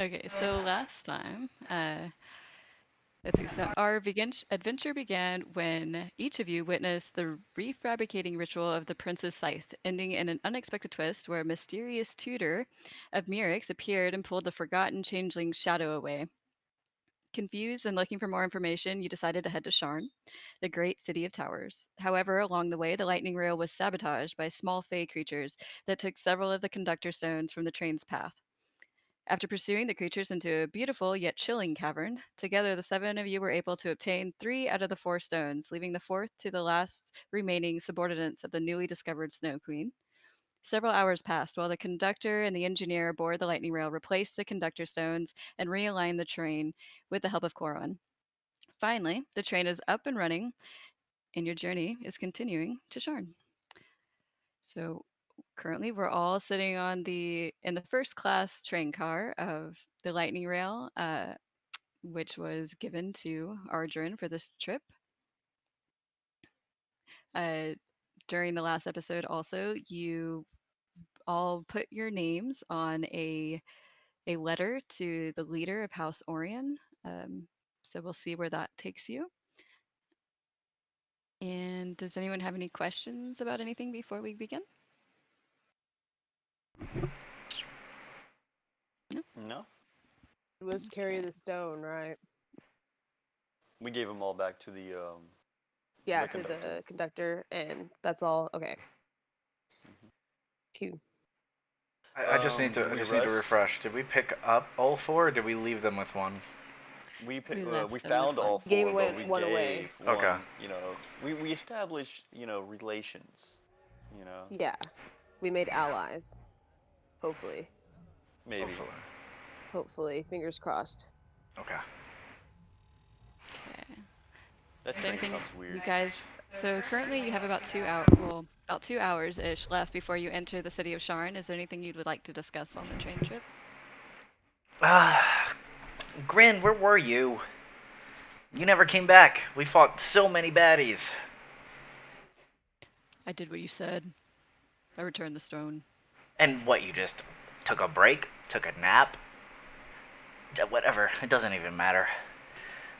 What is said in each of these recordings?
Okay, so last time, let's see. So our adventure began when each of you witnessed the refabricating ritual of the prince's scythe, ending in an unexpected twist where a mysterious tutor of Murix appeared and pulled the forgotten changeling's shadow away. Confused and looking for more information, you decided to head to Sharn, the great city of towers. However, along the way, the lightning rail was sabotaged by small fey creatures that took several of the conductor stones from the train's path. After pursuing the creatures into a beautiful yet chilling cavern, together the seven of you were able to obtain three out of the four stones, leaving the fourth to the last remaining subordinates of the newly discovered Snow Queen. Several hours passed while the conductor and the engineer aboard the lightning rail replaced the conductor stones and realigned the train with the help of Coron. Finally, the train is up and running, and your journey is continuing to Sharn. So currently, we're all sitting on the in the first class train car of the Lightning Rail, which was given to Ardrin for this trip. Uh, During the last episode, also, you all put your names on a letter to the leader of House Orion. So we'll see where that takes you. And does anyone have any questions about anything before we begin? No? No, Let's carry the stone, right? we gave them all back to Yeah, the to conductor. the conductor, and that's all. Okay. Two. I just need to Did I we just need to rest? refresh. Did we pick up all four, or did we leave them with one? We We left them with found all one. Gave four, but we one away. gave Okay. one. We established relations. You know, Yeah, we made allies. Hopefully, maybe. Hopefully. hopefully, fingers crossed. Okay. Okay. That So train anything sounds weird. you guys so currently you have about 2 hours ish left before you enter the city of Sharn. Is there anything you would like to discuss on the train trip? Ah, Grin, where were you? You never came back. We fought so many baddies. I did what you said. I returned the stone. And what, you just took a break? Took a nap? Whatever. It doesn't even matter.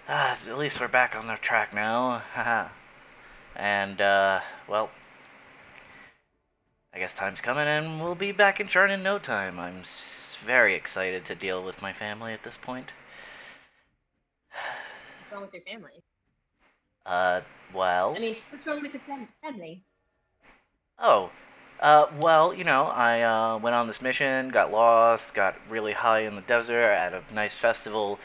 At least we're back on the track now. Haha. And, well, I guess time's coming and we'll be back in Charn in no time. I'm very excited to deal with my family at this point. What's wrong with your family? Uh, well. I mean, what's wrong with your family? Oh, well, I went on this mission, got lost, got really high in the desert at a nice festival.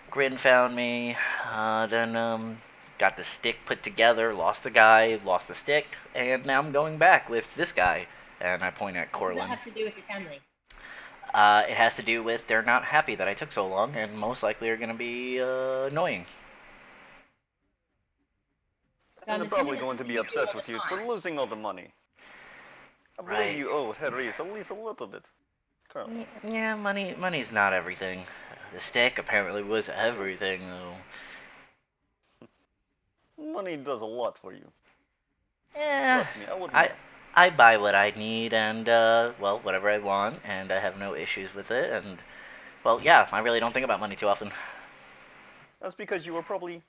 Grin found me, then, got the stick put together, lost the guy, lost the stick, and now I'm going back with this guy. And I point at What does that Corlin. have to do with your family? It has to do with they're not happy that I took so long, and most likely are going to be annoying. So And I'm they're assuming probably that's going to something be you do upset all with the you for time. losing all the money. I believe Right. you owe Harris at least a little bit. Currently. Yeah, money's not everything. The stick apparently was everything, though. Money does a lot for you. Eh, Trust me, I wouldn't I mind. I buy what I need and well, whatever I want, and I have no issues with it. And well, yeah, I really don't think about money too often. That's because you were probably,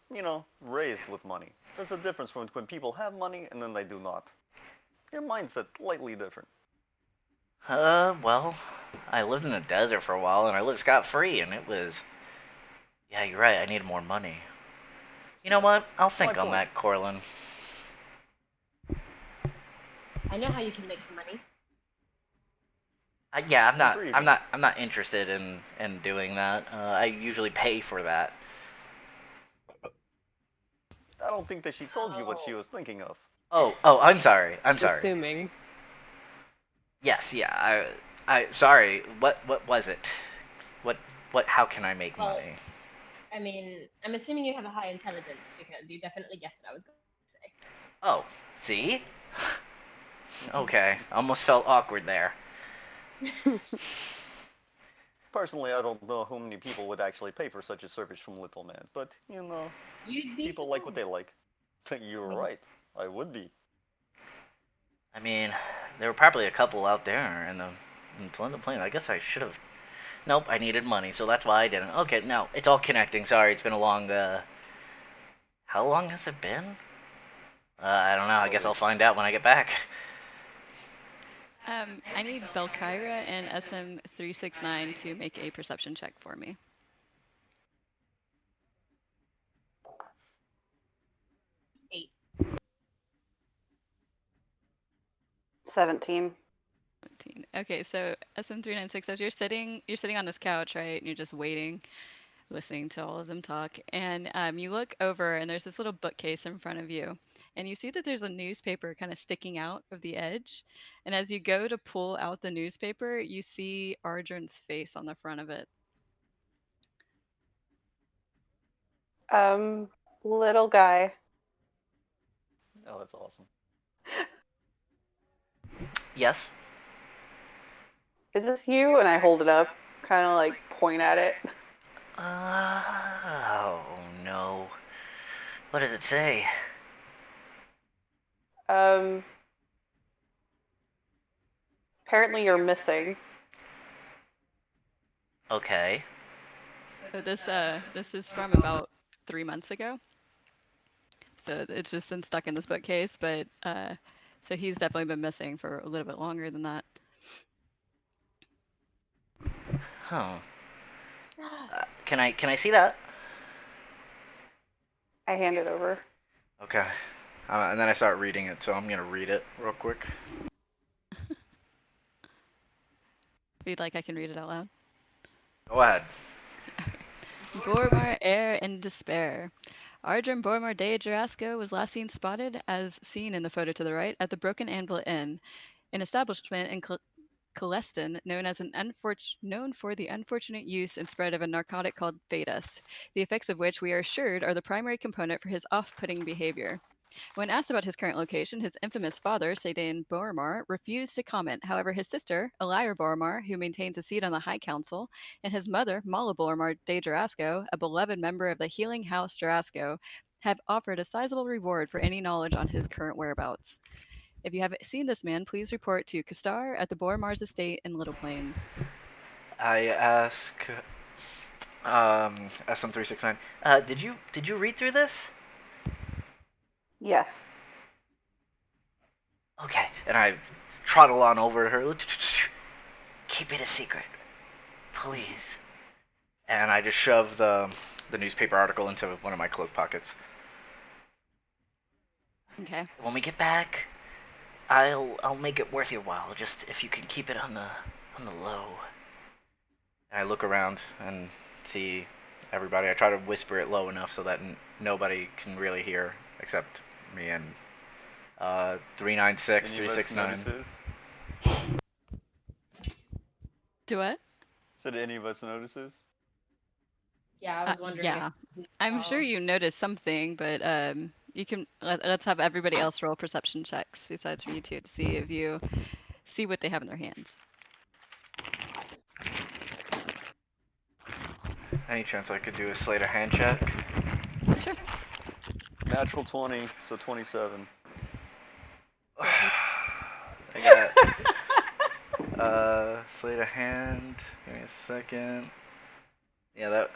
raised with money. There's a difference from when people have money and then they do not. Your mindset's slightly different. Well, I lived in the desert for a while, and I lived scot-free, and it was. Yeah, you're right. I need more money. You know what? I'll That's my think on point. that, Corlin. I know how you can make some money. Yeah, I'm not. I'm Intriguing. not. I'm not interested in doing that. I usually pay for that. I don't think that she told you what she Oh. was thinking of. Oh, I'm sorry. I'm sorry. Assuming. Yes, yeah. Sorry. What was it? What, how can I make Well, money? I mean, I'm assuming you have a high intelligence because you definitely guessed what I was going to say. Oh, see? Okay, almost felt awkward there. Personally, I don't know how many people would actually pay for such a service from Little Man, but, You'd be people like what they surprised. like. You're right. I would be. I mean, there were probably a couple out there in the Plane. I guess I should have Nope, I needed money, so that's why I didn't. Okay, no, it's all connecting. Sorry, it's been a long, how long has it been? I don't know. I guess I'll find out when I get back. I need Belkyra and SM369 to make a perception check for me. 8. 17. 17. Okay, so SM396, as you're sitting on this couch, right? And you're just waiting, listening to all of them talk. And you look over, and there's this little bookcase in front of you. And you see that there's a newspaper kind of sticking out of the edge. And as you go to pull out the newspaper, you see Ardren's face on the front of it. Little guy. Oh, that's awesome. Yes? Is this you? And I hold it up, kind of like point at it. Oh, no. What does it say? Apparently you're missing. Okay. So this is from about 3 months ago. So it's just been stuck in this bookcase, but so he's definitely been missing for a little bit longer than that. Huh. Can I see that? I hand it over. Okay. And then I start reading it, so I'm gonna read it real quick. If you'd like, I can read it out loud. Go ahead. Boromar, heir in despair. Ardren Boromar de Jarasco was last seen spotted, as seen in the photo to the right, at the Broken Anvil Inn, an establishment in Coleston known for the unfortunate use and spread of a narcotic called Fadust, the effects of which we are assured are the primary component for his off-putting behavior. When asked about his current location, his infamous father, Sadain Boromar, refused to comment. However, his sister, Elyra Boromar, who maintains a seat on the High Council, and his mother, Mala Boromar de Jarasco, a beloved member of the Healing House Jarasco, have offered a sizable reward for any knowledge on his current whereabouts. If you haven't seen this man, please report to Kastar at the Boromar's estate in Little Plains. I ask SM369. Did you read through this? Yes. Okay. And I trottle on over to her. Keep it a secret, please. And I just shove the newspaper article into one of my cloak pockets. Okay. When we get back, I'll make it worth your while. Just if you can keep it on the low. I look around and see everybody. I try to whisper it low enough so that nobody can really hear except me and 396, Any of us 369. notices? Do what? Said any of us notices? Yeah, I was wondering Yeah. if we I'm saw. sure you noticed something, but you can let's have everybody else roll perception checks besides for you two to see if you see what they have in their hands. Any chance I could do a sleight of hand check? Sure. Natural 20, so 27. I got sleight of hand. Give me a second. Yeah, that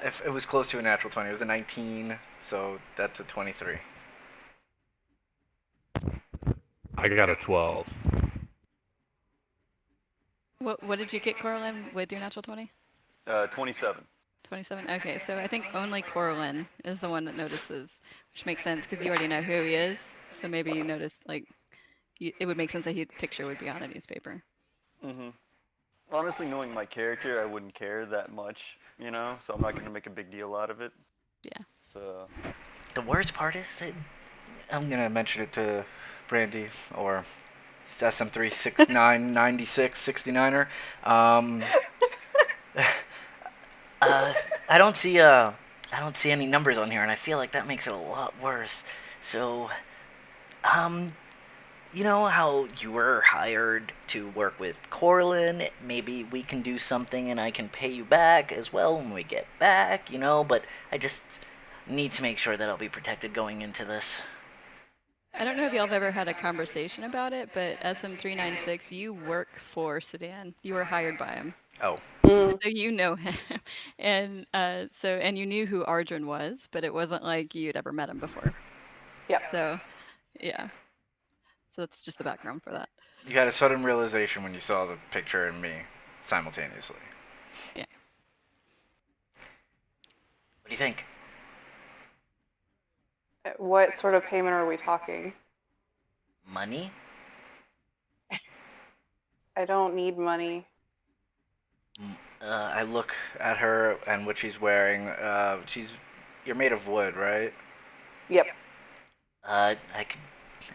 if it was close to a natural 20. It was a 19, so that's a 23. I got a 12. What did you get, Corlin, with your natural 20? 27. 27? Okay, so I think only Corlin is the one that notices, which makes sense because you already know who he is. So maybe you notice, like, it would make sense that his picture would be on a newspaper. Mm-hmm. Honestly, knowing my character, I wouldn't care that much, so I'm not going to make a big deal out of it. Yeah. So. The worst part is that I'm gonna mention it to Brandy or SM3699669er. I don't see any numbers on here, and I feel like that makes it a lot worse. So, you know how you were hired to work with Corlin? Maybe we can do something, and I can pay you back as well when we get back. But I just need to make sure that I'll be protected going into this. I don't know if y'all have ever had a conversation about it, but SM396, you work for Sedan. You were hired by him. Oh, Mm, So you know him. And you knew who Ardrin was, but it wasn't like you'd ever met him before. yep. So yeah. So that's just the background for that. you had a sudden realization when you saw the picture and me simultaneously. Yeah. What do you think? What sort of payment are we talking? Money? I don't need money. I look at her and what she's wearing. You're made of wood, right? Yep. I could,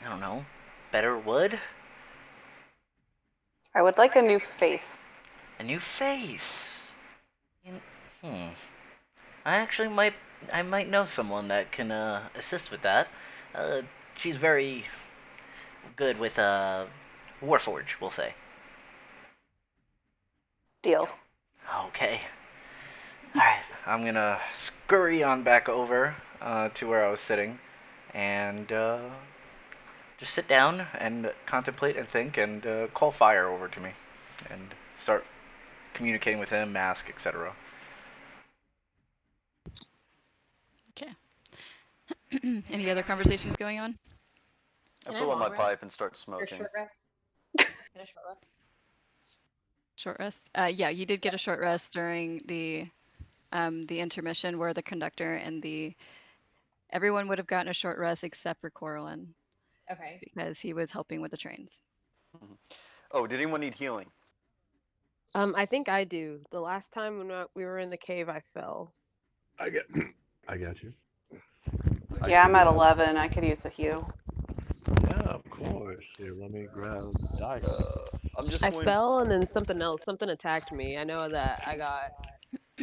I don't know, better wood? I would like a new face. A new face. In- Hmm. I might know someone that can assist with that. Uh, she's very good with Warforge, we'll say. Deal. Okay. All right. I'm gonna scurry on back over to where I was sitting, and just sit down and contemplate and think and call Fire over to me, and start communicating with him, mask, etc. Okay. Any other conversations going on? I Can I pull out my long rest? pipe and start Or smoking. short rest? Can I short rest? Short rest? Yeah, you did get a short rest during the intermission where the conductor and everyone would have gotten a short rest except for Corlin Okay. because he was helping with the trains. Oh, did anyone need healing? I think I do. The last time when we were in the cave, I fell. I get. I got you. I Yeah, I'm could, at 11. I could use a heal. Yeah, of course. Here, let me grab dice. I'm just I going. fell and then something attacked me. I know that I got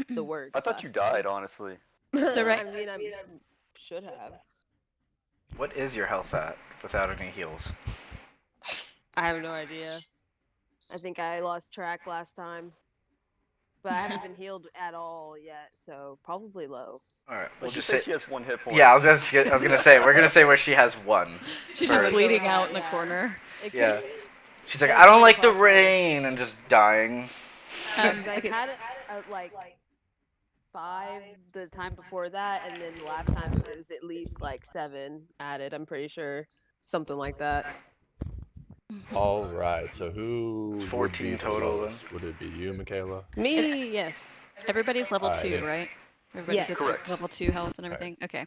the I works thought you last time. died, honestly. So right, I mean, I should have. What is your health at without any heals? I have no idea. I think I lost track last time. But I haven't been healed at all yet, so probably low. All right, we'll Well, she just said say. she has 1 hit point. Yeah, I was gonna say we're gonna say where she has one. she's For- just I would go bleeding with out that, in the yeah. corner. It Yeah. could- She's like, That's I don't very like the possible. rain, and just dying. Yeah, because I've Okay. had it like 5 the time before that, and then the last time it was at least like 7 added. I'm pretty sure something like that. All right. So who It's would be 14 the total, lowest? then. Would it be you, Michaela? And Me, yes, everybody's level All right. 2, right? Everybody's at yes. Correct. level 2 health and Okay. everything. Okay.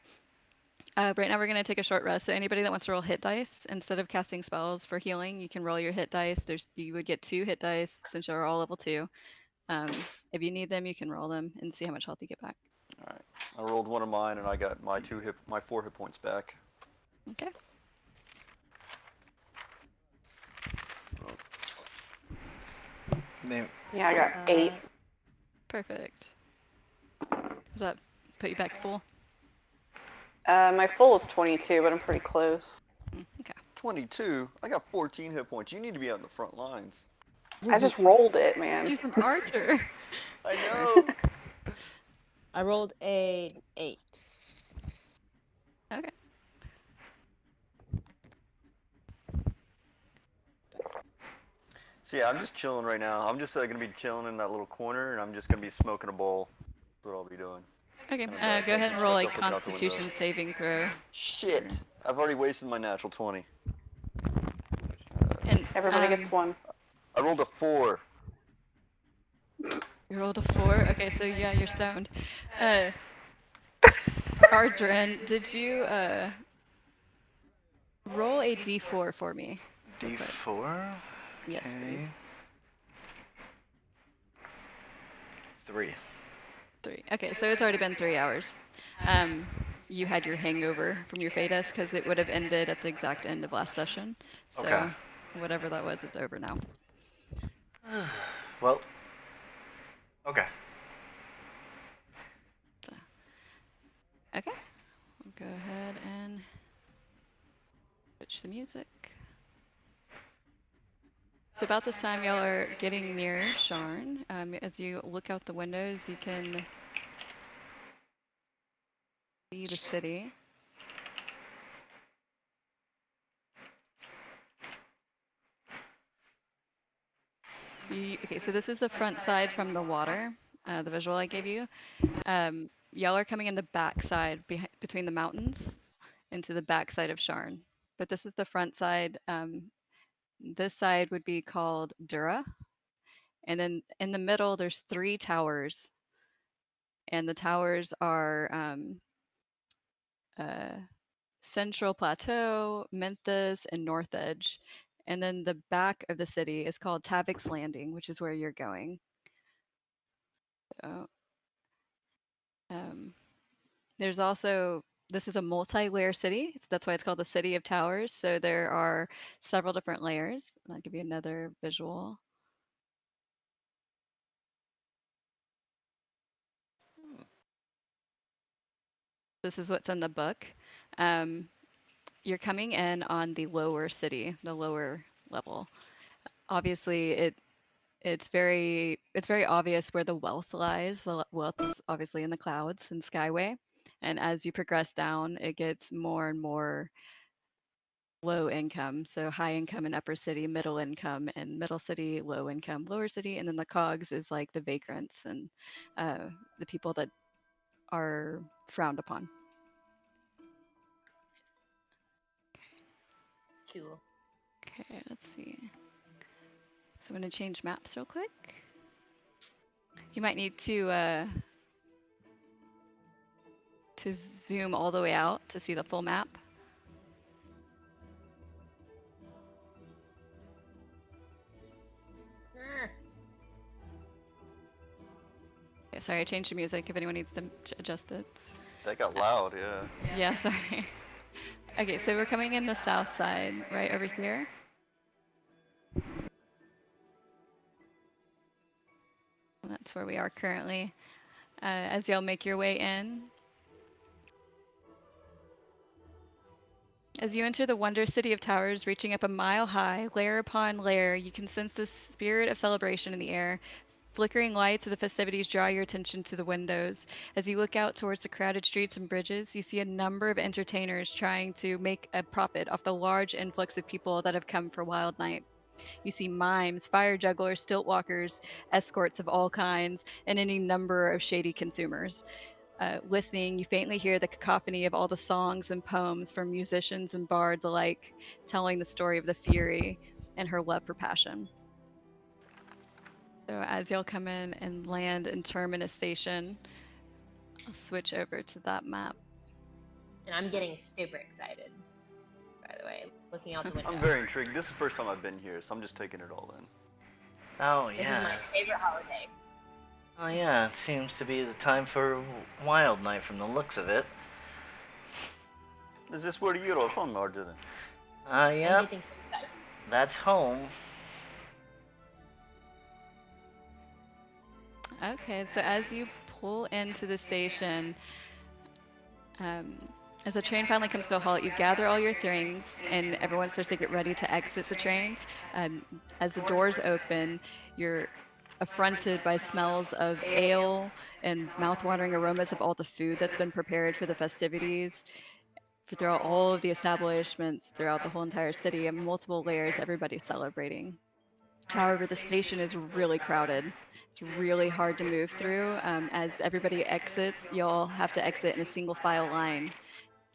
Right now we're going to take a short rest. So anybody that wants to roll hit dice instead of casting spells for healing, you can roll your hit dice. You would get 2 hit dice since you're all level 2. If you need them, you can roll them and see how much health you get back. All right. I rolled one of mine, and I got my 4 hit points back. Okay. Name. Yeah, I got 8. Perfect. Does that put you back full? My full is 22, but I'm pretty close. Okay. 22. I got 14 hit points. You need to be on the front lines. I just rolled it, man. She's an archer. I know. I rolled a 8. Okay. So yeah, I'm just chilling right now. I'm just gonna be chilling in that little corner, and I'm just gonna be smoking a bowl. That's what I'll be doing. Okay. Kinda Go ahead and catch roll a myself looking out the window. Constitution saving throw. Shit! I've already wasted my natural 20. And Everybody gets one. I rolled a 4. you rolled a 4. Okay, so yeah, you're stoned. Ardrin, did you roll a d4 for me? D4. Yes, please. Okay. 3. 3. Okay, so it's already been 3 hours. You had your hangover from your Fadus because it would have ended at the exact end of last session. So Okay. whatever that was, it's over now. Well. Okay. Okay, we'll go ahead and switch the music. So about this time, y'all are getting near Sharn. As you look out the windows, you can see the city. Okay, so this is the front side from the water, the visual I gave you. Y'all are coming in the back side between the mountains into the back side of Sharn. But this is the front side. This side would be called Dura. And then in the middle, there's 3 towers. And the towers are uh, Central Plateau, Memphis, and North Edge. And then the back of the city is called Tavik's Landing, which is where you're going. So, there's also, this is a multi-layer city. So that's why it's called the City of Towers. So there are several different layers. I'll give you another visual. This is what's in the book. You're coming in on the lower city, the lower level. Obviously, it's very obvious where the wealth lies. The wealth is obviously in the clouds and Skyway. And as you progress down, it gets more and more low income. So high income in upper city, middle income in middle city, low income, lower city. And then the cogs is like the vagrants and the people that are frowned upon. Cool. Okay, let's see. So I'm going to change maps real quick. You might need to zoom all the way out to see the full map. Okay, sorry, I changed the music if anyone needs to adjust it. That got loud, yeah. Yeah, sorry. Okay, so we're coming in the south side, right over here. That's where we are currently. As y'all make your way in. As you enter the Wonder City of Towers, reaching up a mile high, layer upon layer, you can sense the spirit of celebration in the air. Flickering lights of the festivities draw your attention to the windows. As you look out towards the crowded streets and bridges, you see a number of entertainers trying to make a profit off the large influx of people that have come for Wild Night. You see mimes, fire jugglers, stilt walkers, escorts of all kinds, and any number of shady consumers. Listening, you faintly hear the cacophony of all the songs and poems from musicians and bards alike, telling the story of the Fury and her love for passion. So as y'all come in and land in Terminus Station, I'll switch over to that map. And I'm getting super excited, by the way, looking out the window. I'm very intrigued. This is the first time I've been here, so I'm just taking it all in. Oh, This is yeah. my favorite holiday. Oh, yeah, it seems to be the time for Wild Night from the looks of it. Is this where you're from, or did it? I'm Yeah, getting so excited. that's home. Okay, so as you pull into the station, as the train finally comes to a halt, you gather all your things and everyone starts to get ready to exit the train. As the doors open, you're affronted by smells of ale and mouth-watering aromas of all the food that's been prepared for the festivities. Throughout all of the establishments, throughout the whole entire city, and multiple layers, everybody's celebrating. However, the station is really crowded. It's really hard to move through. As everybody exits, you'll have to exit in a single file line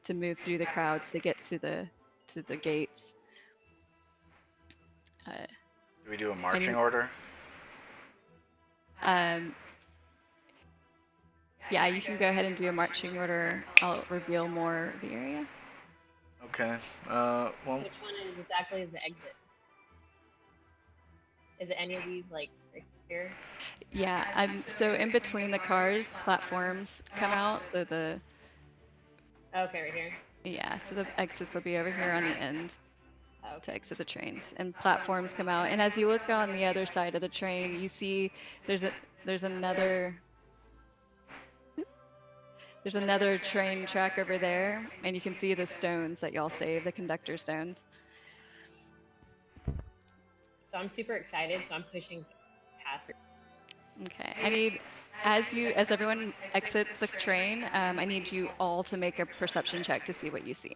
to move through the crowds to get to the gates. Do we do a marching order? Yeah, you can go ahead and do a marching order. I'll reveal more of the area. Okay. Well, Which one exactly is the exit? Is it any of these, like, right here? Yeah, so in between the cars, platforms come out. So Okay, right here. yeah, so the exits will be over here on the end Okay. to exit the trains, and platforms come out. And as you look on the other side of the train, you see there's another train track over there, and you can see the stones that y'all saved, the conductor stones. So I'm super excited, so I'm pushing past. Okay, I need, as everyone exits the train, I need you all to make a perception check to see what you see.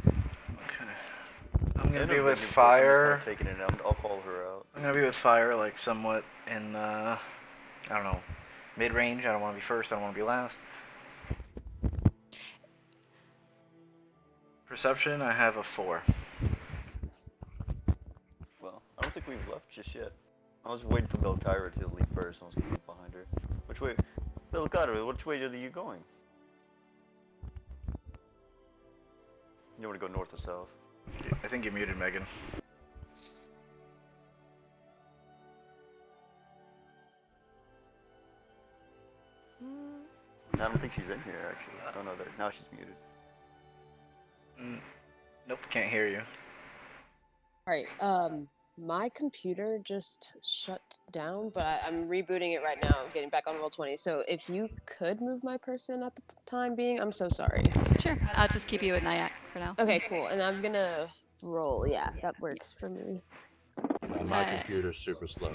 okay. I'm gonna be Intervention with person is fire. kind of taking it. I'll call her out. I'm gonna be with fire, like somewhat in the, I don't know, mid-range. I don't want to be first. I don't want to be last. Perception, I have a 4. Well, I don't think we've left just yet. I was waiting for Belkyra to leave first. I was gonna leave behind her. Which way? Belkyra, which way are you going? You want to go north or south? I think you muted Megan. I don't think she's in here actually. I don't know that. Now she's muted. Nope, can't hear you. Alright, my computer just shut down, but I'm rebooting it right now, getting back on Roll20. So if you could move my person at the time being, I'm so sorry. Sure, I'll just keep you with Nyack for now. Okay, cool. And I'm gonna roll. Yeah, that works for me. Yeah, my computer's super slow.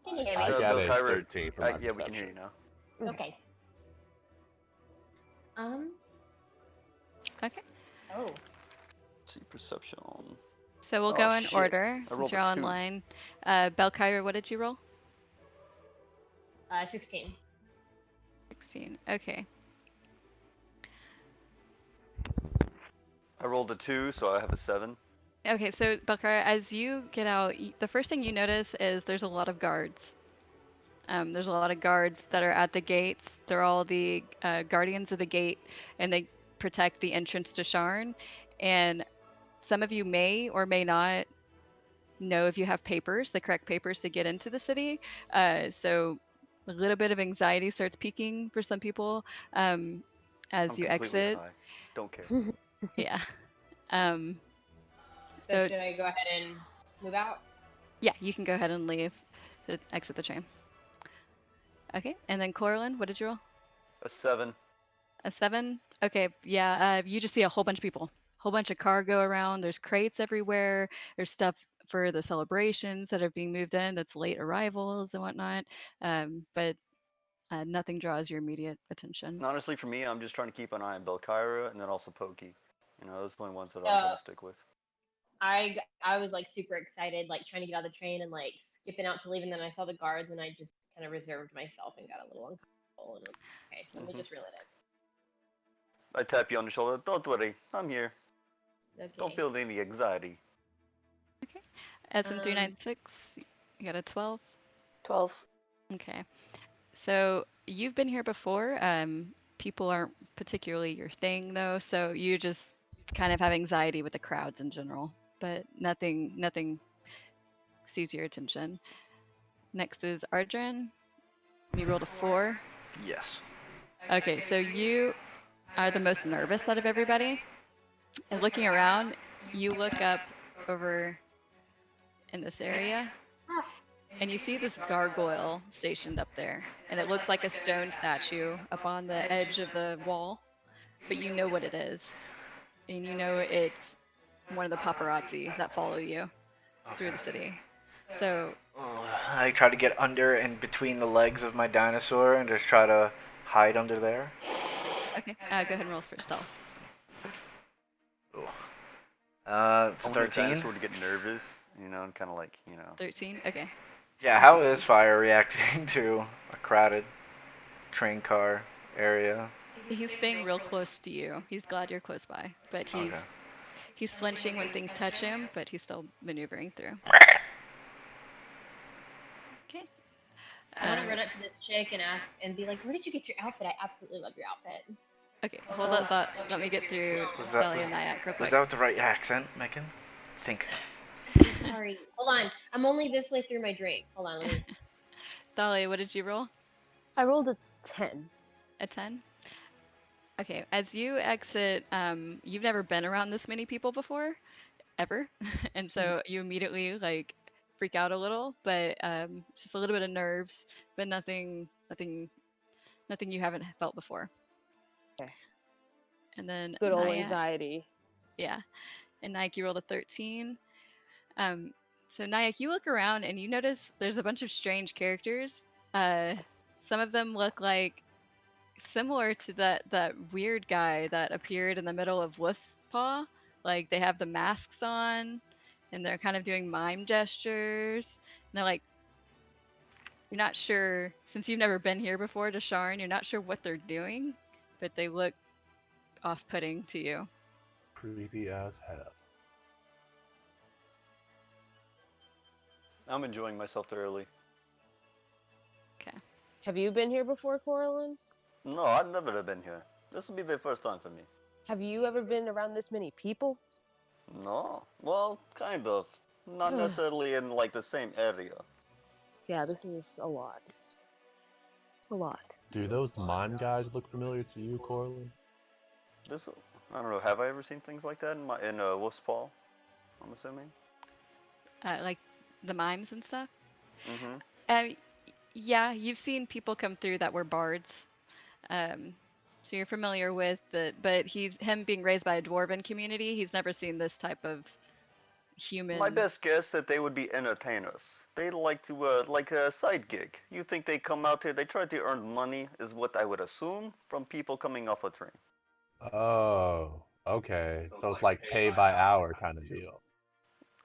Can you hear I me? got a Belkyra, 13 for my yeah, we can hear you perception. now. Okay. Okay. Oh. Let's see, perception. So we'll Oh, go in shit. order I since rolled you're a all 2. online. Belkyra, what did you roll? 16. 16. Okay. I rolled a 2, so I have a 7. Okay, so Belkyra, as you get out, the first thing you notice is there's a lot of guards. There's a lot of guards that are at the gates. They're all the guardians of the gate, and they protect the entrance to Sharn. And some of you may or may not know if you have papers, the correct papers to get into the city. So a little bit of anxiety starts peaking for some people as I'm you completely exit. high. Don't care. Yeah. So So should I go ahead and move out? yeah, you can go ahead and leave to exit the train. Okay, and then Coraline, what did you roll? A 7. A 7? Okay, yeah, you just see a whole bunch of people. Whole bunch of cargo around. There's crates everywhere. There's stuff for the celebrations that are being moved in. That's late arrivals and whatnot. But nothing draws your immediate attention. And honestly, for me, I'm just trying to keep an eye on Belkyra and then also Pokey. You know, those are the only ones that I'm trying So to stick with. I was like super excited, like trying to get out of the train and like skipping out to leave, and then I saw the guards and I just kind of reserved myself and got a little uncomfortable. And okay, let me just reel it I tap you on the shoulder. Don't worry, I'm here. in. Okay. Don't feel any anxiety. Okay. SM396, you got a 12? 12. Okay. So you've been here before. People aren't particularly your thing though, so you just kind of have anxiety with the crowds in general, but nothing sees your attention. Next is Ardran. You rolled a 4. Yes. Okay, so you are the most nervous out of everybody. And looking around, you look up over in this area, and you see this gargoyle stationed up there. And it looks like a stone statue up on the edge of the wall, but you know what it is. And you know it's one of the paparazzi that follow you through the city. So I try to get under and between the legs of my dinosaur and just try to hide under there. okay, go ahead and roll for stealth. Ooh. It's I want the 13. dinosaur to get nervous, you know, and kind of like, 13. Okay. Yeah, how is Fire reacting to a crowded train car area? He's staying real close to you. He's glad you're close by, but he's flinching when things touch him, but he's still maneuvering through. Okay. I want to run up to this chick and ask and be like, "Where did you get your outfit? I absolutely love your outfit." Okay, hold that thought. Let me get through Sally and Nyack real quick. Was that with the right accent, Megan? Think. I'm sorry. Hold on. I'm only this way through my drink. Hold on. Let me... Dolly, what did you roll? I rolled a 10. A 10? Okay, as you exit, you've never been around this many people before, ever. And so you immediately like freak out a little, but just a little bit of nerves, but nothing you haven't felt before. Okay. And then Good old Nyack, anxiety. yeah. And Nyack, you rolled a 13. So Nyack, you look around and you notice there's a bunch of strange characters. Some of them look like similar to that weird guy that appeared in the middle of Wolf's Paw. Like they have the masks on. and they're kind of doing mime gestures. And they're like, you're not sure, since you've never been here before to Sharn, you're not sure what they're doing, but they look off-putting to you. Creepy ass hat. I'm enjoying myself thoroughly. Okay. Have you been here before, Coraline? No, I've never been here. This will be the first time for me. Have you ever been around this many people? No, well, kind of. Not necessarily in like the same area. Yeah, this is a lot. A lot. Do those mime guys look familiar to you, Coraline? This, I don't know. Have I ever seen things like that in Wolf's Paw? I'm assuming. Like the mimes and stuff. Mm-hmm. Um, yeah, you've seen people come through that were bards. So you're familiar with the, but him being raised by a dwarven community, he's never seen this type of human. My best guess that they would be entertainers. They like to like a side gig. You think they come out here? They try to earn money, is what I would assume from people coming off a train. Oh, okay. So it's like pay by hour kind of deal.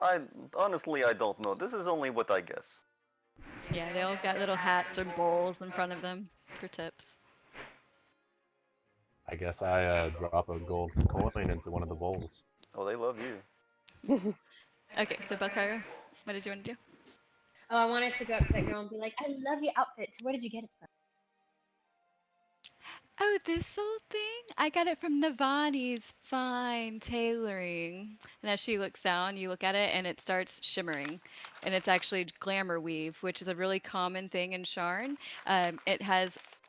I honestly I don't know. This is only what I guess. Yeah, they all got little hats or bowls in front of them for tips. I guess I drop a gold coin into one of the bowls. Oh, they love you. Okay, so Belcairo, what did you want to do? Oh, I wanted to go up to that girl and be like, I love your outfit. Where did you get it from? Oh, this whole thing? I got it from Navani's fine tailoring. And as she looks down, you look at it and it starts shimmering. And it's actually glamour weave, which is a really common thing in Sharn.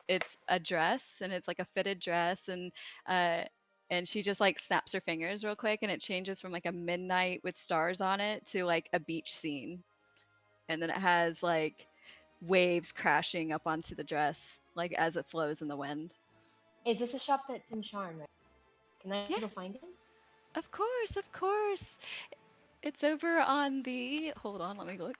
It's a dress and it's like a fitted dress uh, and she just like snaps her fingers real quick and it changes from like a midnight with stars on it to like a beach scene. And then it has like waves crashing up onto the dress, like as it flows in the wind. Is this a shop that's in Sharn, right? Can I Yeah. go find it? Of course, of course. It's over on the. Hold on, let me look.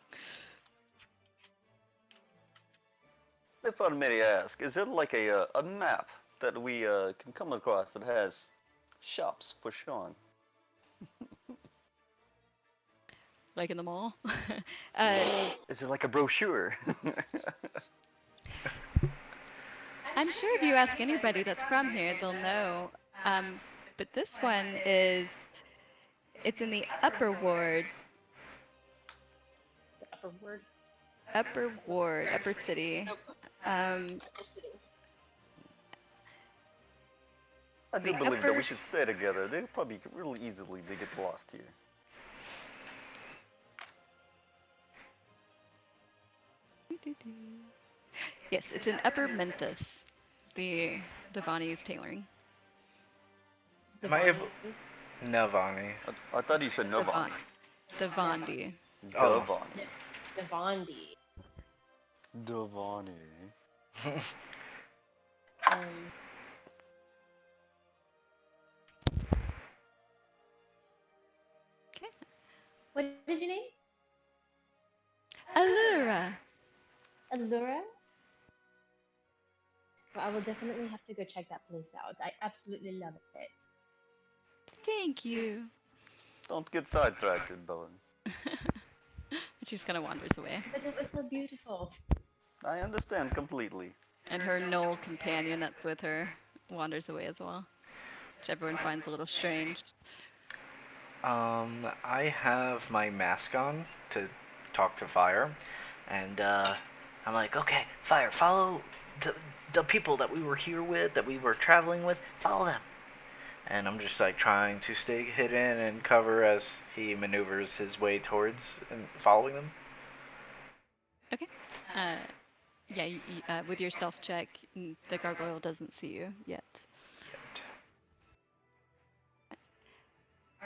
If I may ask, is it like a map that we can come across that has shops for Sean? Like in the mall. Is it like a brochure? I'm sure if you ask anybody that's from here, they'll know. But this one is. It's in the upper ward. The upper word. Upper ward, upper city. I do The believe that upper- we should stay together. They probably really easily they get lost here. Yes, it's in Upper Memphis. The Vani's tailoring. Am I able? Navani. I thought you said Novani. Devandi. Oh. Devani. Devandi. Devani. Okay. What is your name? Allura. Allura? Well, I will definitely have to go check that place out. I absolutely love it. Thank you. Don't get sidetracked, Belen. She just kind of wanders away. But it was so beautiful. I understand completely. And her gnoll companion that's with her wanders away as well, which everyone finds a little strange. I have my mask on to talk to Fire, and I'm like, okay, Fire, follow the people that we were here with, that we were traveling with, follow them. And I'm just like trying to stay hidden and cover as he maneuvers his way towards and following them. Okay. Yeah, with your self check, the gargoyle doesn't see you yet.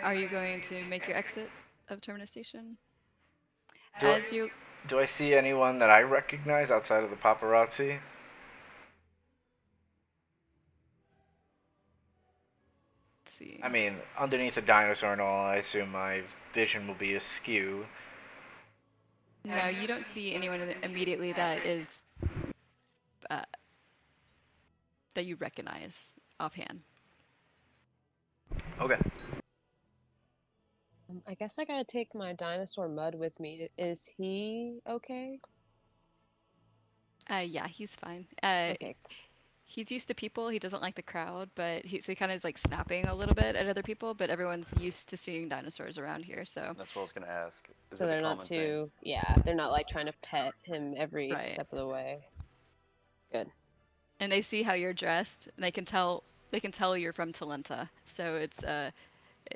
Are you going to make your exit of Terminus Station? Do I see anyone that I recognize outside of the paparazzi? Let's see. I mean, underneath a dinosaur and all, I assume my vision will be askew. No, you don't see anyone immediately that is that you recognize offhand. Okay. I guess I gotta take my dinosaur Mud with me. Is he okay? Yeah, he's fine. Okay. He's used to people. He doesn't like the crowd, but so he kind of is like snapping a little bit at other people. But everyone's used to seeing dinosaurs around here, so That's what I was gonna ask. Is So it a they're not common thing? too, yeah, they're not like trying to pet him every right. step of the way. Good. And they see how you're dressed, and they can tell you're from Talenta. So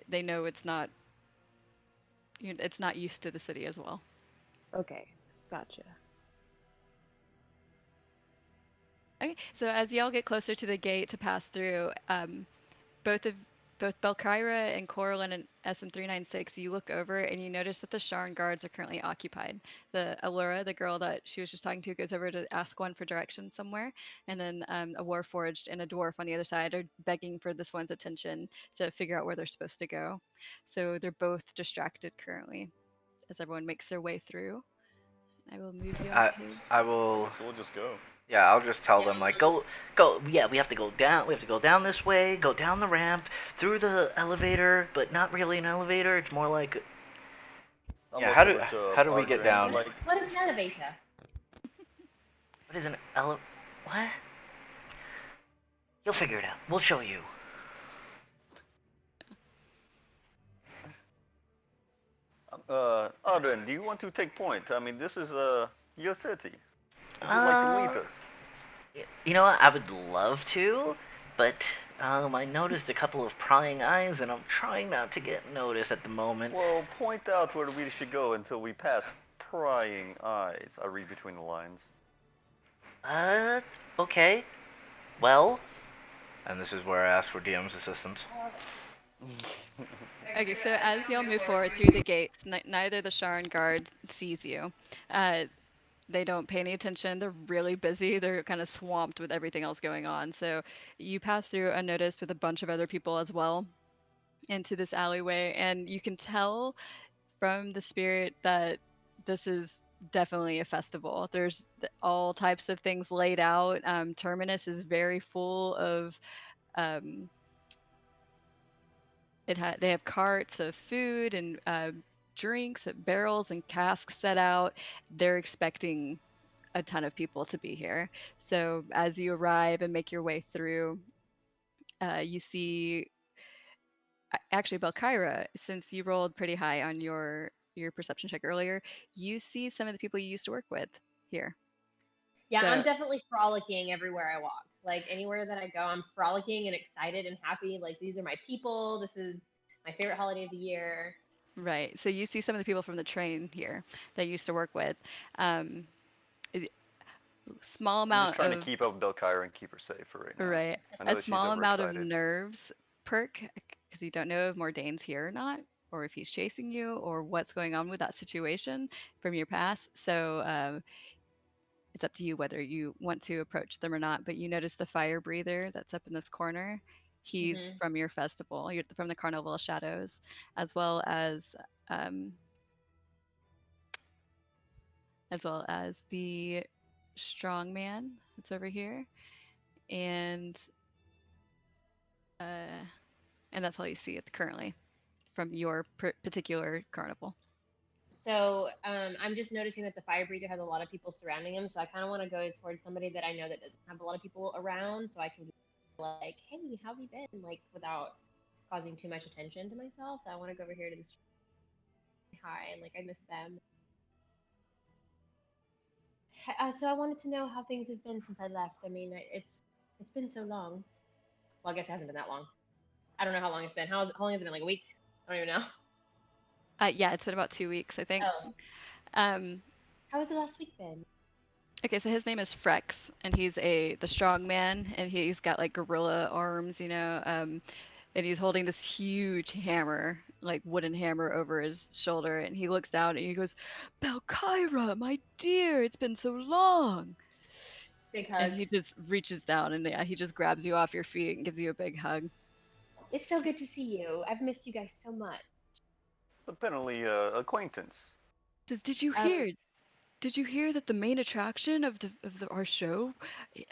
they know it's not used to the city as well. Okay. Gotcha. Okay, so as y'all get closer to the gate to pass through, both of both Belkyra and Coralin and SM396, you look over and you notice that the Sharn guards are currently occupied. The Allura, the girl that she was just talking to, goes over to ask one for directions somewhere, and then a Warforged and a dwarf on the other side are begging for this one's attention to figure out where they're supposed to go. So they're both distracted currently as everyone makes their way through. I will move y'all I page. I I will. guess we'll just go. Yeah, I'll just tell Yeah. them like go. Yeah, we have to go down. We have to go down this way. Go down the ramp through the elevator, but not really an elevator. It's more like I'll yeah. walk over to How do we get Ardrin. down? What is an elevator? What is an What? You'll figure it out. We'll show you. Ardrin, do you want to take point? I mean, this is your city. Would you like to Uh, lead us? you know what? I would love to, but I noticed a couple of prying eyes, and I'm trying not to get noticed at the moment. Well, point out where we should go until we pass prying eyes. I read between the lines. Uh, okay. Well, and this is where I ask for DM's assistance. Okay, so as y'all move forward through the gates, neither the Sharn guard sees you. They don't pay any attention. They're really busy. They're kind of swamped with everything else going on. So you pass through unnoticed with a bunch of other people as well into this alleyway, and you can tell from the spirit that this is definitely a festival. There's all types of things laid out. Terminus is very full of. Um, they have carts of food and drinks, barrels and casks set out. They're expecting a ton of people to be here. So as you arrive and make your way through, you see actually Belkyra, since you rolled pretty high on your perception check earlier, you see some of the people you used to work with here. Yeah, So I'm definitely frolicking everywhere I walk. Like anywhere that I go, I'm frolicking and excited and happy. Like these are my people. This is my favorite holiday of the year. right. So you see some of the people from the train here that you used to work with. Um, is- Small I'm just amount trying to of keep up with Belkyra and keep her safe for right now. right, I know a that she's small amount of overexcited. nerves perk because you don't know if Mordane's here or not, or if he's chasing you, or what's going on with that situation from your past. So it's up to you whether you want to approach them or not. But you notice the fire breather that's up in this corner. He's Hmm. from your festival. You're from the Carnival of Shadows, um, as well as the strong man that's over here, and uh, and that's all you see at currently from your particular carnival. So I'm just noticing that the fire breather has a lot of people surrounding him. So I kind of want to go towards somebody that I know that doesn't have a lot of people around, so I can be like, "Hey, how have you been?" Like without causing too much attention to myself. So I want to go over here to this hi and like I miss them. So I wanted to know how things have been since I left. I mean, it's been so long. Well, I guess it hasn't been that long. I don't know how long it's been. How long has it been? Like a week? I don't even know. Yeah, it's been about 2 weeks, I think. Oh, Um, how has the last week been? okay, so his name is Frex, and he's the strong man, and he's got like gorilla arms, and he's holding this huge hammer, like wooden hammer, over his shoulder, and he looks down and he goes, "Belkyra, my dear, it's been so long." Big And hug. he just reaches down and yeah, he just grabs you off your feet and gives you a big hug. It's so good to see you. I've missed you guys so much. Apparently, acquaintance. Says, "Did you Um, hear? Did you hear that the main attraction of our show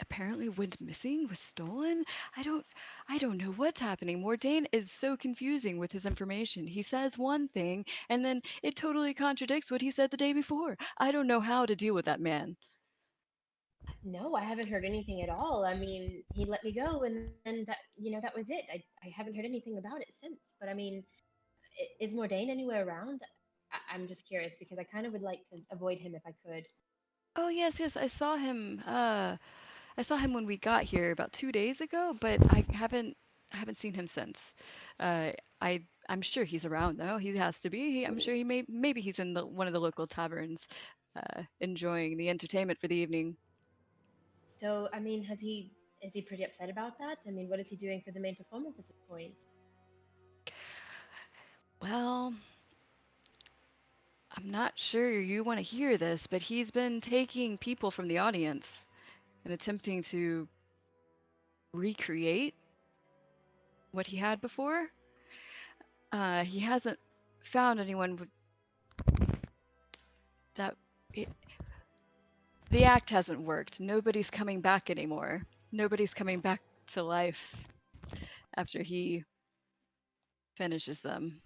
apparently went missing, was stolen? I don't I don't know what's happening. Mordain is so confusing with his information. He says one thing and then it totally contradicts what he said the day before. I don't know how to deal with that man. No, I haven't heard anything at all. I mean, he let me go, and then that was it. I haven't heard anything about it since. But I mean, is Mordain anywhere around? I'm just curious because I kind of would like to avoid him if I could. Oh yes, yes, I saw him when we got here about 2 days ago, but I haven't seen him since. Uh, I'm sure he's around though. He has to be. I'm sure maybe he's in one of the local taverns, enjoying the entertainment for the evening. So, I mean, is he pretty upset about that? I mean, what is he doing for the main performance at this point? Well, I'm not sure you want to hear this, but he's been taking people from the audience and attempting to recreate what he had before. He hasn't found anyone that it, the act hasn't worked. Nobody's coming back anymore. Nobody's coming back to life after he finishes them.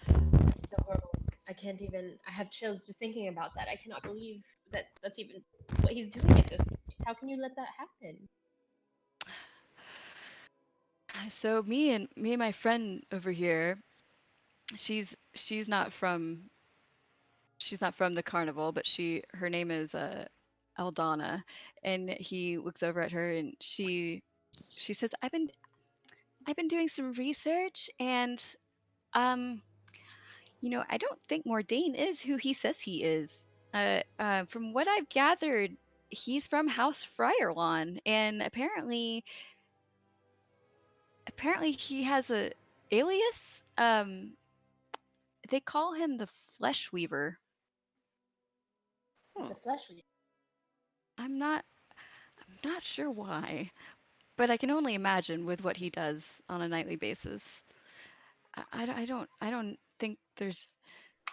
It's so horrible. I can't even. I have chills just thinking about that. I cannot believe that that's even what he's doing at this point. How can you let that happen? So me and my friend over here, she's not from the carnival, but her name is Aldana, and he looks over at her and she says, I've been doing some research and um I don't think Mordain is who he says he is. From what I've gathered, he's from House Friarlawn, and apparently he has a alias. They call him the Flesh Weaver. Hmm. The flesh wound. I'm not I'm not sure why, but I can only imagine with what he does on a nightly basis. I don't think there's.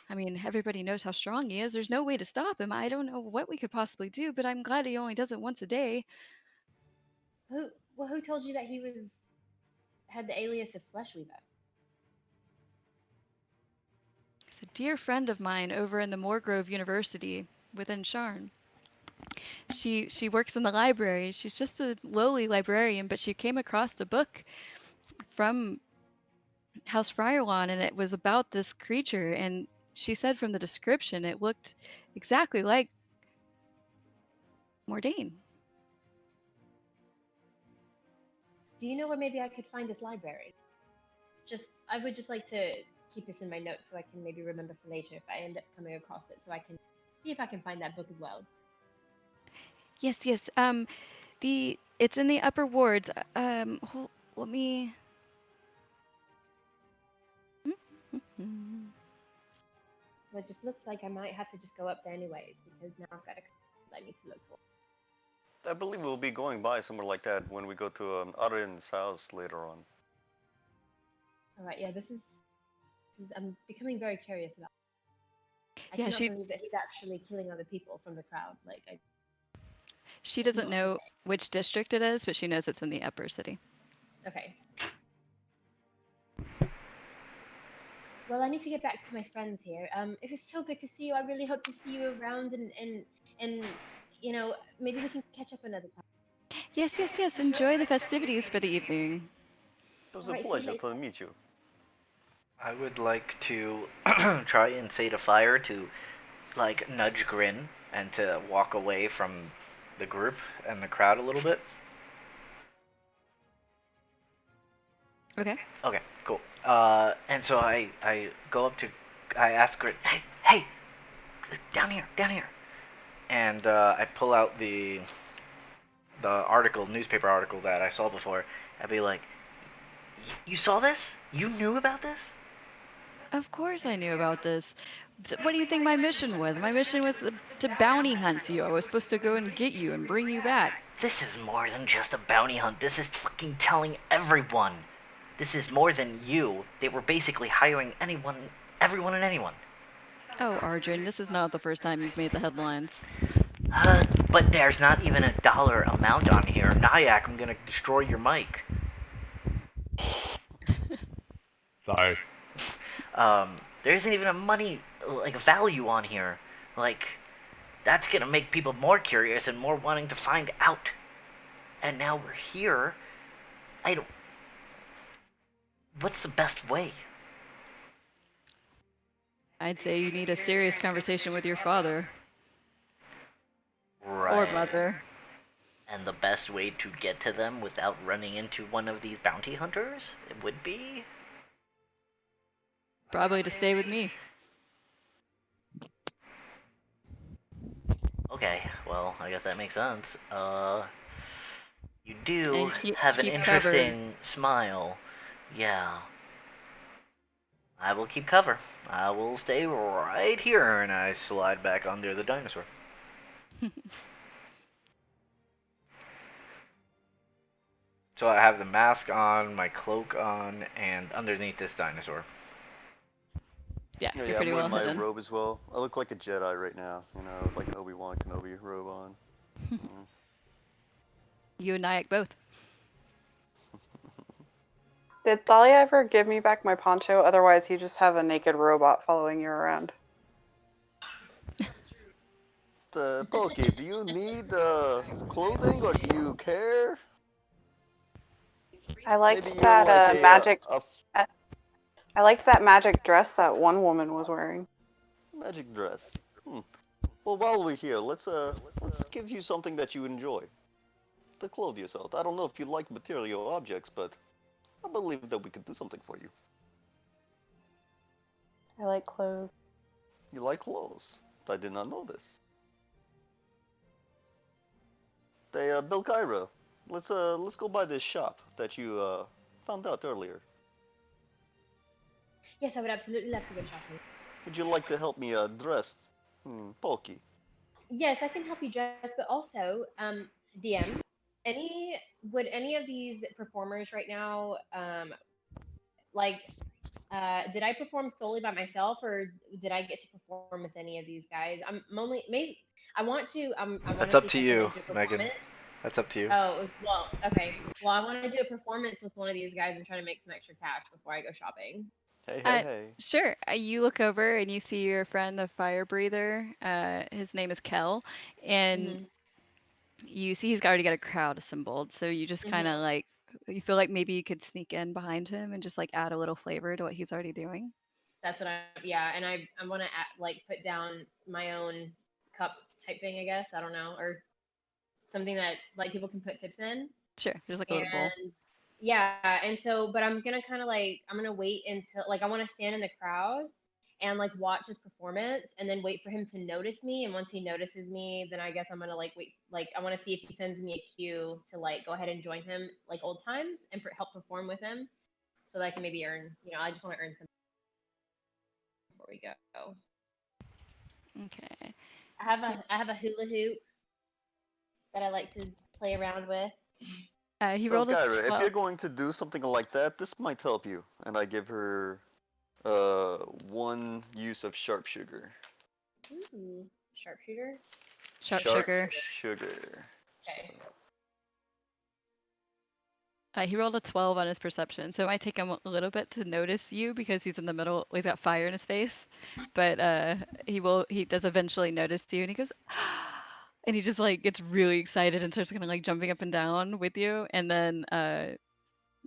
I mean, everybody knows how strong he is. There's no way to stop him. I don't know what we could possibly do, but I'm glad he only does it once a day. Who told you that he was had the alias of Flesh Weaver? He's a dear friend of mine over in the Moorgrove University within Sharn. She works in the library. She's just a lowly librarian, but she came across a book from House Friarlawn, and it was about this creature. And she said from the description, it looked exactly like Mordain. Do you know where maybe I could find this library? I would just like to keep this in my notes so I can maybe remember for later if I end up coming across it, so I can see if I can find that book as well. Yes, yes. It's in the upper wards. Let me. Well, it just looks like I might have to just go up there anyways because now I've got a couple things I need to look for. I believe we'll be going by somewhere like that when we go to Arin's house later on. All right, yeah, I'm becoming very curious about. I Yeah, cannot believe that he's actually killing other people from the crowd. Like, she it's doesn't not know okay. which district it is, but she knows it's in the upper city. Okay. Well, I need to get back to my friends here. It was so good to see you. I really hope to see you around, and maybe we can catch up another time. Yes, yes, yes. Enjoy the festivities for the evening. It was All a right, see you pleasure later. to meet you. I would like to try and say to Fire to like nudge Grin and to walk away from the group and the crowd a little bit. Okay. Okay, cool. And so I go up to, I ask Grin, hey, down here, and I pull out the newspaper article that I saw before. I'd be like, you saw this? You knew about this? Of course I knew about this. What do you think my mission was? My mission was to bounty hunt you. I was supposed to go and get you and bring you back. This is more than just a bounty hunt. This is fucking telling everyone. This is more than you. They were basically hiring everyone and anyone. Oh, Arjun, this is not the first time you've made the headlines. But there's not even a dollar amount on here. Nyack, I'm gonna destroy your mic. Sorry. There isn't even a money, like, value on here. Like, that's gonna make people more curious and more wanting to find out. And now we're here. I don't. What's the best way? I'd say you need a serious conversation with your father or Right. mother. And the best way to get to them without running into one of these bounty hunters? It would be. Probably to stay with me. Okay, well, I guess that makes sense. You do And have an keep cover. interesting smile. Yeah. I will keep cover. I will stay right here, and I slide back under the dinosaur. So I have the mask on, my cloak on, and underneath this dinosaur. Yeah, Oh, you're yeah, I'm pretty wearing well my hidden. robe as well. I look like a Jedi right now, with like an Obi-Wan Kenobi robe on. Mm. You and Nyack both. Did Thalia ever give me back my poncho? Otherwise, you just have a naked robot following you around. Pokey, do you need clothing or do you care? I Maybe liked you're that like uh, I liked that magic dress that one woman was wearing. magic dress. Hmm. Well, while we're here, let's give you something that you enjoy to clothe yourself. I don't know if you like material objects, but I believe that we could do something for you. I like clothes. You like clothes? I did not know this. They, Bilkyra, let's go by this shop that you found out earlier. Yes, I would absolutely love to go shopping. Would you like to help me dress, Pokey? Yes, I can help you dress, but also, DM, any would any of these performers right now, like, did I perform solely by myself, or did I get to perform with any of these guys? I'm only may I want That's to up see if to I can you, do a Megan. performance. That's up to you. Oh, well, okay. Well, I want to do a performance with one of these guys and try to make some extra cash before I go shopping. Hey, hey, Uh, hey. sure. You look over and you see your friend, the fire breather. His name is Kel, and Mhm. you see he's already got a crowd assembled. So you just kind of Mhm. like you feel like maybe you could sneak in behind him and just like add a little flavor to what he's already doing. That's what yeah, and I want to like put down my own cup type thing, I guess. I don't know, or something that like people can put tips in. Sure, just like a little bowl. And yeah, and so but I'm gonna kind of like I'm gonna wait until like I want to stand in the crowd and like watch his performance and then wait for him to notice me, and once he notices me then I guess I'm gonna like wait, like I want to see if he sends me a cue to like go ahead and join him like old times and help perform with him so that I can maybe earn, I just want to earn some before we go. Okay. I have a hula hoop that I like to play around with. He Well, rolled a Kyra, if 12. you're going to do something like that, this might help you. And I give her one use of sharpshooter. Ooh, sharpshooter. Sharp sugar. Sharpshooter. Okay. He rolled a 12 on his perception, so it might take him a little bit to notice you because he's in the middle. He's got fire in his face, but he does eventually notice you, and he goes, and he just like gets really excited and starts kind of like jumping up and down with you, and then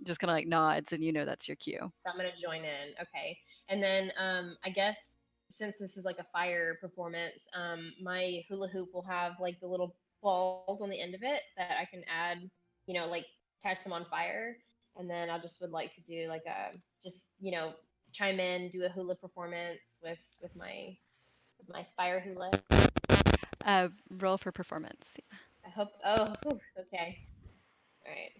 just kind of like nods, and you know that's your cue. So I'm gonna join in. Okay. And then I guess since this is like a fire performance, my hula hoop will have like the little balls on the end of it that I can add, like catch them on fire. And then I just would like to do like a just, chime in, do a hula performance with my fire hula. Roll for performance. I hope. Oh, whew, okay. All right.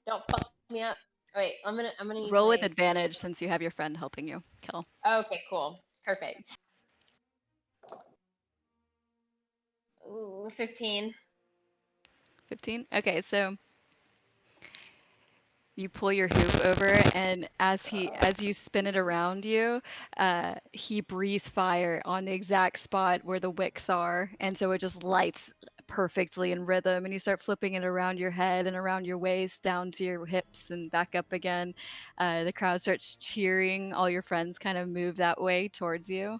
Don't fuck me up. Oh, wait, I'm gonna use Roll with my. advantage since you have your friend helping you. Kill. Okay, cool, perfect. Ooh, 15. 15. Okay, so you pull your hoop over, and as you spin it around you, he breathes fire on the exact spot where the wicks are, and so it just lights perfectly in rhythm. And you start flipping it around your head and around your waist, down to your hips and back up again. The crowd starts cheering. All your friends kind of move that way towards you.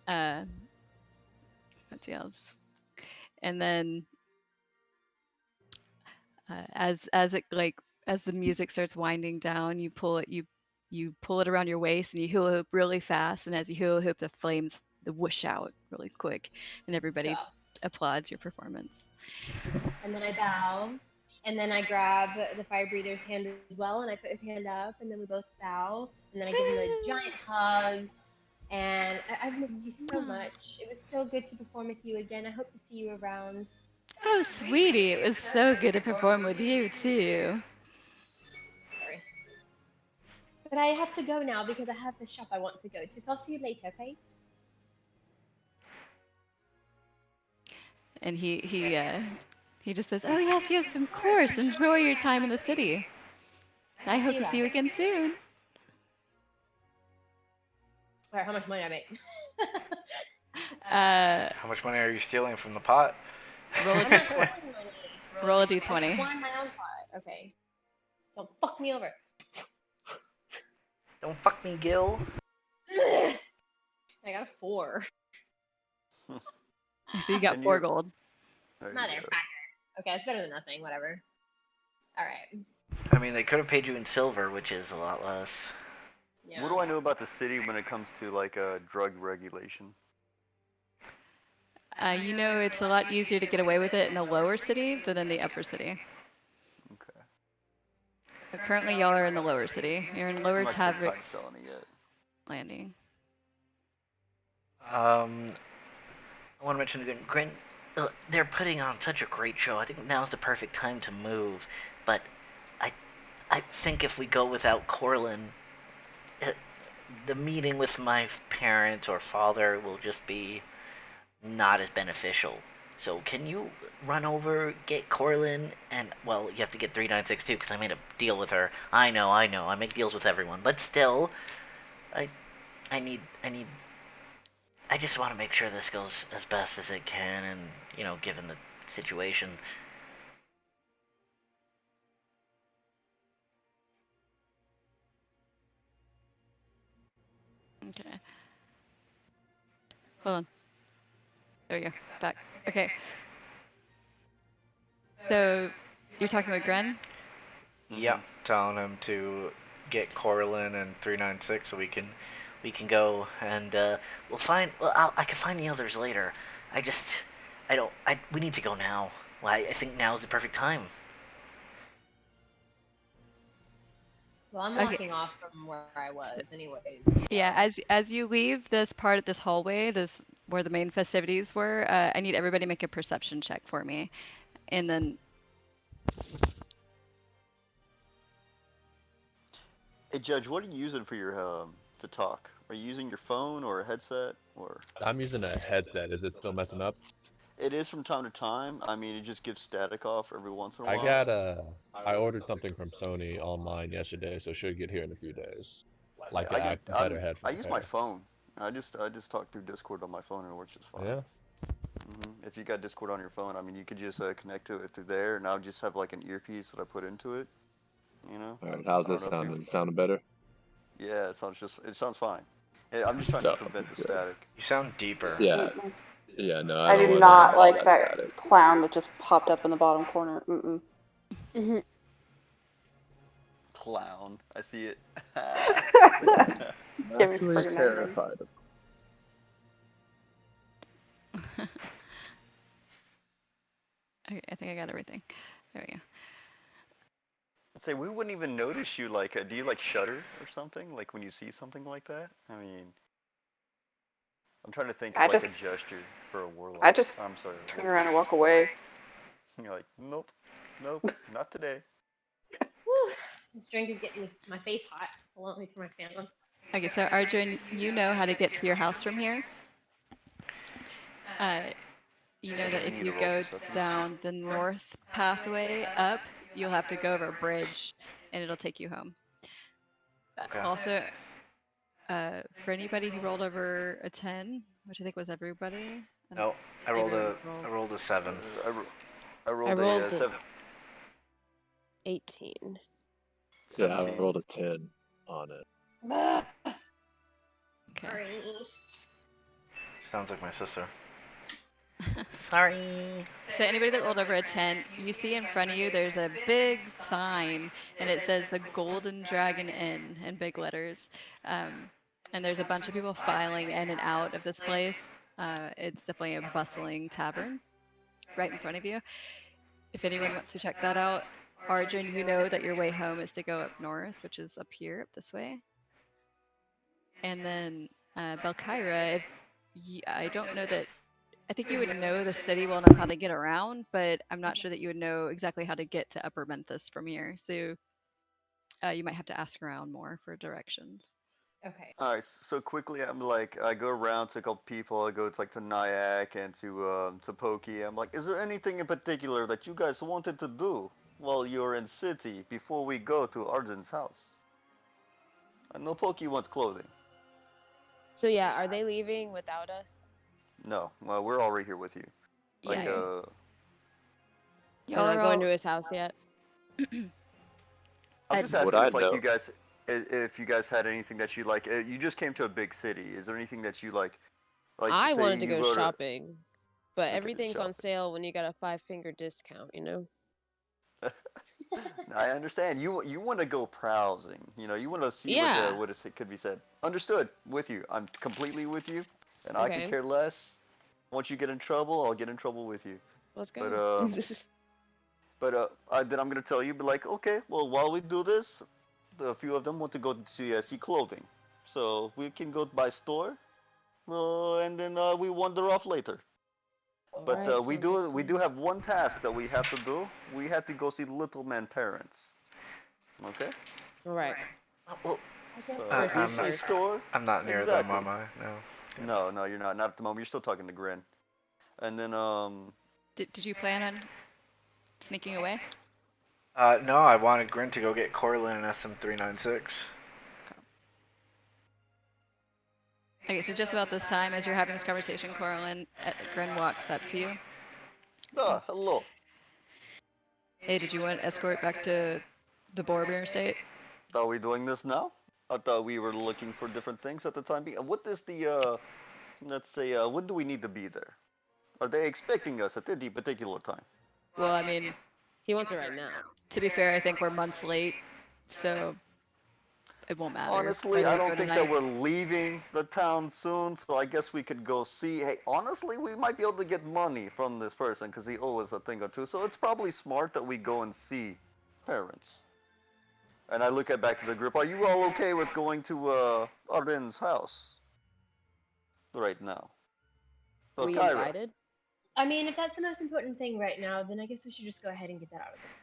Uh, let's see else. And then as it like as the music starts winding down, you pull it around your waist and you hula hoop really fast. And as you hula hoop, the flames the whoosh out really quick, and everybody Cool. applauds your performance. And then I bow, and then I grab the fire breather's hand as well, and I put his hand up, and then we both bow, and then I give him a giant hug. And I've missed you so much. It was so good to perform with you again. I hope to see you around. Oh, sweetie, it was so good to perform with you too. Sorry. But I have to go now because I have the shop I want to go to. So I'll see you later, okay? And he just says, "Oh yes, yes, of course. Enjoy your time in the city. I I'll see hope you to see you later. again soon." All right, how much money I make? How much money are you stealing from the pot? Roll a I'm not d20. stealing money. Roll a I d20. just won my own pot. Okay. Don't fuck me over. Don't fuck me, Gil. I got a 4. So you got And 4 gold. there you Motherfucker. go. Okay, it's better than nothing. Whatever. All right. I mean, they could have paid you in silver, which is a lot less. Yeah. What do I know about the city when it comes to like drug regulation? You know, it's a lot easier to get away with it in the lower city than in the upper city. Okay. But currently, y'all are in the lower city. You're in Lower I'm not quite Tavric's selling it yet. Landing. I want to mention again, Grant, they're putting on such a great show. I think now's the perfect time to move. But I, I think if we go without Corlin, the meeting with my parents or father will just be not as beneficial. So can you run over, get Corlin, and well, you have to get 3962 because I made a deal with her. I know, I make deals with everyone, but still, I, I need. I just want to make sure this goes as best as it can, and given the situation. Okay. Hold on. There we go. Back. Okay. So you're talking with Gren? Yeah, telling him to get Corlin and 396 so we can go and we'll find. Well, I can find the others later. I just I don't I we need to go now. Well, I think now is the perfect time. Well, I'm Okay. walking off from where I was, anyways. Yeah. So. As you leave this hallway, this where the main festivities were, I need everybody to make a perception check for me, and then Hey, Judge, what are you using for your to talk? Are you using your phone or a headset or? I'm using a headset. Is it still messing up? It is from time to time. I mean, it just gives static off every once in a I while. got I ordered something from Sony online yesterday, so it should get here in a few days. Like I get. a better I headphone use my pair. phone. I just talk through Discord on my phone and it works just fine. Yeah. If you got Discord on your phone, I mean, you could just connect to it through there, and I'll just have like an earpiece that I put into it. You know. All right, how's I don't this know if sound? you. Is it sounding better? Yeah, it sounds fine. I'm just trying to No. prevent the static. You sound deeper. Yeah. Yeah, no, I I don't do want not all like that that static. clown that just popped up in the bottom corner. Mm-mm. Mm-hmm. Clown. I see it. I'm Give me actually friggin' nightmares. terrified of. okay, I think I got everything. There we go. Say we wouldn't even notice you. Like, do you like shudder or something? Like when you see something like that? I mean, I'm trying to think of I like just, a gesture for a warlock. I just I'm sorry. turn around and walk away. You're like, nope, nope, not today. Whew, this drink is getting my face hot. Hold on, wait for my fan on. Okay, so Arjun, you know how to get to your house from here. You know that We if need to you roll go perception. down the north pathway up, you'll have to go over a bridge, and it'll take you home. Okay. Also, for anybody who rolled over a 10, which I think was everybody. No, I save rolled everyone's a rolls. I rolled a 7. I rolled I rolled a a 7. 18. Yeah, I 17. rolled a 10 on it. Okay. Sorry. Sounds like my sister. Sorry. So anybody that rolled over a 10, you see in front of you there's a big sign, and it says the Golden Dragon Inn in big letters. And there's a bunch of people filing in and out of this place. It's definitely a bustling tavern right in front of you. If anyone wants to check that out, Arjun, you know that your way home is to go up north, which is up here, up this way. And then Belkyra, I don't know that. I think you would know the city well enough how to get around, but I'm not sure that you would know exactly how to get to Upper Memphis from here. So you might have to ask around more for directions. Okay. All right, so quickly, I'm like, I go around to a couple people. I go to like to Nyack and to Pokey. I'm like, is there anything in particular that you guys wanted to do while you're in city before we go to Arjun's house? I know Pokey wants clothing. So yeah, are they leaving without us? No, well, we're already here with you. Like, Yeah, Okay. y'all I'm are not going all. to his house yet. I'm Uh, just Would asking I if like know? if you guys had anything that you like. You just came to a big city. Is there anything that you like I say wanted to you go go to shopping, but okay, everything's on shopping. sale when you got a 5-finger discount, you know? I understand. You want to go browsing. You know, you want to see Yeah. what it could be said. Understood. With you. I'm completely with you, and I could Okay. care less. Once you get in trouble, I'll get in trouble with you. Let's But go. then I'm gonna tell you, but like, okay, well, while we do this, a few of them want to go to see clothing, so we can go by store, and then we wander off later. But Alright, sounds like a we plan. do have one task that we have to do. We have to go see Little Man parents. Okay. Alright. Oh, well, I guess So First if we things see first. store, I'm not near them, exactly. am I? No. No, no, you're not. Not at the moment. You're still talking to Grin. And then did you plan on sneaking away? No, I wanted Grin to go get Corlin and SM396. Okay, so just about this time, as you're having this conversation, Corlin, Gren walks up to you. hello. Hey, did you want escort back to the Boromar estate? Are we doing this now? I thought we were looking for different things at the time being. What is the let's say when do we need to be there? Are they expecting us at any particular time? Well, I mean, He wants it right now. to be fair, I think we're months late, so it won't matter Honestly, whether I we go don't think that tonight. we're leaving the town soon, so I guess we could go see. Hey, honestly, we might be able to get money from this person because he owes us a thing or two. So it's probably smart that we go and see parents. And I look at back to the group. Are you all okay with going to Arden's house right now? Well, We Kyra. invited? I mean, if that's the most important thing right now, then I guess we should just go ahead and get that out of the way.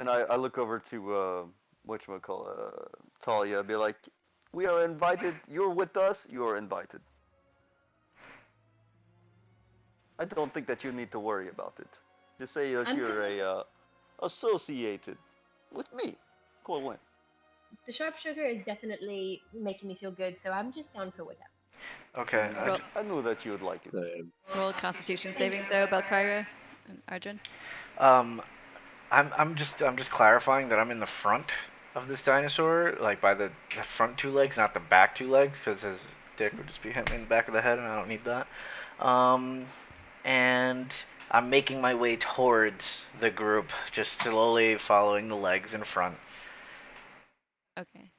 And I look over to Talia. Be like, we are invited. You're with us. You are invited. I don't think that you need to worry about it. Just say that I'm you're a associated with me, Corwin. The sharp sugar is definitely making me feel good, so I'm just down for whatever. Okay. Roll, I knew that you would like it. Same. roll a Constitution saving throw, Belkyra and Arjun. Um, I'm just clarifying that I'm in the front of this dinosaur, like by the front two legs, not the back two legs, because his dick would just be hitting me in the back of the head, and I don't need that. Um, and I'm making my way towards the group, just slowly following the legs in front. Okay.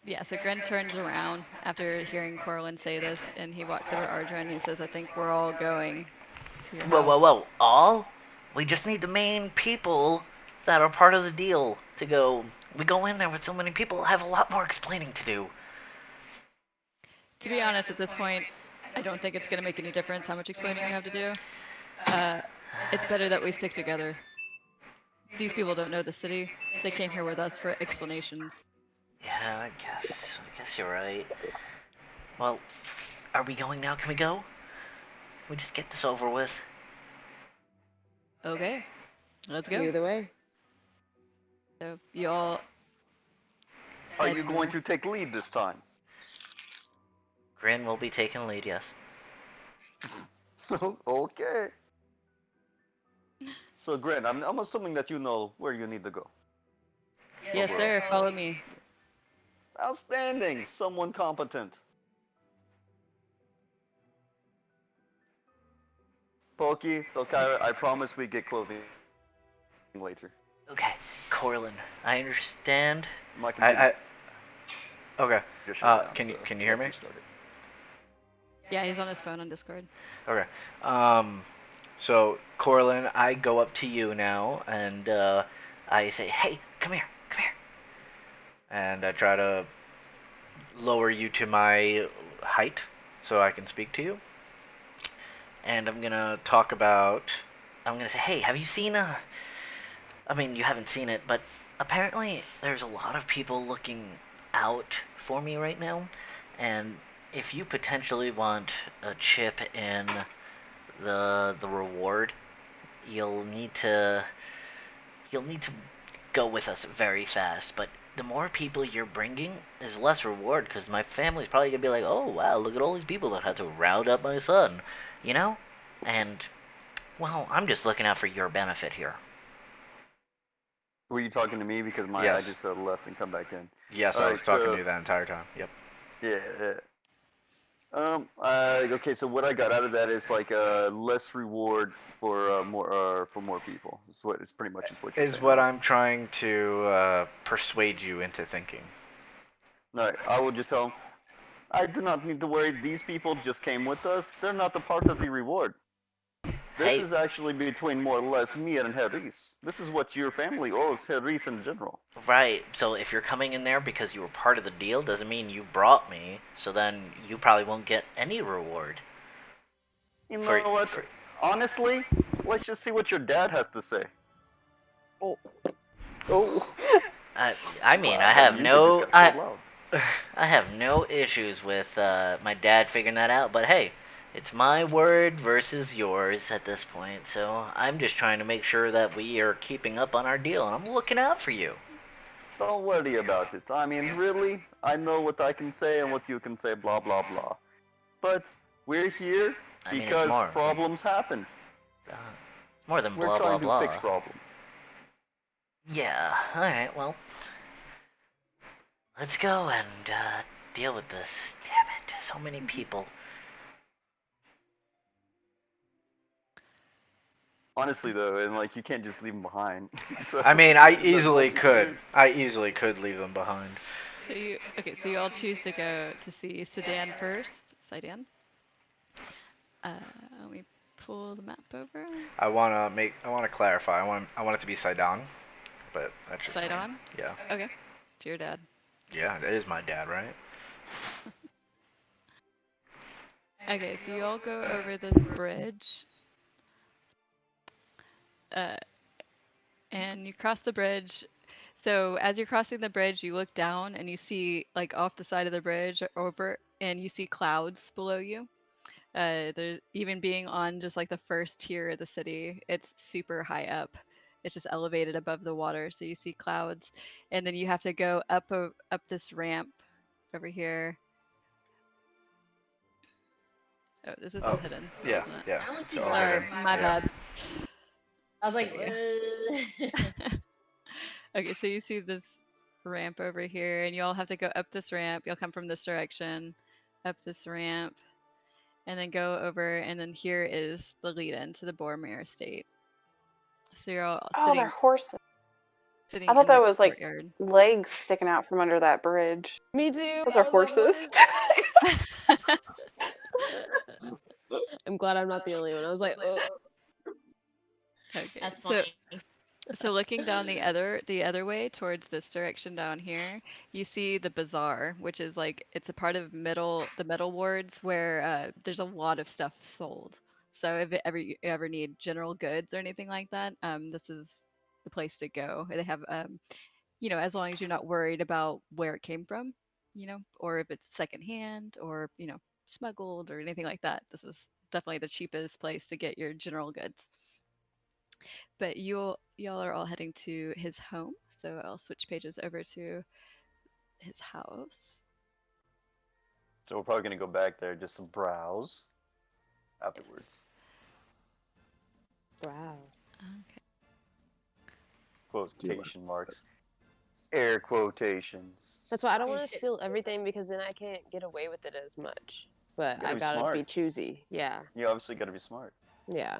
Yeah, so Gren turns around after hearing Corwin say this, and he walks over to Arjun and he says, I think we're all going to your Whoa, whoa, house. whoa! All? We just need the main people that are part of the deal to go. We go in there with so many people, I have a lot more explaining to do. To be honest, at this point, I don't think it's going to make any difference how much explaining you have to do. It's better that we stick together. These people don't know the city. They came here with us for explanations. Yeah, I guess you're right. Well, are we going now? Can we go? We just get this over with. Okay, let's go. Lead the way. So you all Are head you going north. to take lead this time? Grin will be taking lead, yes. Okay. So, Gren, I'm assuming that you know where you need to go. Yes, Overall. sir. Follow me. Outstanding! Someone competent. Pokey, Tokara, I promise we get clothing later. Okay, Corlin, I understand. My computer Okay. just shut down, Can so you we hear have to me? restart it. Yeah, he's on his phone on Discord. Okay. So Corlin, I go up to you now, and I say, "Hey, come here, come here," and I try to lower you to my height so I can speak to you. And I'm gonna talk about. I'm gonna say, "Hey, have you seen I mean, you haven't seen it, but apparently there's a lot of people looking out for me right now, and if you potentially want a chip in the reward, you'll need to you'll need to go with us very fast. But the more people you're bringing is less reward because my family's probably gonna be like, oh wow, look at all these people that had to round up my son, you know? And well, I'm just looking out for your benefit here. Were you talking to me? Because I Yes. just left and come back in. Yes, I was Alright, talking to so, you that entire time. Yep. yeah. Okay, so what I got out of that is like less reward for more people. It's pretty much is what you're Is saying, what right? I'm trying to persuade you into thinking. All right, I will just tell them, I do not need to worry. These people just came with us. They're not the part of the reward. This Hey, is actually between more or less me and Harris. This is what your family owes Harris in general. right. So if you're coming in there because you were part of the deal, doesn't mean you brought me. So then you probably won't get any reward. You For know what? for Honestly, let's just see what your dad has to say. Oh, Oh. I mean, Wow, that music just got so loud. I have no issues with my dad figuring that out. But hey, it's my word versus yours at this point. So I'm just trying to make sure that we are keeping up on our deal, and I'm looking out for you. Don't worry about it. I mean, really, I know what I can say and what you can say, blah, blah, blah. But we're here I mean, it's because more. problems happened. Uh, more than We're blah blah trying to fix blah. problems. Yeah. All right. Well, let's go and deal with this. Damn it! So many people. Honestly, though, and like, you can't just leave them behind. So, I mean, I there's not easily much you can could. do. I easily could leave them behind. So you all choose to go to see Sedan first. Sedan. Let me pull the map over. I wanna clarify. I want it to be Sidon, but that's just me. Sidon. Yeah. Okay. To your dad. Yeah, that is my dad, right? Okay, so you all go over this bridge, uh, and you cross the bridge. So as you're crossing the bridge, you look down and you see, like, off the side of the bridge over, and you see clouds below you. There's even being on just like the first tier of the city, it's super high up. It's just elevated above the water, so you see clouds, and then you have to go up this ramp over here. Oh, this is all Oh, hidden, yeah, isn't it? yeah. I only It's see all Sorry, hidden. Boromar. my Yeah. bad. I was like, There we go. Okay, so you see this ramp over here, and you all have to go up this ramp. You'll come from this direction, up this ramp, and then go over, and then here is the lead in to the Boromar estate. So you're all Oh, they're horses. I sitting thought in the that was like courtyard. legs sticking out from under that bridge. me too. Those I are was like, what horses. is that? I'm glad I'm not the only one. I was like, oh. Okay, that's so funny. looking down the other way towards this direction down here, you see the bazaar, which is like it's a part of the middle wards where there's a lot of stuff sold. So if you ever need general goods or anything like that, this is the place to go. They have as long as you're not worried about where it came from, or if it's secondhand or smuggled or anything like that, this is definitely the cheapest place to get your general goods. But y'all are all heading to his home, so I'll switch pages over to his house. So we're probably gonna go back there just to browse Yes. afterwards. Browse. Okay. Quotation marks. Air quotations. That's why I don't You want to should steal steal everything because then I can't get away with it as much. But Gotta I be gotta smart. be choosy. Yeah, You obviously gotta be smart. yeah.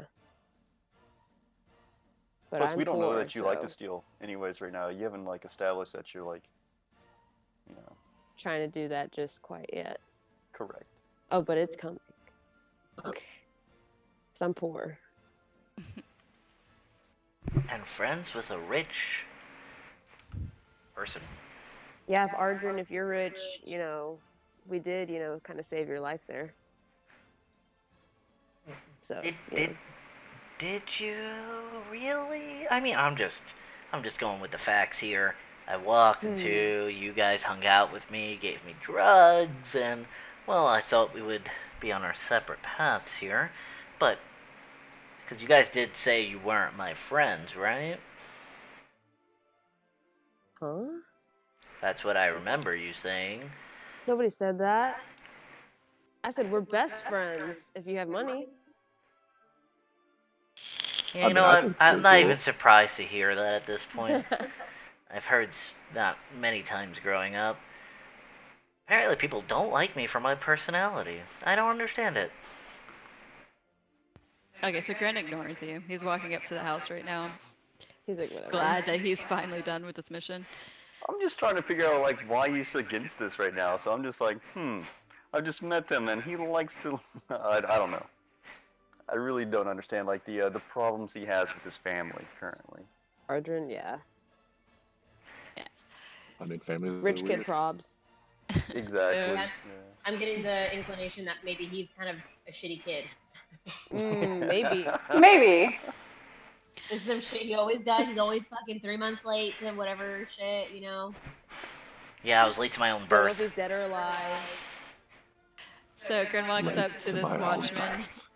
But Plus, I'm we don't know poor, that you like to so steal, anyways. Right now, you haven't like established that you're like, you know, trying to do that just quite yet. correct. Oh, but it's coming. Cause I'm poor. And friends with a rich person. Yeah, if Ardrin, if you're rich, you know, we did, you know, kind of save your life there. So Did you did know. did you really? I mean, I'm just going with the facts here. I walked into, you guys hung out with me, gave me drugs, and well, I thought we would be on our separate paths here, but because you guys did say you weren't my friends, right? Huh? That's what I remember you saying. Nobody said that. I said we're best friends if you have money. Yeah, I you mean, know I what? think I'm you're not cool. even surprised to hear that at this point. I've heard that many times growing up. Apparently, people don't like me for my personality. I don't understand it. Okay, so Gren ignores you. He's walking up to the house right now, He's like, whatever. glad that he's finally done with this mission. I'm just trying to figure out like why he's against this right now. So I'm just like, I just met him and he likes to. I don't know. I really don't understand like the problems he has with his family currently. Ardrin, yeah. I mean, family. Rich kid probs. Exactly. So, Yeah. I'm getting the inclination that maybe he's kind of a shitty kid. Maybe. Maybe. This is some shit he always does. He's always fucking 3 months late to whatever shit, you know. Yeah, I was late to my own Don't know if birth. he's dead or alive. so Gren walks Late up to to this my own watchman. birth.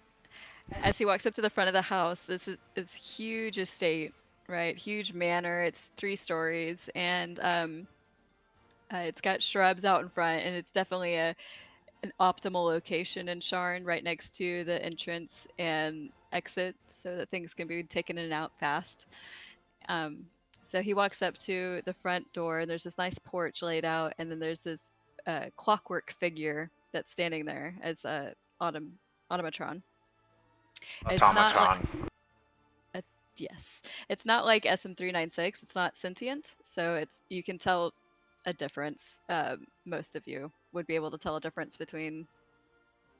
As he walks up to the front of the house, this is huge estate, right? Huge manor. It's 3 stories, and it's got shrubs out in front, and it's definitely an optimal location in Sharn, right next to the entrance and exit, so that things can be taken in and out fast. So he walks up to the front door, and there's this nice porch laid out, and then there's this clockwork figure that's standing there as a automatron. It's not like Automatron. yes, it's not like SM396. It's not sentient, so you can tell a difference. Most of you would be able to tell a difference between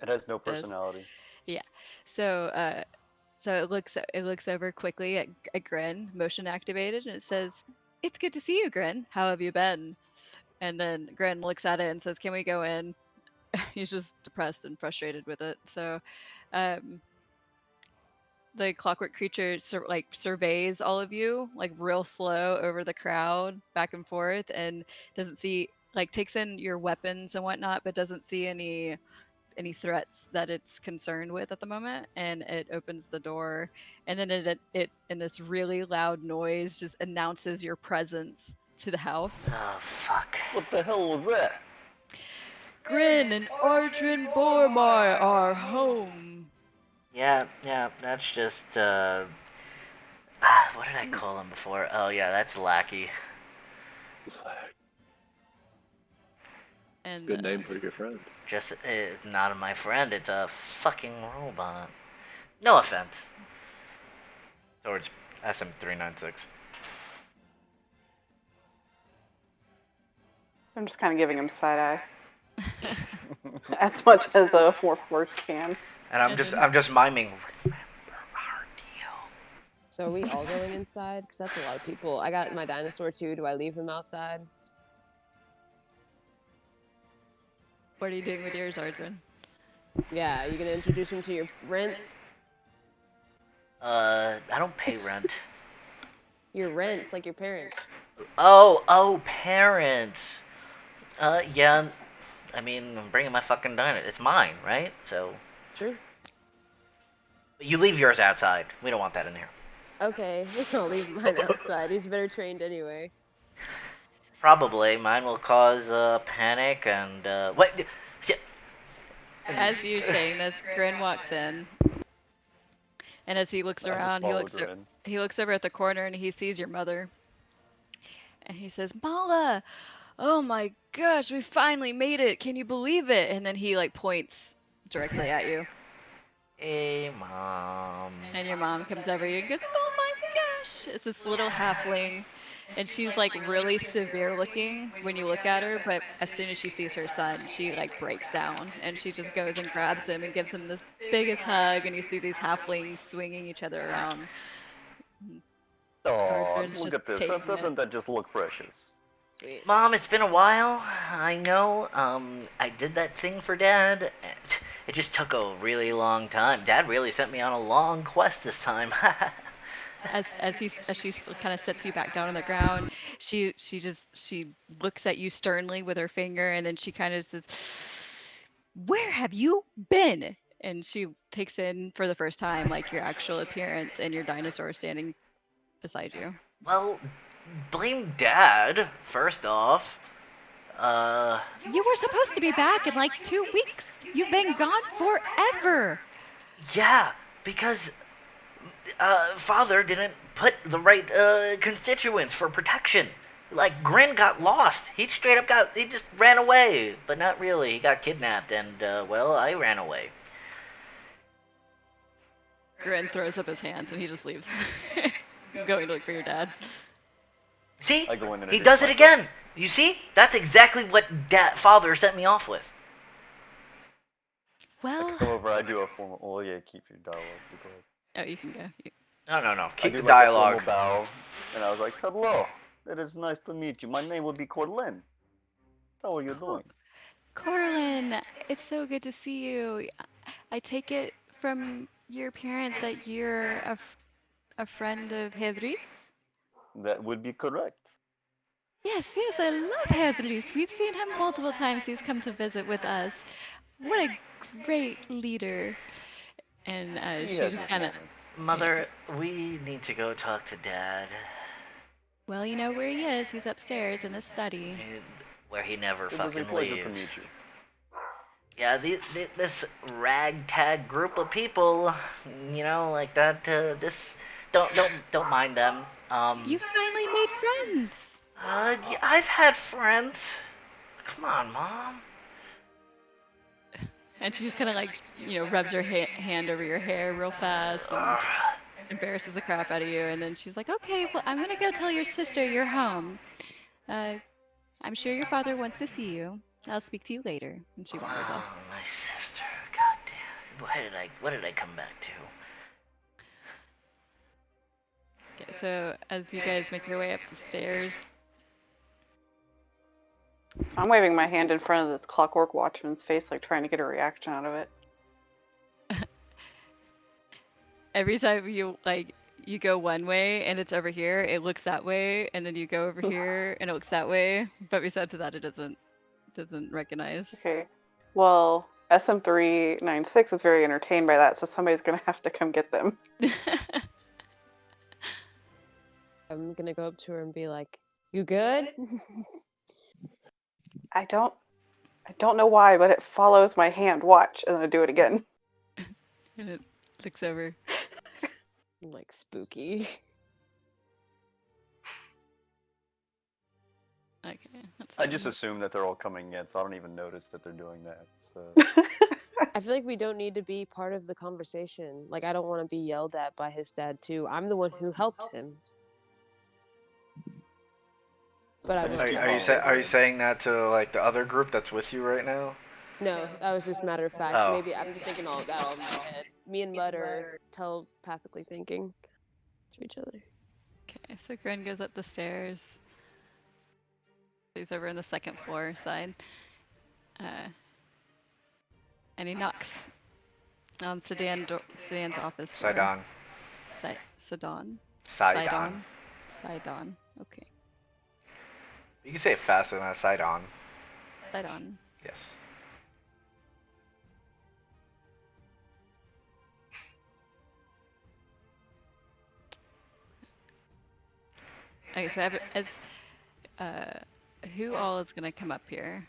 It has no this. personality. Yeah. So it looks over quickly at Grin, motion activated, and it says, "It's good to see you, Grin. How have you been?" And then Grin looks at it and says, "Can we go in?" He's just depressed and frustrated with it. So, the clockwork creature surveys all of you like real slow over the crowd, back and forth, and doesn't see takes in your weapons and whatnot, but doesn't see any threats that it's concerned with at the moment, and it opens the door, and then it in this really loud noise just announces your presence to the house. Oh, fuck. What the hell was that? Grin and Ardrin Boromar are home. Yeah, that's just, what did I call him before? Oh, yeah, that's Lackey. And Good name for your friend. Just, not my friend, it's a fucking robot. No offense. Towards SM396. I'm just kind of giving him side eye as much as a fourth worst can. And I'm just miming, remember our deal. So are we all going inside? Because that's a lot of people. I got my dinosaur too. Do I leave him outside? What are you doing with yours, Ardrin? Yeah, are you gonna introduce him to your rents? I don't pay rent. Your rents, like your parents. Oh, parents. Yeah, I mean, I'm bringing my fucking dino. It's mine, right? So, True. you leave yours outside. We don't want that in here. Okay, I'll leave mine outside. He's better trained anyway. Probably. Mine will cause panic and what? Yeah. As you're saying this, Grin walks in, and as he looks I just around, follow Grin. he looks over at the corner and he sees your mother, and he says, "Mala, oh my gosh, we finally made it! Can you believe it?" And then he like points directly at you, Hey, mom. and your mom comes over you and goes, "Oh my gosh!" It's this little halfling, and she's like really severe looking when you look at her, but as soon as she sees her son, she like breaks down and she just goes and grabs him and gives him this biggest hug, and you see these halflings swinging each other around. Oh, Ardrin's look just at this. taking it. Doesn't that just look precious? Sweet. Mom, it's been a while. I know. I did that thing for Dad. It just took a really long time. Dad really sent me on a long quest this time. As she kind of sets you back down on the ground, she looks at you sternly with her finger, and then she kind of says, "Where have you been?" And she takes in for the first time like your actual appearance and your dinosaur standing beside you. Well, blame Dad, first off. Uh, You were supposed to be back in like 2 weeks. You've been gone forever. yeah, because Father didn't put the right constituents for protection. Like, Grin got lost. He just ran away. But not really. He got kidnapped, and, well, I ran away. Grin throws up his hands and he just leaves, going to look for your dad. See? I go in and He introduce does it myself. again. You see? That's exactly what Father sent me off with. I Well, come over, I do a formal. Well, yeah, keep your dialogue. You go ahead. oh, you can go. No. I Keep do the like a dialogue. formal bow, and I was like, "Hello, it is nice to meet you. My name would be Corlin. How are you Cor- doing?" Corlin, it's so good to see you. I take it from your parents that you're a friend of Hedris? That would be correct. Yes, I love Hedris. We've seen him multiple times. He's come to visit with us. What a great leader. And He she has just his kind of, moments. Mother, we need to go talk to Dad. well, you know where he is. He's upstairs in his study. Where he never It was a fucking pleasure to leaves. meet you. Yeah, this ragtag group of people, like that. This don't mind them. You finally made friends. Yeah, I've had friends. Come on, Mom. And she just kind of like, rubs her hand over your hair real fast and embarrasses the crap out of you. And then she's like, okay, well, I'm going to go tell your sister you're home. Uh, I'm sure your father wants to see you. I'll speak to you later. And she wanders off. Oh, my sister. God damn. What did I come back to? Okay, so as you guys make your way up the stairs, I'm waving my hand in front of this Clockwork Watchman's face, like trying to get a reaction out of it. every time you go one way and it's over here, it looks that way, and then you go over here and it looks that way. But besides that, it doesn't recognize. Okay. Well, SM396 is very entertained by that, so somebody's gonna have to come get them. I'm gonna go up to her and be like, "You good?" I don't know why, but it follows my hand. Watch, and then I do it again. And it looks over. Like spooky. Okay, that's I just fine. assume that they're all coming in, so I don't even notice that they're doing that. So I feel like we don't need to be part of the conversation. Like, I don't want to be yelled at by his dad too. I'm the one who helped him. But I I just won't. keep Are you following Grin. saying that to like the other group that's with you right now? No, that was just matter of fact. Oh. Maybe I'm just thinking all of that all in my head. Me and Mud are telepathically thinking to each other. Okay, so Gren goes up the stairs. He's over in the second floor side. And he knocks on Sedan's office door. Sidon. Sidon? Sidon. Sidon. Okay. You can say it faster than that. Sidon. Sidon. Yes. Okay, so as uh, who all is gonna come up here?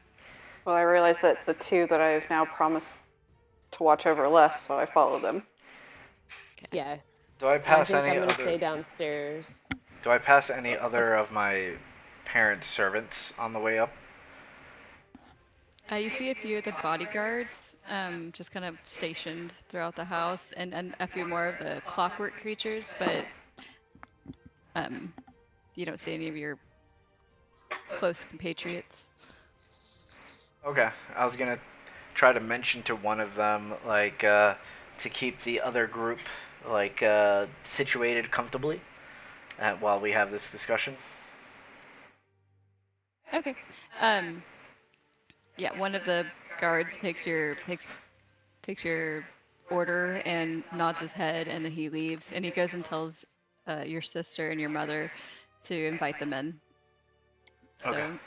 Well, I realized that the two that I've now promised to watch over left, so I followed them. Okay. Yeah. Do I I pass think any I'm gonna other? stay downstairs. Do I pass any other of my parents' servants on the way up? You see a few of the bodyguards, just kind of stationed throughout the house, and a few more of the clockwork creatures, but um, you don't see any of your close compatriots. Okay, I was gonna try to mention to one of them, like, to keep the other group, like, situated comfortably while we have this discussion. Okay. Um, yeah, one of the guards takes your order and nods his head, and then he leaves, and he goes and tells your sister and your mother to invite them in. Okay. So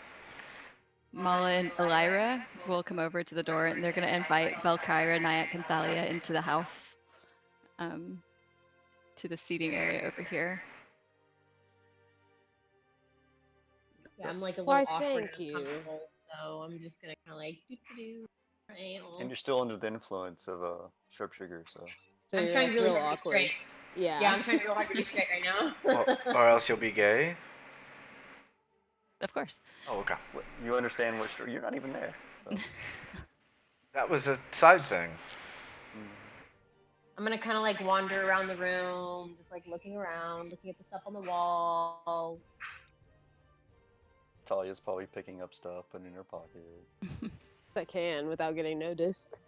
Mala and Elira will come over to the door, and they're going to invite Belkyra, Nyack, and Thalia into the house, um, to the seating area over here. Yeah, I'm like a Why, little awkward thank and you. uncomfortable, so I'm just gonna kind of like do. Right, And you're still under the influence of a sharpshooter, so. So I'm you're trying like really real hard to be awkward. straight. Yeah. Yeah, I'm trying real hard to be straight right now. Or else you'll be gay. Of course. Oh, okay. You understand what you're not even there, so. That was a side thing. I'm gonna kind of like wander around the room, just like looking around, looking at the stuff on the walls. Talia's probably picking up stuff, putting it in her pocket. I can without getting noticed.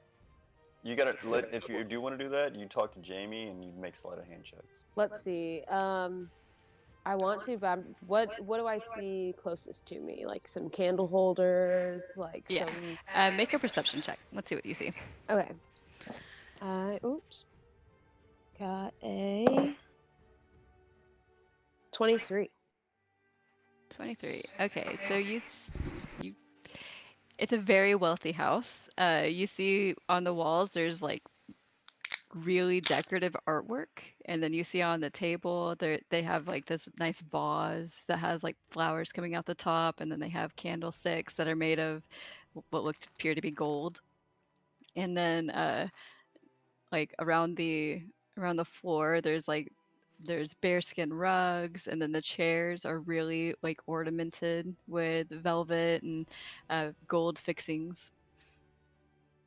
You gotta if you do want to do that, you talk to Jamie and you make sleight of hand checks. Let's see. I want to, but what do I see closest to me? Like some candle holders, like Yeah. some. Make a perception check. Let's see what you see. Okay. Oops. Got a 23. 23. Okay, so you it's a very wealthy house. You see on the walls there's like really decorative artwork, and then you see on the table they have like this nice vase that has like flowers coming out the top, and then they have candlesticks that are made of what look to appear to be gold. And then like around the floor there's bearskin rugs, and then the chairs are really like ornamented with velvet and gold fixings.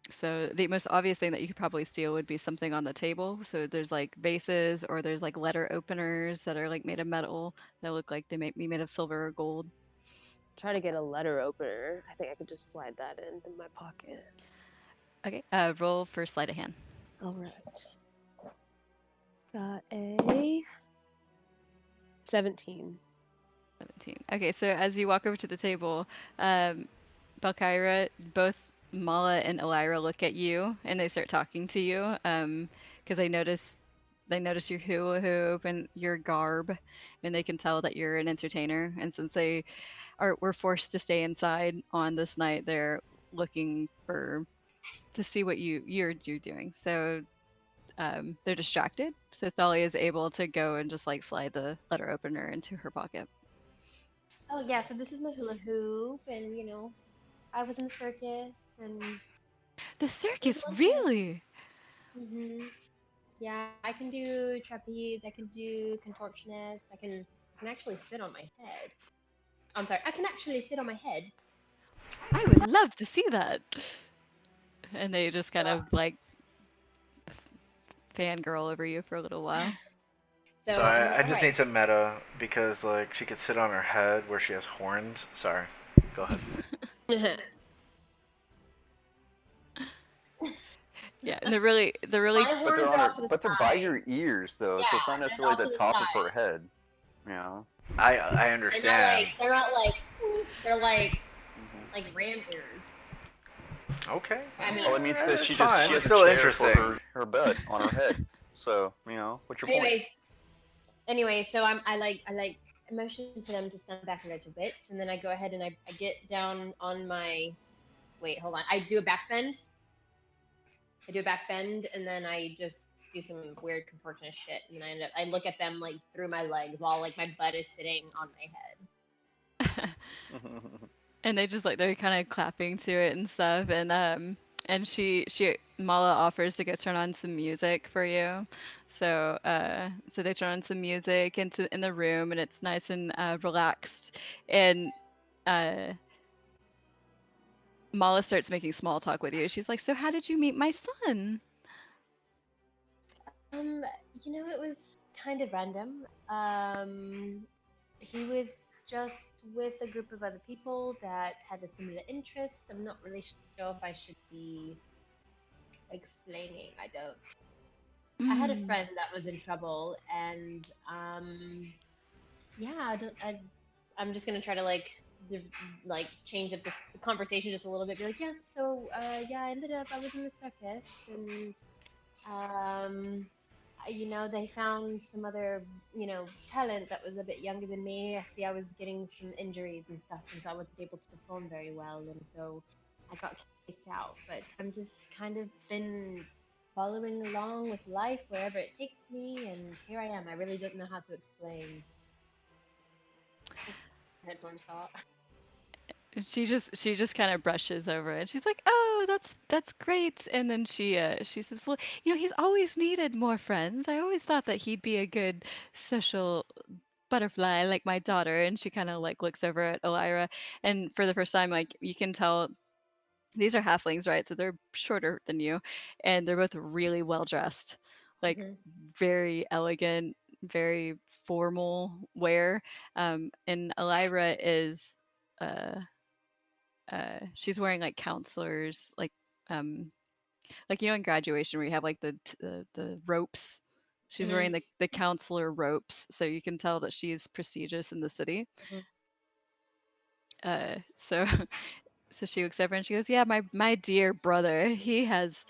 So the most obvious thing that you could probably steal would be something on the table. So there's like vases, or there's like letter openers that are like made of metal that look like they might be made of silver or gold. Try to get a letter opener. I think I could just slide that in my pocket. Okay, roll for sleight of hand. All right. Got a 17. 17. Okay, so as you walk over to the table, Balkyra, both Mala and Elira look at you, and they start talking to you, because they notice your hula hoop and your garb, and they can tell that you're an entertainer. And since were forced to stay inside on this night, they're looking to see what you're doing. So they're distracted. So Thalia is able to go and just like slide the letter opener into her pocket. Oh yeah, so this is my hula hoop, and I was in the circus, and The it was circus, a long time. really? Yeah, I can do trapeze. I can do contortionist. I can actually sit on my head. I'm sorry, I can actually sit on my head. I would love to see that. And they just kind So, of like fangirl over you for a little while. so So I'm I like, just alright. need to meta because like she could sit on her head where she has horns. Sorry. Go ahead. Yeah, and they're really My But horns are off to the they're by side. your ears though, Yeah, so it's not they're necessarily off the to the top of side. her head. You know. I They're understand. not like ram ears. Okay. I mean, Well, it means that It's she fine. has It's a still chair interesting. for her bed on her head. So what's your point? Anyway, so I motion for them to stand back a little bit, and then I go ahead and I get down on my. Wait, hold on. I do a back bend. And then I just do some weird contortionist shit, and then I look at them like through my legs while like my butt is sitting on my head. And they just like they're kind of clapping to it and stuff, and she Mala offers to go turn on some music for you. So they turn on some music in the room, and it's nice and relaxed. And uh Mala starts making small talk with you. She's like, "So how did you meet my son?" Um, it was kind of random. He was just with a group of other people that had a similar interest. I'm not really sure if I should be explaining. I don't. I had a Mm. friend that was in trouble, and yeah, I don't. I'm just gonna try to like change up this conversation just a little bit. Be like, yes, so yeah, I was in the circus, and they found some other, talent that was a bit younger than me. I see I was getting some injuries and stuff, and so I wasn't able to perform very well, and so I got kicked out. But I'm just kind of been following along with life wherever it takes me, and here I am. I really don't know how to explain. Headphones hot. She just kind of brushes over it. She's like, "Oh, that's great." And then she says, "Well, he's always needed more friends. I always thought that he'd be a good social butterfly like my daughter." And she kind of like looks over at Elira, and for the first time, like you can tell these are halflings, right? So they're shorter than you, and they're both really well dressed, like Hmm. very elegant, very formal wear. And Elira is. Uh, she's wearing like counselors um like in graduation where you have like the ropes. She's Hmm. wearing the counselor ropes, so you can tell that she's prestigious in the city. Hmm. uh so so she looks over and she goes, "Yeah, my dear brother, he's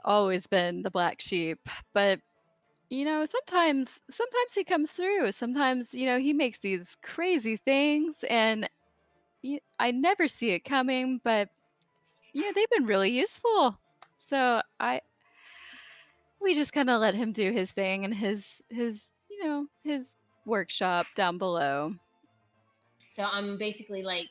always been the black sheep, but sometimes he comes through. Sometimes he makes these crazy things, and I never see it coming, but they've been really useful. So we just kind of let him do his thing and his workshop down below." So I'm basically like,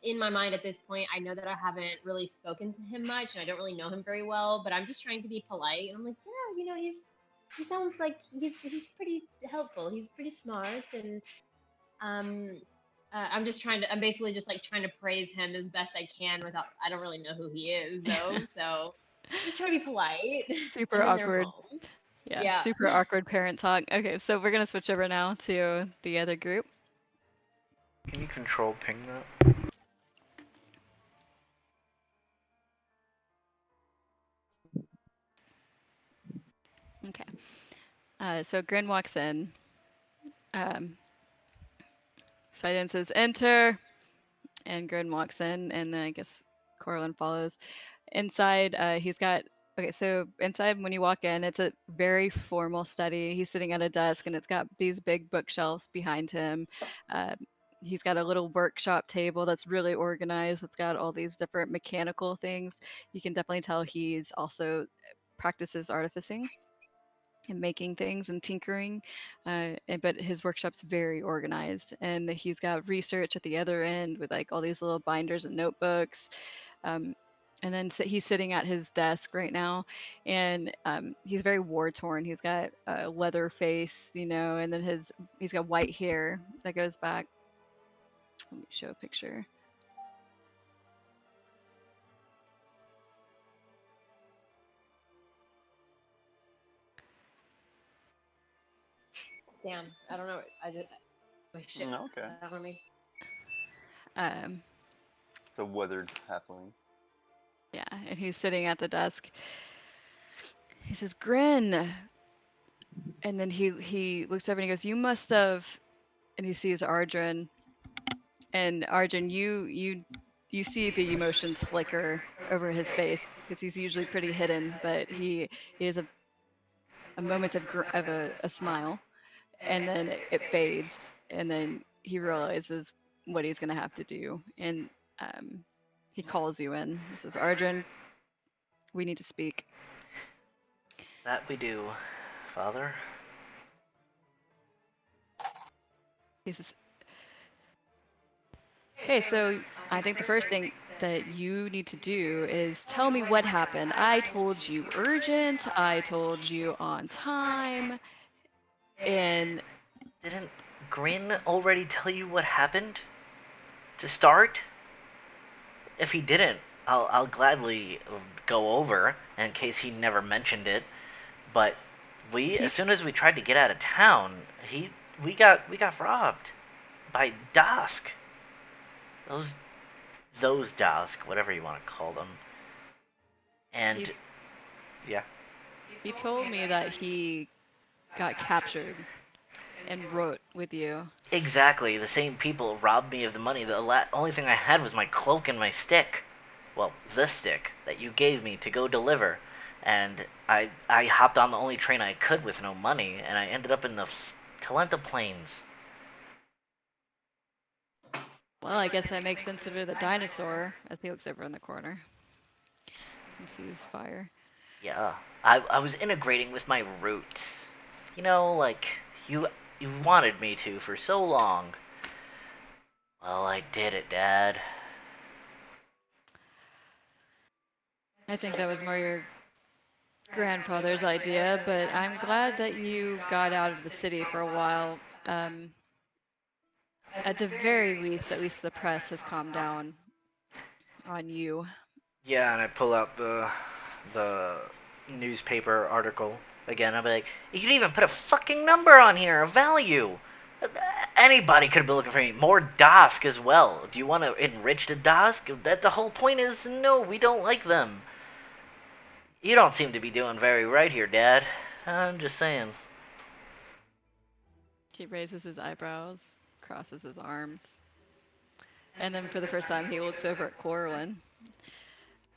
in my mind at this point, I know that I haven't really spoken to him much, and I don't really know him very well. But I'm just trying to be polite. And I'm like, yeah, he sounds like he's pretty helpful. He's pretty smart, and um, I'm basically just like trying to praise him as best I can without. I don't really know who he is though, so just trying to be polite. Super I'm in their awkward. home. Yeah, Yeah. super awkward parent talk. Okay, so we're gonna switch over now to the other group. Can you control ping that? Okay. So Grin walks in. Um, Sidon says, "Enter," and Grin walks in, and then I guess Corlin follows. Inside, he's got. Okay, so inside when you walk in, it's a very formal study. He's sitting at a desk, and it's got these big bookshelves behind him. Uh, he's got a little workshop table that's really organized. It's got all these different mechanical things. You can definitely tell he's also practices artificing and making things and tinkering. But his workshop's very organized, and he's got research at the other end with like all these little binders and notebooks. Um, and then he's sitting at his desk right now, and he's very war torn. He's got a leather face, and then he's got white hair that goes back. Let me show a picture. Damn. I don't know. I just. Oh, shit. Okay. That on me. Um, It's a weathered halfling. yeah, and he's sitting at the desk. He says, "Grin," and then he looks over and he goes, "You must have," and he sees Ardrin. And Arjun, you see the emotions flicker over his face because he's usually pretty hidden, but he has a moment of a smile, and then it fades, and then he realizes what he's gonna have to do, and he calls you in. He says, "Arjun, we need to speak." That we do, Father. He says, okay, so I think the first thing that you need to do is tell me what happened. I told you urgent, I told you on time, and Didn't Grin already tell you what happened? To start? If he didn't, I'll gladly go over in case he never mentioned it. But he as soon as we tried to get out of town, we got robbed by Dusk. Those those Dusk, whatever you want to call them. he And yeah, he told me that he got captured and wrote with you. exactly. The same people robbed me of the money. The only thing I had was my cloak and my stick. Well, the stick that you gave me to go deliver. And I hopped on the only train I could with no money, and I ended up in the Talenta Plains. Well, I guess that makes sense to the dinosaur as he looks over in the corner and sees fire. Yeah, I was integrating with my roots. You know, like you've wanted me to for so long. Well, I did it, Dad. I think that was more your grandfather's idea, but I'm glad that you got out of the city for a while. At the very least, at least the press has calmed down on you. Yeah, and I pull out the newspaper article again. I'll be like, you can even put a fucking number on here, a value. Anybody could be looking for me. More Dask as well. Do you want to enrich the Dask? That the whole point is no, we don't like them. You don't seem to be doing very right here, Dad. I'm just saying. He raises his eyebrows, crosses his arms, and then for the first time he looks over at Corwin.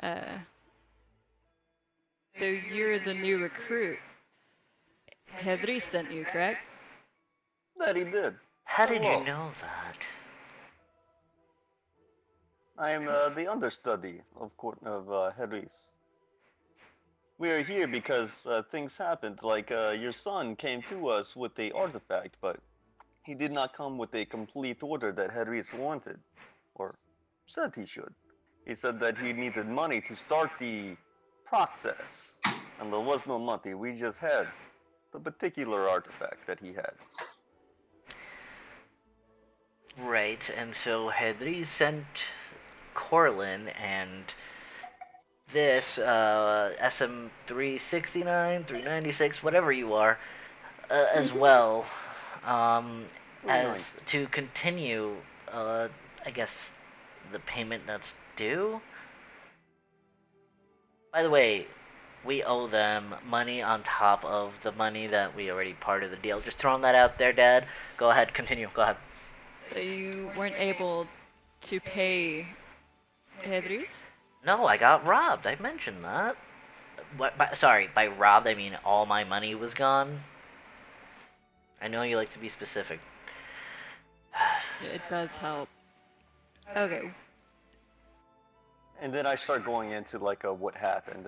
Uh, so you're the new recruit. Hedri sent you, correct? That he did. How did you Hello. know that? I am the understudy of Heris. We are here because things happened. Like your son came to us with the artifact, but he did not come with a complete order that Heris wanted, or said he should. He said that he needed money to start the process, and there was no money. We just had the particular artifact that he had. Right, and so Hedri sent Corlin and this SM 369, 396, whatever you are, as well, um, as 390. to continue, I guess, the payment that's due. By the way, we owe them money on top of the money that we already part of the deal. Just throwing that out there, Dad. Go ahead, continue. Go ahead. So you weren't able to pay Hedris? No, I got robbed. I mentioned that. Sorry, by robbed I mean all my money was gone. I know you like to be specific. It does help. Okay. And then I start going into like what happened,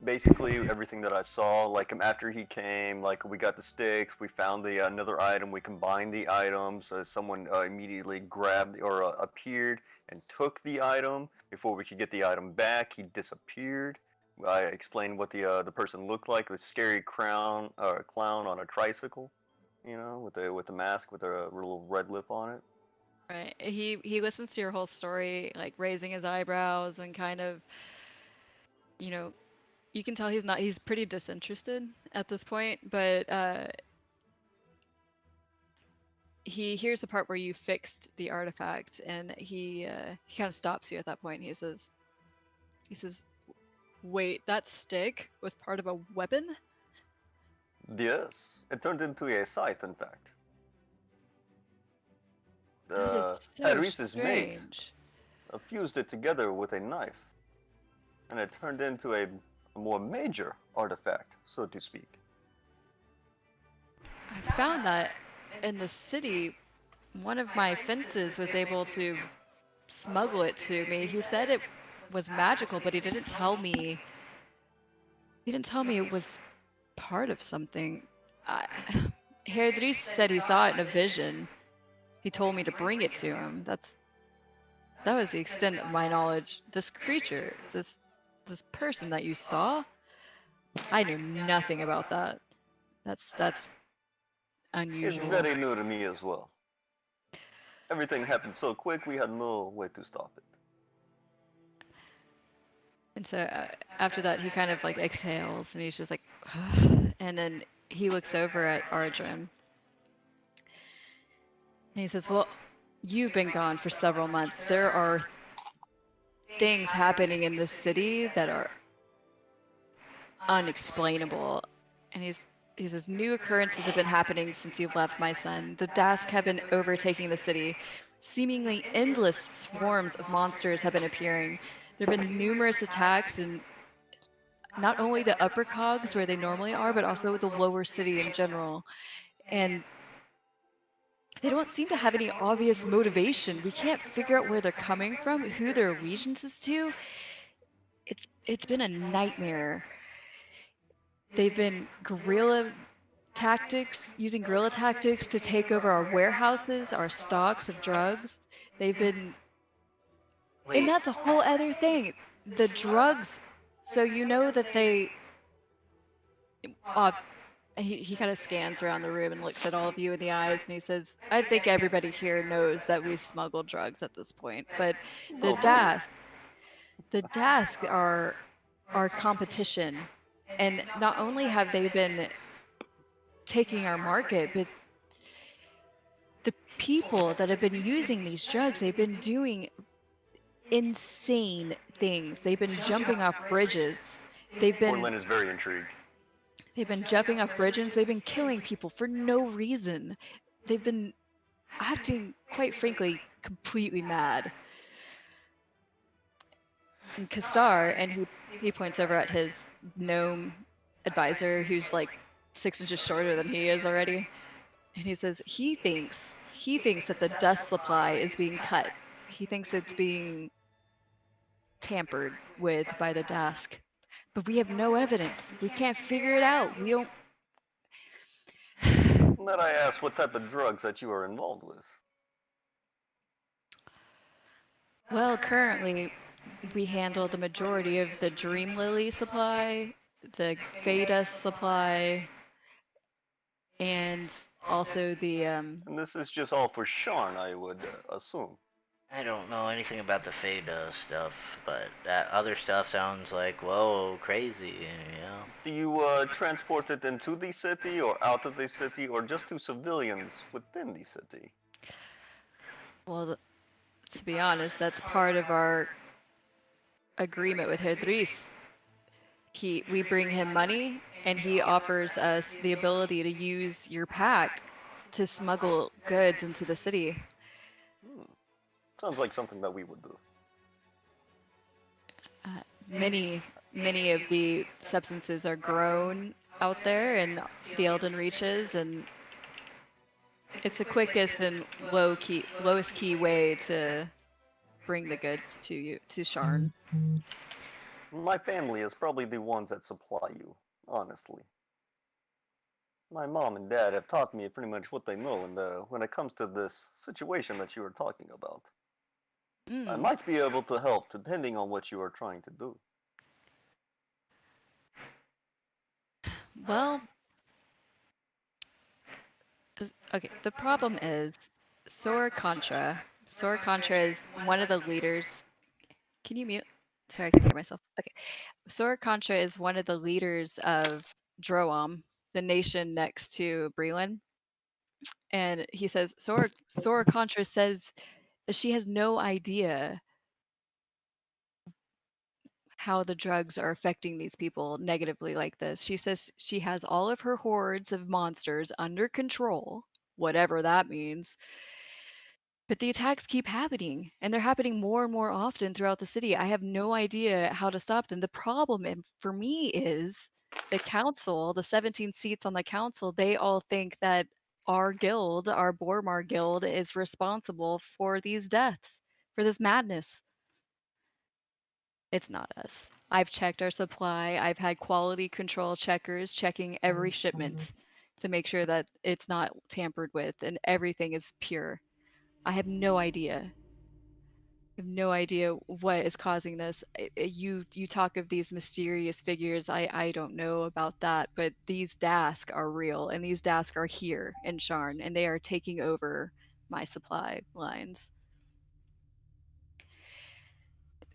basically everything that I saw. Like after he came, like we got the sticks, we found the another item, we combined the items. Someone immediately grabbed or appeared and took the item before we could get the item back. He disappeared. I explained what the person looked like, the scary clown on a tricycle, with the mask with a little red lip on it. Right. He listens to your whole story, like raising his eyebrows and kind of, you know, you can tell he's pretty disinterested at this point, but he hears the part where you fixed the artifact and he kind of stops you at that point. He says, "Wait, that stick was part of a weapon?" Yes, it turned into a scythe, in fact. That is so Harris's mate strange. fused it together with a knife, and it turned into a more major artifact, so to speak. I found that in the city, one of my fences was able to smuggle it to me. He said it was magical, but he didn't tell me. He didn't tell me it was part of something. I, Heir said he saw it in a vision. He told me to bring it to him. That was the extent of my knowledge. This creature, this person that you saw, I knew nothing about that. That's It's unusual. very new to me as well. Everything happened so quick, we had no way to stop it. And so after that, he kind of like exhales and he's just like, and then he looks over at Arjun and he says, "Well, you've been gone for several months. There are things happening in this city that are unexplainable." And he says, "New occurrences have been happening since you've left, my son. The Dask have been overtaking the city. Seemingly endless swarms of monsters have been appearing. There have been numerous attacks in not only the upper cogs where they normally are, but also the lower city in general. And they don't seem to have any obvious motivation. We can't figure out where they're coming from, who their allegiances to. It's been a nightmare. They've been using guerrilla tactics to take over our warehouses, our stocks of drugs. They've been, and that's a whole other thing. The drugs. So you know that they, he kind of scans around the room and looks at all of you in the eyes and he says, "I think everybody here knows that we smuggle drugs at this point, but the Oh, really? Dask are our competition. And not only have they been taking our market, but the people that have been using these drugs, they've been doing insane things. They've been jumping off bridges. They've been Portland is very intrigued. they've been jumping off bridges. They've been killing people for no reason. They've been acting, quite frankly, completely mad." And Kastar, and he points over at his gnome advisor, who's like 6 inches shorter than he is already, and he says he thinks that the dust supply is being cut. He thinks it's being tampered with by the Dask, but we have no evidence. We can't figure it out. We don't. Might I ask what type of drugs that you are involved with? Well, currently we handle the majority of the Dream Lily supply, the Veda supply, and also the And this is just all for Sharn, I would assume. I don't know anything about the Fada stuff, but that other stuff sounds like, whoa, crazy, you know? Do you transport it into the city or out of the city or just to civilians within the city? well, to be honest, that's part of our agreement with Hedris. We bring him money and he offers us the ability to use your pack to smuggle goods into the city. Hmm. Sounds like something that we would do. Many of the substances are grown out there in the Elden Reaches, and it's the quickest and lowest key way to bring the goods to you, to Sharn. My family is probably the ones that supply you, honestly. My mom and dad have taught me pretty much what they know, and when it comes to this situation that you are talking about, I might be able to help depending on what you are trying to do. Well, okay, the problem is Sora Contra. Sora Contra is one of the leaders. Can you mute? Sorry, I can hear myself. Okay. Sora Contra is one of the leaders of Droam, the nation next to Breland. And he says Sora Contra says that she has no idea how the drugs are affecting these people negatively like this. She says she has all of her hordes of monsters under control, whatever that means. But the attacks keep happening, and they're happening more and more often throughout the city. I have no idea how to stop them. The problem for me is the council, the 17 seats on the council, they all think that our guild, our Boromar guild, is responsible for these deaths, for this madness. It's not us. I've checked our supply. I've had quality control checkers checking every shipment to make sure that it's not tampered with and everything is pure. I have no idea. I have no idea what is causing this. You talk of these mysterious figures. I don't know about that, but these Dask are real, and these Dask are here in Sharn, and they are taking over my supply lines.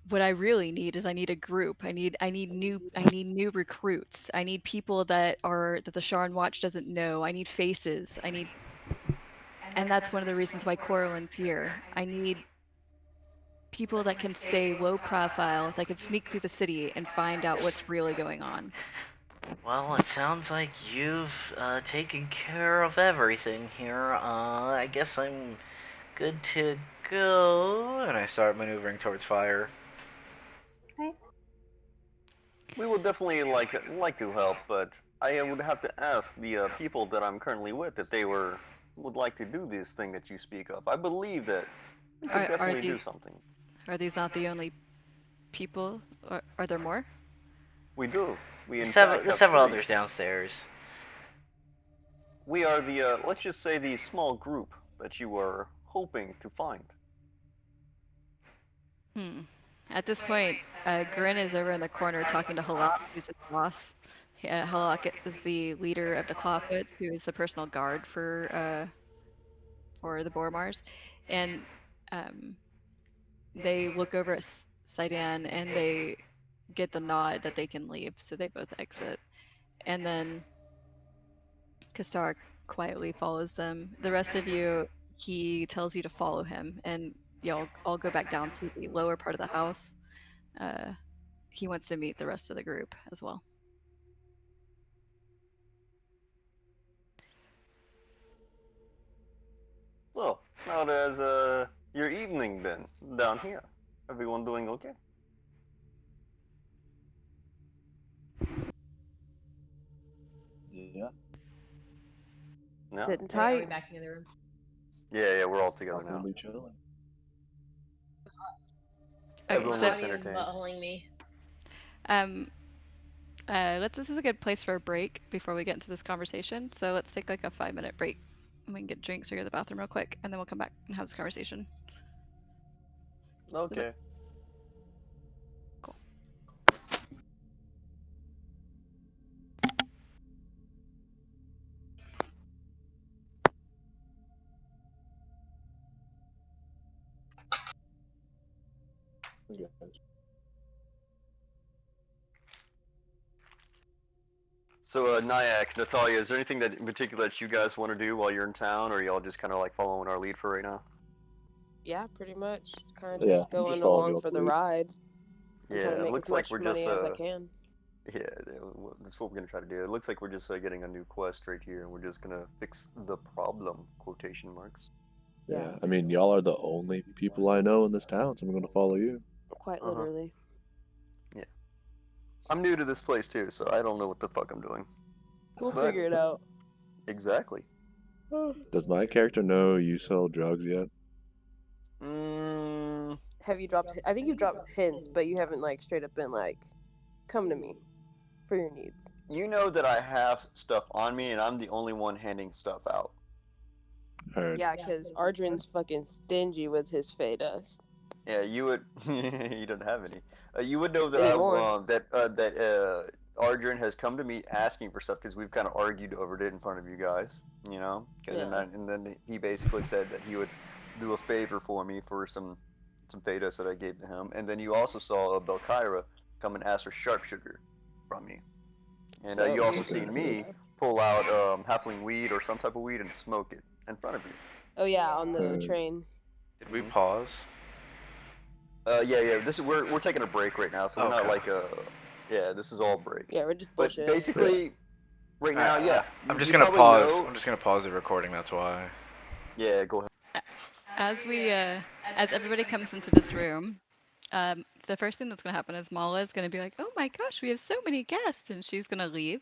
What I really need is I need a group. I need new recruits. I need people that the Sharn Watch doesn't know. I need faces. And that's one of the reasons why Corallin's here. I need people that can stay low profile, that can sneak through the city and find out what's really going on. Well, it sounds like you've taken care of everything here. I guess I'm good to go. And I start maneuvering towards fire. Nice. We would definitely like to help, but I would have to ask the people that I'm currently with if they would like to do this thing that you speak of. I believe that we could Are definitely do these something. are these not the only people? Or are there more? We do. We in Several, fact there's have several three. others downstairs. We are the let's just say the small group that you were hoping to find. Hmm. At this point, Grin is over in the corner talking to Halak, who's his boss. Halak is the leader of the Clawfoots, who is the personal guard for the Boromars, and um, they look over at Saidan and they get the nod that they can leave, so they both exit. And then Kastar quietly follows them. The rest of you, he tells you to follow him, and y'all all go back down to the lower part of the house. Uh, he wants to meet the rest of the group as well. So, how does your evening been down here? Everyone doing okay? Yeah. No? Sitting Are we tight. back in the other room? Yeah, we're all together now. Probably chilling. Okay, Everyone so looks Bobby was entertained. buttholing me. um, this is a good place for a break before we get into this conversation. So let's take like a 5-minute break, and we can get drinks or go to the bathroom real quick, and then we'll come back and have this conversation. Okay. Cool. Yeah. So, Nyack, Natalia, is there anything that in particular that you guys want to do while you're in town, or are y'all just kind of like following our lead for right now? Yeah, pretty much. Kind of Yeah, just I'm going just following along y'all's for the lead. ride. I'm Yeah, trying to it make looks as like much we're money just as I can. yeah, that's what we're gonna try to do. It looks like we're just getting a new quest right here, and we're just gonna fix the problem, quotation marks. Yeah, I mean, y'all are the only people I know in this town, so I'm going to follow you. Quite Uh-huh. literally. Yeah. I'm new to this place too, so I don't know what the fuck I'm doing. We'll But figure it out. exactly. Does my character know you sell drugs yet? Mm, Have you dropped? I think you've dropped hints, but you haven't like straight up been like, "Come to me for your needs." you know that I have stuff on me, and I'm the only one handing stuff out. Heard. Yeah, because Ardrin's fucking stingy with his Fey dust. Yeah, you would. He doesn't have any. You would know that Anymore. Ardrin has come to me asking for stuff because we've kind of argued over it in front of you guys. You know, Yeah. and then he basically said that he would do a favor for me for some Phaedos that I gave to him, and then you also saw Belkyra come and ask for sharpshooter from me, and So you also you seen should. me pull out halfling weed or some type of weed and smoke it in front of you. Oh yeah, on the Heard. train. Did we pause? Yeah. This is we're taking a break right now, so we're not Okay. like yeah. This is all break. Yeah, we're just But bullshitting. basically, right now, yeah. I'm just you gonna probably pause. know- I'm just gonna pause the recording. That's why. Yeah, go ahead. As everybody comes into this room, the first thing that's going to happen is Mala is going to be like, "Oh my gosh, we have so many guests," and she's going to leave.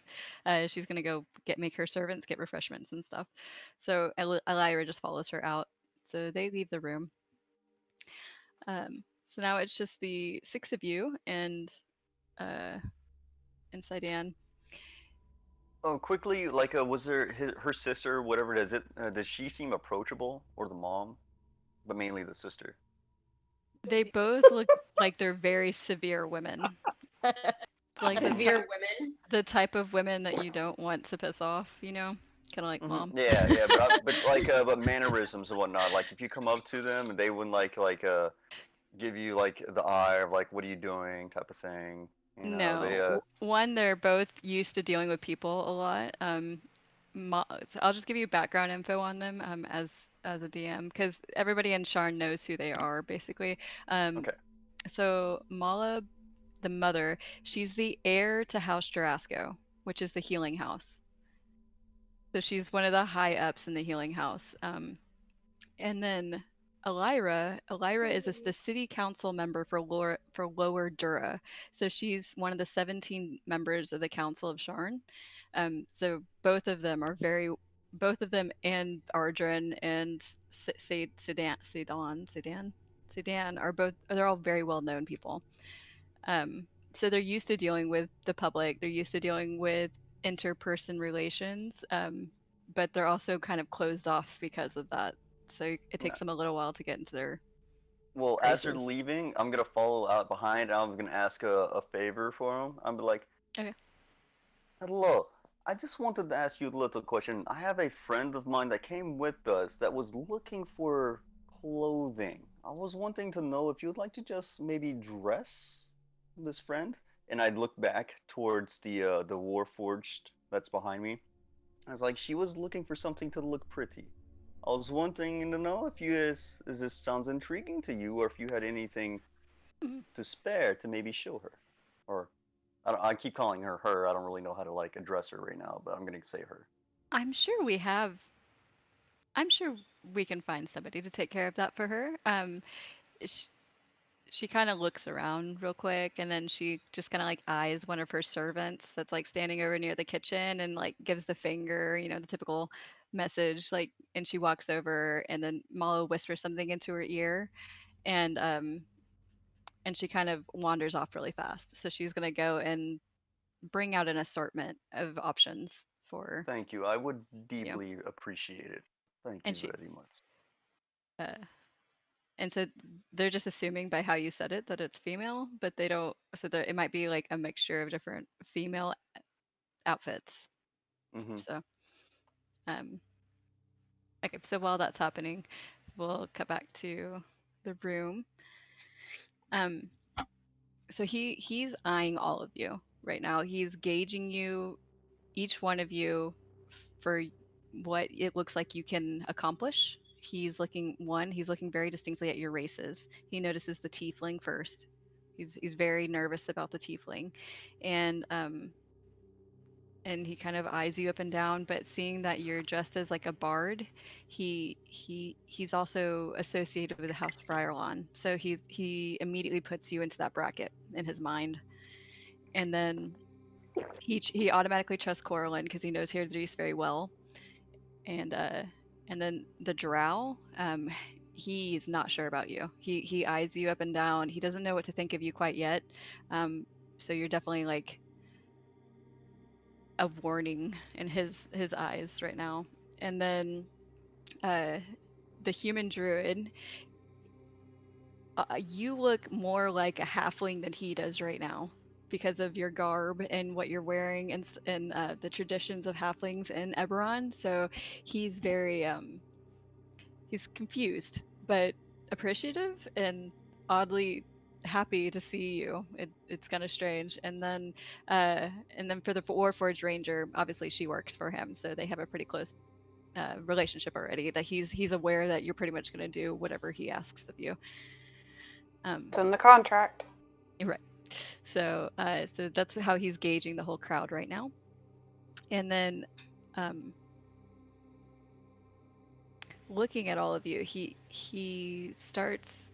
She's going to go make her servants get refreshments and stuff. So Elira just follows her out. So they leave the room. So So now it's just the 6 of you and Sidan. Oh, quickly, like, was her sister, whatever it is, does she seem approachable, or the mom, but mainly the sister? They both look like they're very severe women. Like Severe women. the type of women that you don't want to piss off, you know? Kind of like mom. Yeah, but like, but mannerisms and whatnot. Like, if you come up to them and they wouldn't give you like the eye of like, what are you doing, type of thing. You know, they No. One, they're both used to dealing with people a lot. So I'll just give you background info on them as a DM because everybody in Sharn knows who they are basically. Okay. So Mala, the mother, she's the heir to House Jarasco, which is the healing house. So she's one of the high ups in the healing house. And then Elira is the city council member for Lower Dura. So she's one of the 17 members of the Council of Sharn. So both of them and Ardrin and Sedan are they're all very well known people. So they're used to dealing with the public. They're used to dealing with interperson relations. But they're also kind of closed off because of that. So it No. takes them a little while to get into their Well, as they're graces. leaving, I'm gonna follow out behind. And I'm gonna ask a favor for them. I'm like, Okay. hello. I just wanted to ask you a little question. I have a friend of mine that came with us that was looking for clothing. I was wanting to know if you'd like to just maybe dress this friend. And I'd look back towards the Warforged that's behind me. I was like, she was looking for something to look pretty. I was wanting to know if is this sounds intriguing to you, or if you had anything Mhm. to spare to maybe show her, or I keep calling her her. I don't really know how to like address her right now, but I'm gonna say her. I'm sure we have. I'm sure we can find somebody to take care of that for her. She, she kind of looks around real quick and then she just kind of like eyes one of her servants that's like standing over near the kitchen and like gives the finger, the typical message, like, and she walks over and then Malo whispers something into her ear and she kind of wanders off really fast. So she's going to go and bring out an assortment of options for Thank you. I would you. deeply appreciate it. Thank And you she very much. uh, and so they're just assuming by how you said it that it's female, but they don't. So it might be like a mixture of different female outfits. Hmm. So um, okay. So while that's happening, we'll cut back to the room. Um, so he's eyeing all of you right now. He's gauging you, each one of you, for what it looks like you can accomplish. He's looking very distinctly at your races. He notices the tiefling first. He's very nervous about the tiefling, and he kind of eyes you up and down. But seeing that you're dressed as like a bard, he's also associated with the House Briarlawn, so he immediately puts you into that bracket in his mind, and then he automatically trusts Coralyn because he knows Herdris very well, and then the drow, he's not sure about you. He eyes you up and down. He doesn't know what to think of you quite yet. So you're definitely like a warning in his eyes right now. And then uh the human druid, you look more like a halfling than he does right now because of your garb and what you're wearing and the traditions of halflings in Eberron. So he's very he's confused but appreciative and oddly happy to see you. It's kind of strange. And then for the Warforged Ranger, obviously she works for him, so they have a pretty close relationship already. That he's aware that you're pretty much going to do whatever he asks of you. It's in the contract. Right. So so that's how he's gauging the whole crowd right now. And then um, looking at all of you, he starts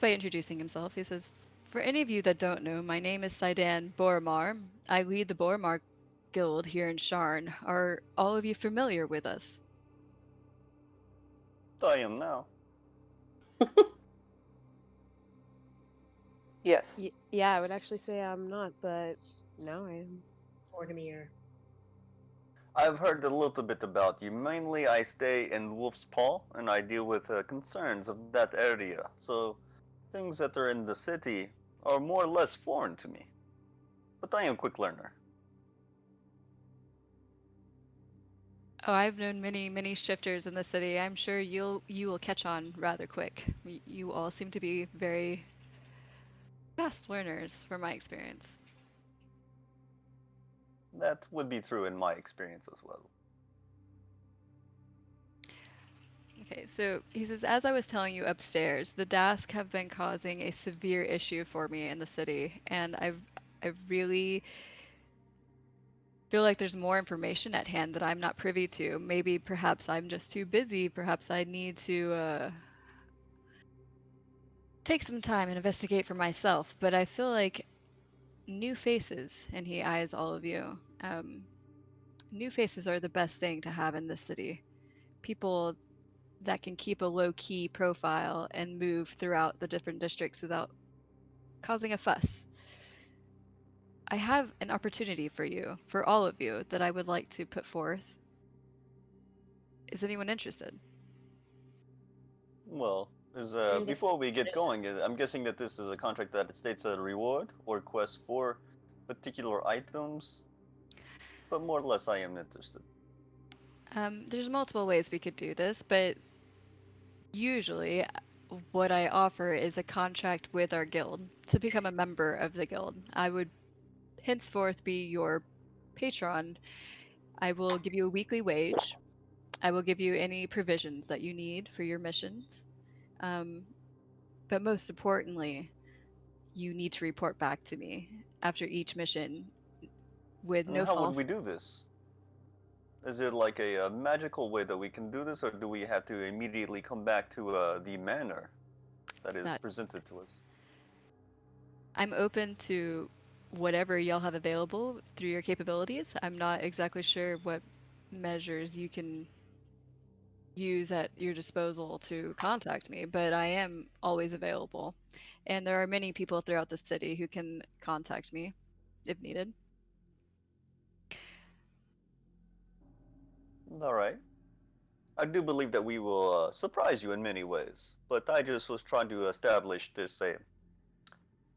by introducing himself. He says, "For any of you that don't know, my name is Sidan Boromar. I lead the Boromar Guild here in Sharn. Are all of you familiar with us?" I am now. Yes. Yeah, I would actually say I'm not, but now I am. Ordemir. I've heard a little bit about you. Mainly, I stay in Wolf's Paw, and I deal with concerns of that area. So, things that are in the city are more or less foreign to me. But I am a quick learner. Oh, I've known many, many shifters in the city. I'm sure you will catch on rather quick. You all seem to be very fast learners, from my experience. That would be true in my experience as well. Okay, so he says, as I was telling you upstairs, the Dask have been causing a severe issue for me in the city, and I really feel like there's more information at hand that I'm not privy to. Maybe perhaps I'm just too busy. Perhaps I need to take some time and investigate for myself. But I feel like new faces, and he eyes all of you. New faces are the best thing to have in this city. People that can keep a low key profile and move throughout the different districts without causing a fuss. I have an opportunity for you, for all of you, that I would like to put forth. Is anyone interested? Well, is And before we what get it going, was. I'm guessing that this is a contract that states a reward or quest for particular items, but more or less I am interested. There's multiple ways we could do this, but usually what I offer is a contract with our guild to become a member of the guild. I would henceforth be your patron. I will give you a weekly wage. I will give you any provisions that you need for your missions. Um, but most importantly, you need to report back to me after each mission with And no how would we false. do this? Is it like a magical way that we can do this, or do we have to immediately come back to the manor that is That presented to us? I'm open to whatever y'all have available through your capabilities. I'm not exactly sure what measures you can use at your disposal to contact me, but I am always available. And there are many people throughout the city who can contact me if needed. All right. I do believe that we will surprise you in many ways, but I just was trying to establish this a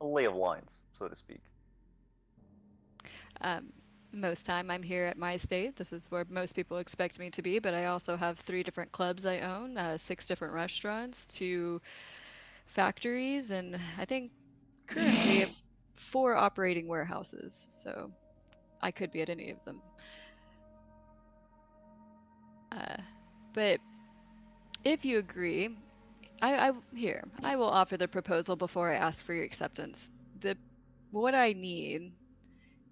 lay of lines, so to speak. Um, Most time I'm here at my estate. This is where most people expect me to be, but I also have 3 different clubs I own, 6 different restaurants, 2 factories, and I think currently 4 operating warehouses. So I could be at any of them. Uh, but if you agree, I will offer the proposal before I ask for your acceptance. The what I need,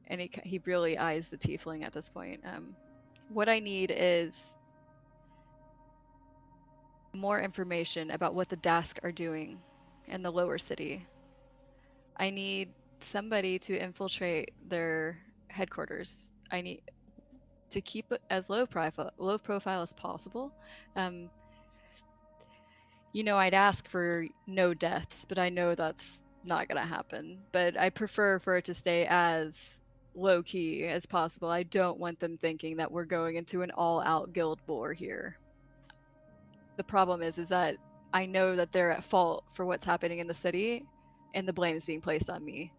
and he really eyes the tiefling at this point. What I need is more information about what the Dask are doing in the lower city. I need somebody to infiltrate their headquarters. I need to keep it as low profile as possible. Um, I'd ask for no deaths, but I know that's not gonna happen. But I prefer for it to stay as low key as possible. I don't want them thinking that we're going into an all out guild war here. The problem is that I know that they're at fault for what's happening in the city, and the blame is being placed on me,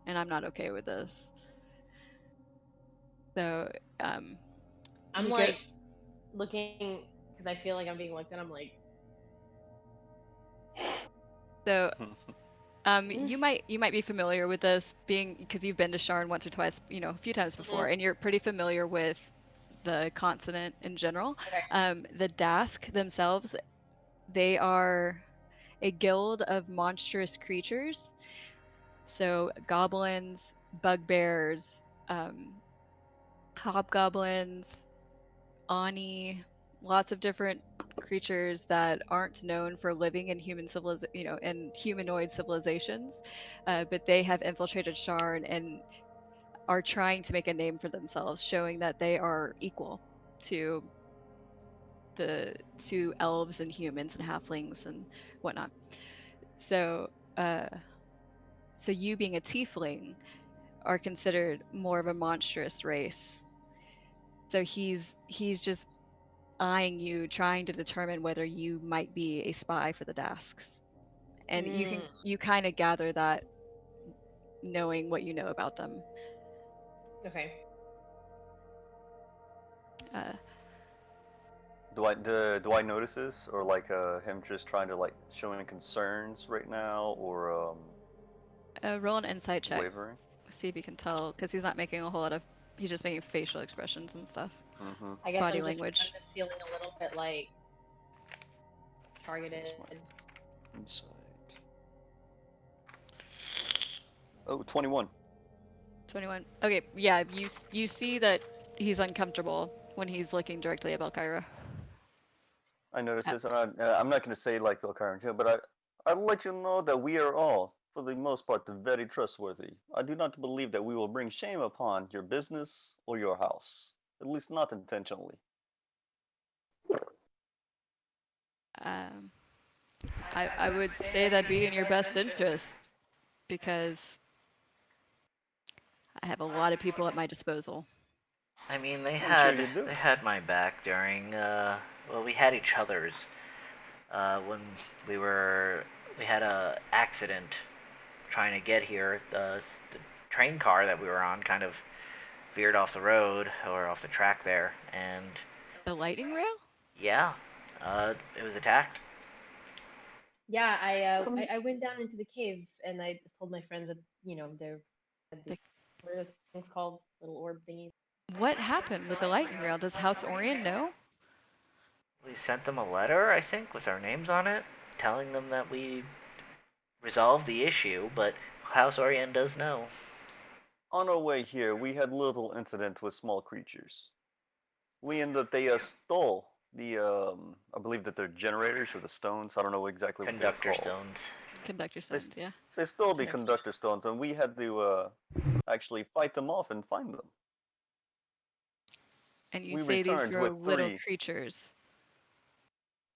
and I'm not okay with this. So, um, I'm he get like looking because I feel like I'm being looked at. I'm like, so mm, you might be familiar with this being because you've been to Sharn once or twice, a few times before, mhm, and you're pretty familiar with the continent in general. okay, The Dask themselves, they are a guild of monstrous creatures. So goblins, bugbears, hobgoblins, Ani, lots of different creatures that aren't known for living in in humanoid civilizations, but they have infiltrated Sharn and are trying to make a name for themselves, showing that they are equal to the to elves and humans and halflings and whatnot. So, uh, So you being a tiefling are considered more of a monstrous race. So he's just eyeing you, trying to determine whether you might be a spy for the Dasks. And you kind of gather that knowing what you know about them. Okay. Uh, Do I notice this, or like him just trying to like showing concerns right now, or roll an insight check. wavering? See if you can tell, because he's not making a whole lot of. He's just making facial expressions and stuff. Mm-hmm. I guess Body I'm language. just feeling a little bit like targeted. Insight. Oh, 21. 21. Okay, yeah, you see that he's uncomfortable when he's looking directly at Belkyra. I notice this, and I'm not going to say like the current, but I'll let you know that we are all, for the most part, very trustworthy. I do not believe that we will bring shame upon your business or your house, at least not intentionally. Um, I would say that'd be in your best interest because I have a lot of people at my disposal. I mean, I'm sure you do. they had my back during well, we had each other's when we were we had a accident trying to get here. The train car that we were on kind of veered off the road or off the track there, and The lightning rail? yeah, it was attacked. Yeah, Some I went down into the cave and I told my friends that they're The, what are those things called? Little orb thingies. what happened with the lightning rail? Does House Orion know? We sent them a letter, I think, with our names on it, telling them that we resolved the issue, but House Orion does know. On our way here, we had little incident with small creatures. We ended up, they stole the, I believe that they're generators or the stones. I don't know exactly what they're Conductor called. stones. Conductor They, stones, yeah. they stole the conductor stones, and we had to actually fight them off and find them. And you We say these returned were with little 3. creatures.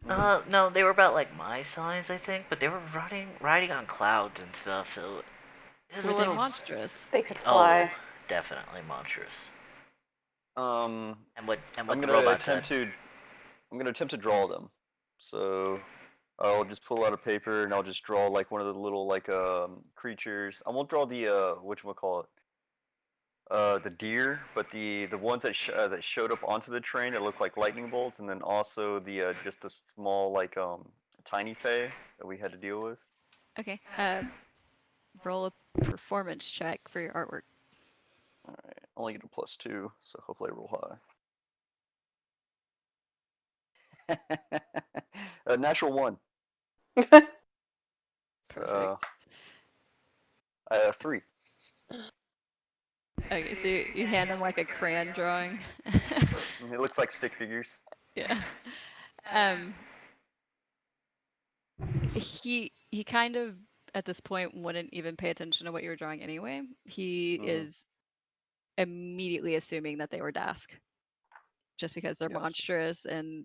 No, they were about like my size, I think, but they were riding on clouds and stuff, so it was Were a they little. monstrous? they could Oh, fly. definitely monstrous. Um, And what I'm the gonna robot attempt said. to I'm gonna attempt to draw them. So I'll just pull out a paper and I'll just draw like one of the little like creatures. I won't draw the whatchamacallit, the deer, but the ones that that showed up onto the train that looked like lightning bolts, and then also the just the small like tiny fae that we had to deal with. Okay. Roll a performance check for your artwork. All right, only get a +2, so hopefully I roll high. A natural 1. Perfect. So I have 3. Okay, so you hand him like a crayon drawing. It looks like stick figures. Yeah. Um, he kind of at this point wouldn't even pay attention to what you were drawing anyway. He is immediately assuming that they were Dask, just because they're Gotcha. monstrous and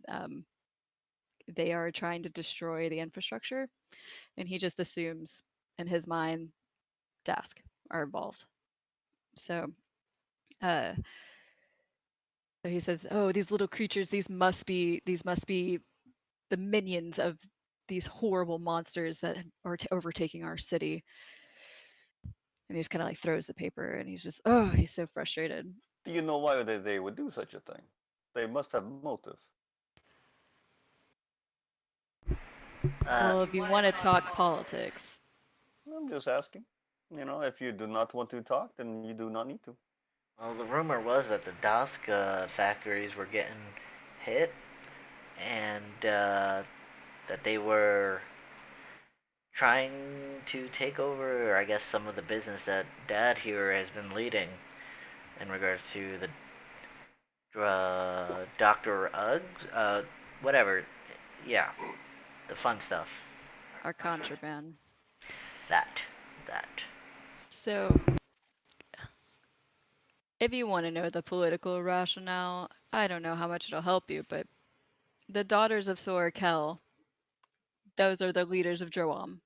they are trying to destroy the infrastructure, and he just assumes in his mind Dask are involved. So, uh, so he says, "Oh, these little creatures, these must be the minions of these horrible monsters that are overtaking our city." And he just kind of like throws the paper, and he's so frustrated. Do you know why they would do such a thing? They must have motive. Uh, Well, if you want to talk politics, I'm just asking. If you do not want to talk, then you do not need to. well, the rumor was that the Dask factories were getting hit, and that they were trying to take over, I guess, some of the business that Dad here has been leading in regards to the Dr. Uggs, whatever. Yeah, the fun stuff. are contraband. That, that. So, if you want to know the political rationale, I don't know how much it'll help you, but the daughters of Sorakel, those are the leaders of Droam.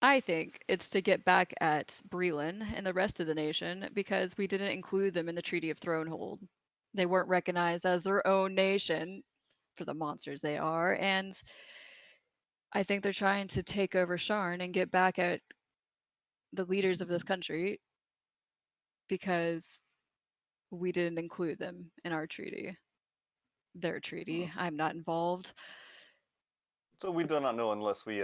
I think it's to get back at Breland and the rest of the nation because we didn't include them in the Treaty of Thronehold. They weren't recognized as their own nation for the monsters they are, and I think they're trying to take over Sharn and get back at the leaders of this country because we didn't include them in our treaty. Their treaty. I'm not involved. So we do not know unless we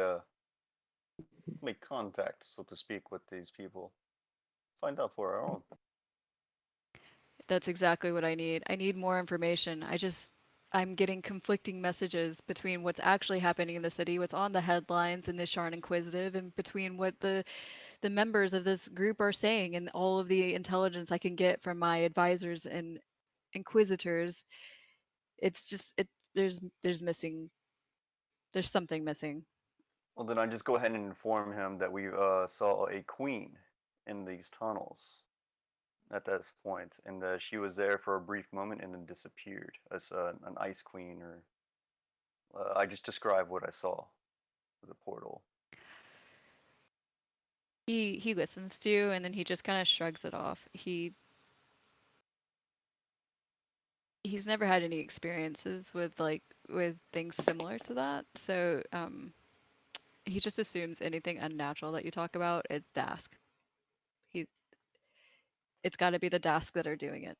make contact, so to speak, with these people. Find out for our own. That's exactly what I need. I need more information. I'm getting conflicting messages between what's actually happening in the city, what's on the headlines in the Sharn Inquisitive, and between what the members of this group are saying and all of the intelligence I can get from my advisors and inquisitors. It's just there's missing there's something missing. Well, then I just go ahead and inform him that we saw a queen in these tunnels at this point, and she was there for a brief moment and then disappeared as an ice queen, or I just described what I saw through the portal. He listens to you and then he just kind of shrugs it off. He's never had any experiences with things similar to that. So he just assumes anything unnatural that you talk about is Dask. He's it's got to be the Dask that are doing it.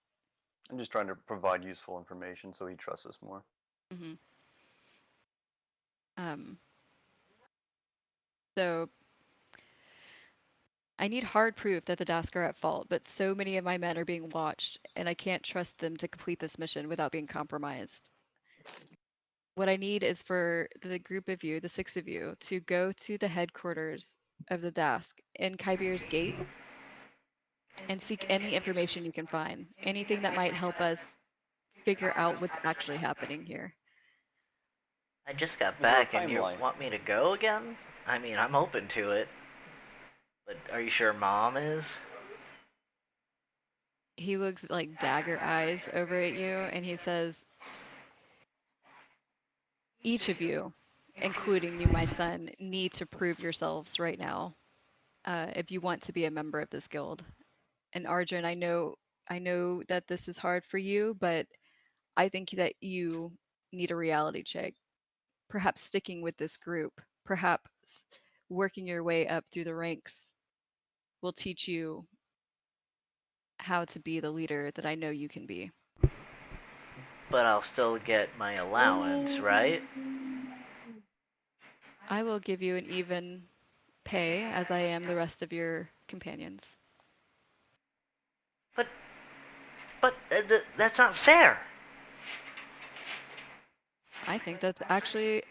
I'm just trying to provide useful information so he trusts us more. Hmm. Um, so I need hard proof that the Dask are at fault, but so many of my men are being watched, and I can't trust them to complete this mission without being compromised. What I need is for the group of you, the six of you, to go to the headquarters of the Dask in Kybir's Gate and seek any information you can find, anything that might help us figure out what's actually happening here. I just got Is there a back and you timeline? want me to go again? I mean, I'm open to it. But are you sure Mom is? He looks like dagger eyes over at you and he says, each of you, including you, my son, need to prove yourselves right now if you want to be a member of this guild. And Arjun, I know that this is hard for you, but I think that you need a reality check. Perhaps sticking with this group, perhaps working your way up through the ranks will teach you how to be the leader that I know you can be. But I'll still get my allowance, right? I will give you an even pay as I am the rest of your companions. But, that's not fair. I think that's actually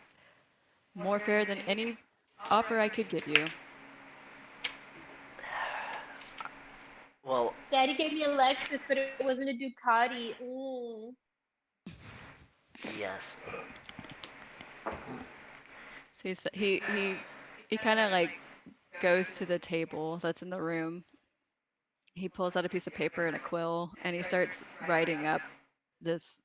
more fair than any offer I could give you. Well, Daddy gave me a Lexus, but it wasn't a Ducati. Mm. yes. So he kind of like goes to the table that's in the room. He pulls out a piece of paper and a quill and he starts writing up this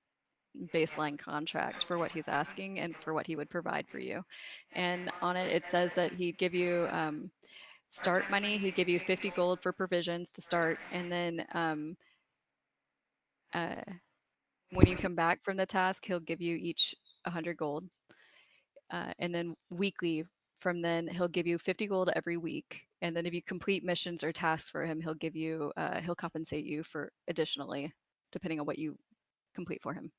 baseline contract for what he's asking and for what he would provide for you. And on it, it says that he'd give you start money. He'd give you 50 gold for provisions to start. And then uh, when you come back from the task, he'll give you each 100 gold. And then weekly from then, he'll give you 50 gold every week. And then if you complete missions or tasks for him, he'll compensate you for additionally, depending on what you complete for him.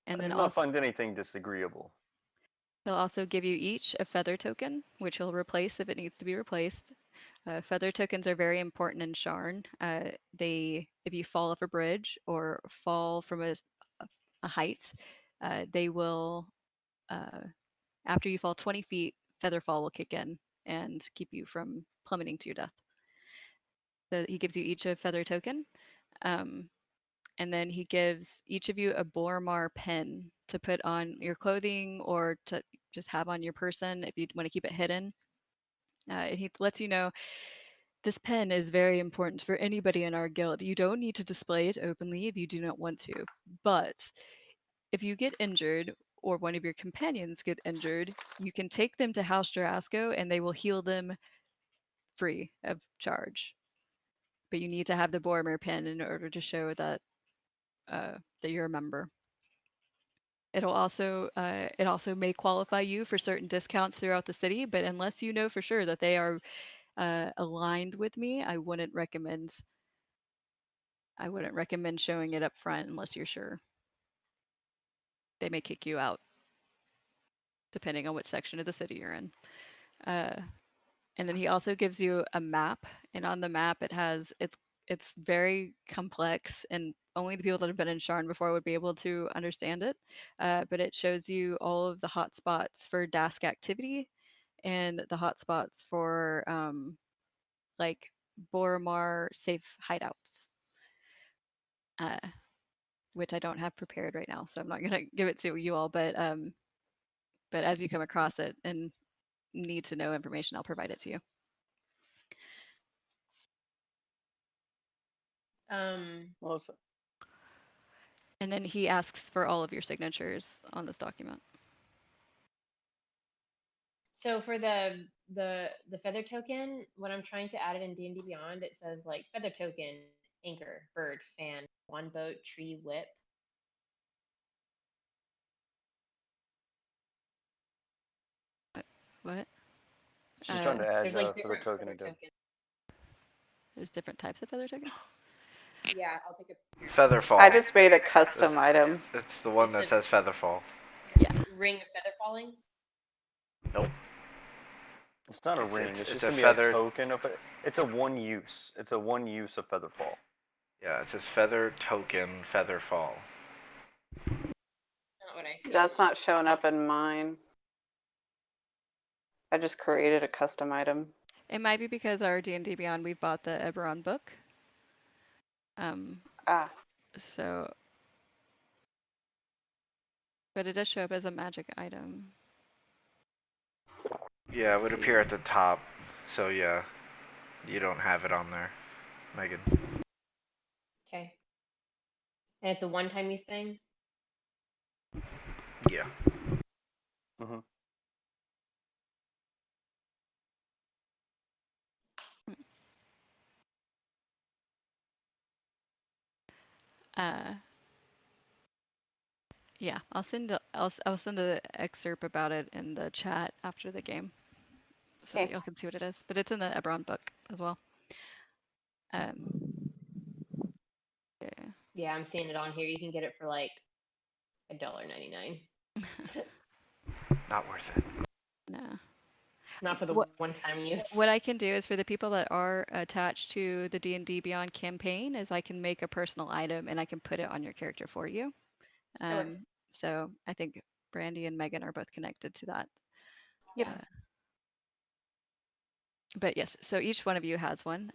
And I then do not also find anything disagreeable. he'll also give you each a feather token, which he'll replace if it needs to be replaced. Feather tokens are very important in Sharn. If you fall off a bridge or fall from a height, they will, after you fall 20 feet, feather fall will kick in and keep you from plummeting to your death. So he gives you each a feather token. Um, and then he gives each of you a Boromar pen to put on your clothing or to just have on your person if you want to keep it hidden. And he lets you know this pen is very important for anybody in our guild. You don't need to display it openly if you do not want to, but if you get injured or one of your companions get injured, you can take them to House Jarasco and they will heal them free of charge. But you need to have the Boromar pin in order to show that that you're a member. It also may qualify you for certain discounts throughout the city, but unless you know for sure that they are aligned with me, I wouldn't recommend showing it up front unless you're sure. They may kick you out, depending on what section of the city you're in. Uh, and then he also gives you a map, and on the map it's very complex, and only the people that have been in Sharn before would be able to understand it. But it shows you all of the hotspots for Dask activity and the hotspots for like Boromar safe hideouts. Uh, which I don't have prepared right now, so I'm not gonna give it to you all. But as you come across it and need to know information, I'll provide it to you. Well, And then he asks for all of your signatures on this document. So for the feather token, when I'm trying to add it in D&D Beyond, it says like feather token, anchor, bird, fan, swan boat, tree, whip. What? she's trying to add There's like for the different token feather again. tokens. There's different types of feather tokens. Yeah, I'll take a Featherfall. I just made a custom item. It's the one It's that a- says Featherfall. Yeah. ring of feather falling. Nope. It's not a It's- ring. it's- It's it's just a gonna be feather- a token of it. It's a one use. It's a one use of Featherfall. Yeah, it says Feather Token Featherfall. Not what I see. That's not showing up in mine. I just created a custom item. It might be because our D&D Beyond, we bought the Eberron book. Ah, So, but it does show up as a magic item. Yeah, it would appear at the top. So yeah, you don't have it on there, Megan. Okay. And it's a one-time use thing. Yeah. Mm-hmm. Uh, yeah, I'll send the excerpt about it in the chat after the game, so that okay. y'all can see what it is. But it's in the Eberron book as well. Yeah. Yeah, I'm seeing it on here. You can get it for like $1.99. Not worth it. Not No. for the What one-time use. what I can do is for the people that are attached to the D&D Beyond campaign is I can make a personal item and I can put it on your character for you. works. So I think Brandy and Megan are both connected to that. Yep. But yes, so each one of you has one.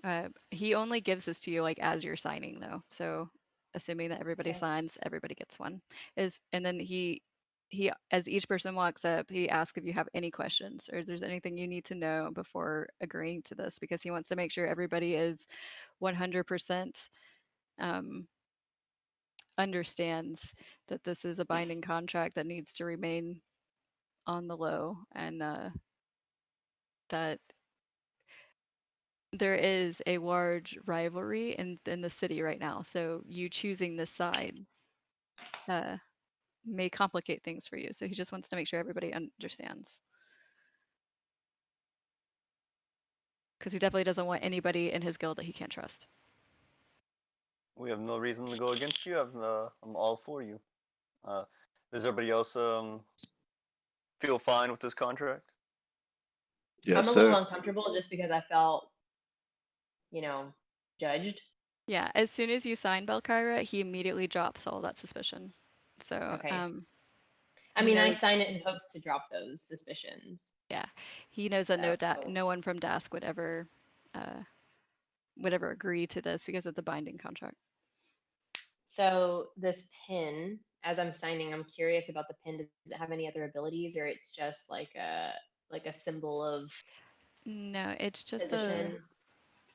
He only gives this to you like as you're signing though. So assuming that everybody Okay. signs, everybody gets one. And then he as each person walks up, he asks if you have any questions or if there's anything you need to know before agreeing to this because he wants to make sure everybody is 100% understands that this is a binding contract that needs to remain on the low and that there is a large rivalry in the city right now. So you choosing this side uh, may complicate things for you. So he just wants to make sure everybody understands. Because he definitely doesn't want anybody in his guild that he can't trust. We have no reason to go against you. I'm all for you. Does everybody else feel fine with this contract? Yes, I'm a little sir. uncomfortable just because I felt, judged. Yeah, as soon as you sign Belkyra, he immediately drops all that suspicion. So, Okay. I he mean, I knows, sign it in hopes to drop those suspicions. yeah, he knows that So, no one from Dask would ever agree to this because it's a binding contract. so this pin, as I'm signing, I'm curious about the pin. Does it have any other abilities, or it's just like a symbol of No, it's just position?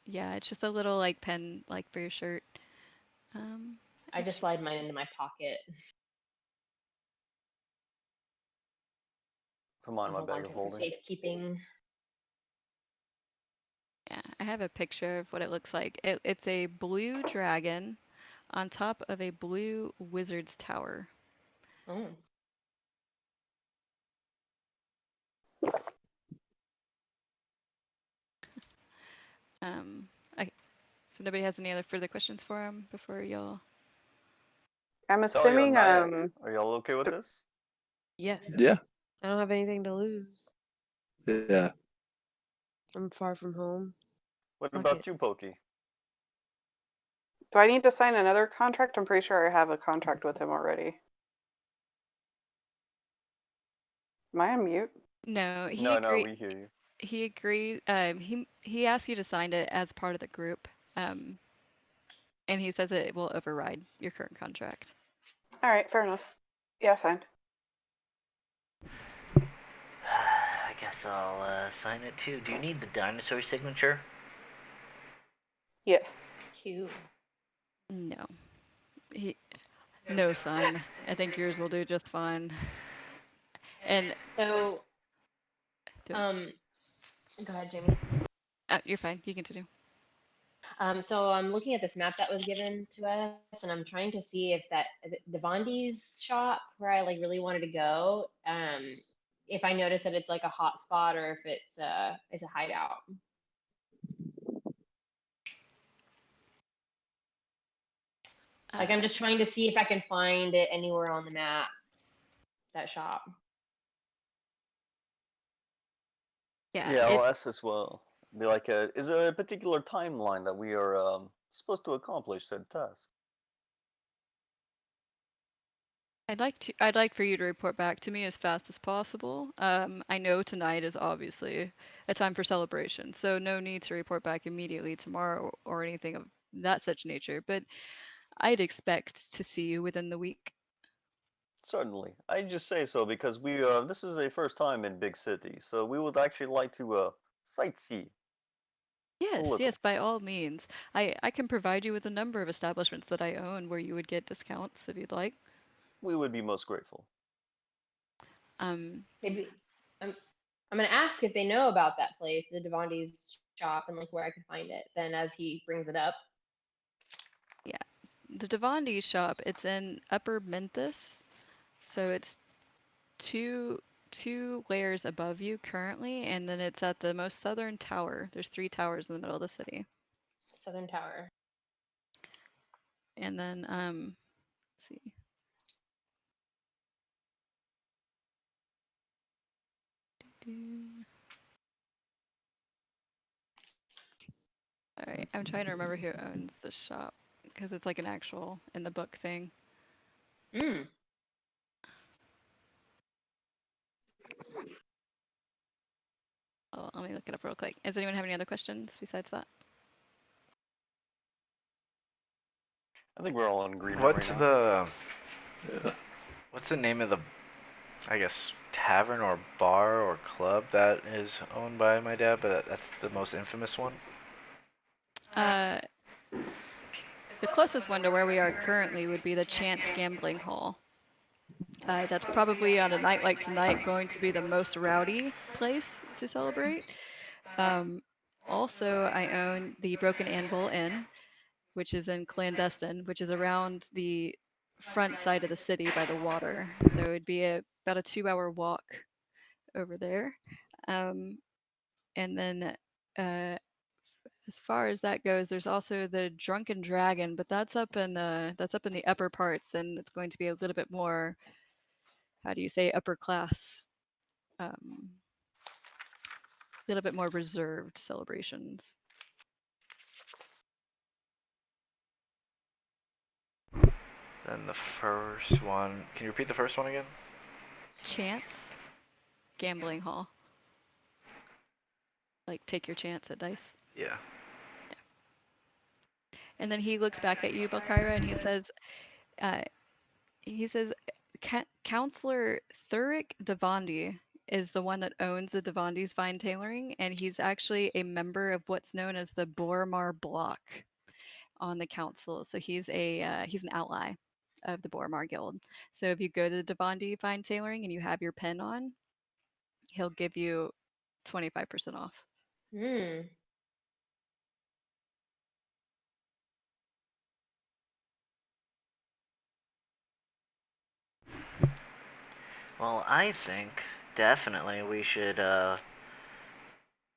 it's just a little like pen like for your shirt. I just slide mine into my pocket. Come on, I'll my hold on bag to of it for holding. safekeeping. Yeah, I have a picture of what it looks like. It's a blue dragon on top of a blue wizard's tower. Oh. Um, okay, so nobody has any other further questions for him before y'all? I'm Talia and assuming Naya, are y'all okay with this? Yes. Yeah. I don't have anything to lose. Yeah. I'm far from home. What Fuck about it. you, Pokey? do I need to sign another contract? I'm pretty sure I have a contract with him already. Am I on mute? No, he No, agreed. we hear you. He agreed. He asked you to sign it as part of the group. And he says it will override your current contract. All right, fair enough. Yeah, signed. I guess I'll sign it too. Do you need the dinosaur signature? Yes. Cute. No, he no, son. I think yours will do just fine. And So, do it. um, go ahead, Jamie. You're fine. You continue. So I'm looking at this map that was given to us, and I'm trying to see if that Devondi's shop where I like really wanted to go, if I notice that it's like a hot spot or if it's a hideout. Like I'm just trying to see if I can find it anywhere on the map. That shop. Yeah, Yeah, I'll it's. ask as well. Be like, is there a particular timeline that we are supposed to accomplish said task? I'd like for you to report back to me as fast as possible. I know tonight is obviously a time for celebration, so no need to report back immediately tomorrow or anything of that such nature. But I'd expect to see you within the week. Certainly. I just say so because we this is a first time in big city, so we would actually like to sightsee a Yes, little. yes, by all means. I can provide you with a number of establishments that I own where you would get discounts if you'd like. We would be most grateful. Um, Maybe I'm gonna ask if they know about that place, the Devondi's shop, and like where I could find it. Then as he brings it up. yeah, the Devandi shop, it's in Upper Memphis, so it's two layers above you currently, and then it's at the most southern tower. There's three towers in the middle of the city. Southern Tower. And then let's see. All right, I'm trying to remember who owns the shop because it's like an actual in the book thing. Mm. Oh, let me look it up real quick. Does anyone have any other questions besides that? I think we're all in agreement What's right now. the Yeah. what's the name of the, I guess, tavern or bar or club that is owned by my dad, but that's the most infamous one? Uh, the closest one to where we are currently would be the Chance Gambling Hall. That's probably on a night like tonight going to be the most rowdy place to celebrate. Um, Also, I own the Broken Anvil Inn, which is in Clandestine, which is around the front side of the city by the water. So it'd be about a 2-hour walk over there. Um, and then as far as that goes, there's also the Drunken Dragon, but that's up in the upper parts, and it's going to be a little bit more, how do you say, upper class, a little bit more reserved celebrations. Then the first one. Can you repeat the first one again? Chance Gambling Hall. Like take your chance at dice. Yeah. And then he looks back at you, Belkyra, and uh, he says, Counselor Thuric Devandi is the one that owns the Devandi's Fine Tailoring, and he's actually a member of what's known as the Boromar Block on the council. So he's an ally of the Boromar Guild. So if you go to the Devandi Fine Tailoring and you have your pen on, he'll give you 25% off. Hmm. Well, I think definitely we should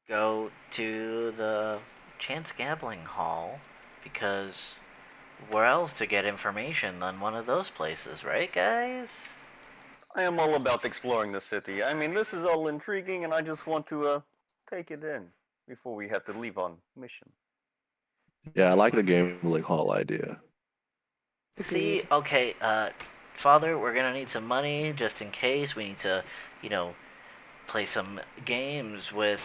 go to the chance gambling hall because where else to get information than one of those places, right, guys? I am all about exploring the city. I mean, this is all intriguing, and I just want to take it in before we have to leave on mission. Yeah, I like the gambling hall idea. See, Agreed. okay, Father, we're gonna need some money just in case. We need to, you know, play some games with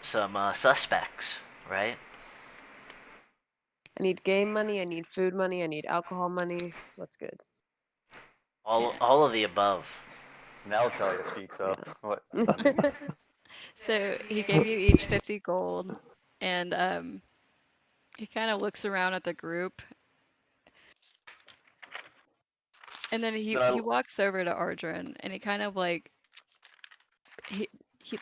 some suspects, right? I need game money. I need food money. I need alcohol money. What's good? Yeah. All of the above. Now Talia speaks up. Yeah. What? So he gave you each 50 gold, and he kind of looks around at the group, and then Then he walks over to Ardrin, and he kind of like he.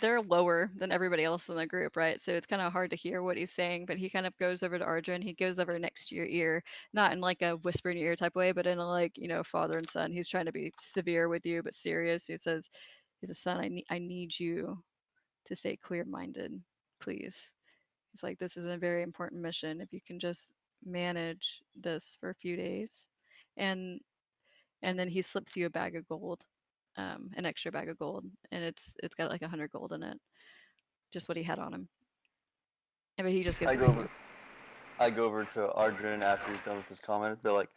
They're lower than everybody else in the group, right? So it's kind of hard to hear what he's saying, but he kind of goes over to Ardrin. He goes over next to your ear, not in like a whisper in your ear type way, but in a like, father and son. He's trying to be severe with you, but serious. He says, son, I need you to stay clear-minded, please. He's like, this is a very important mission. If you can just manage this for a few days, and then he slips you a bag of gold, an extra bag of gold, and it's got like 100 gold in it, just what he had on him. But he just gives I it go to over. you. I go over to Ardrin after he's done with his comment. Be like,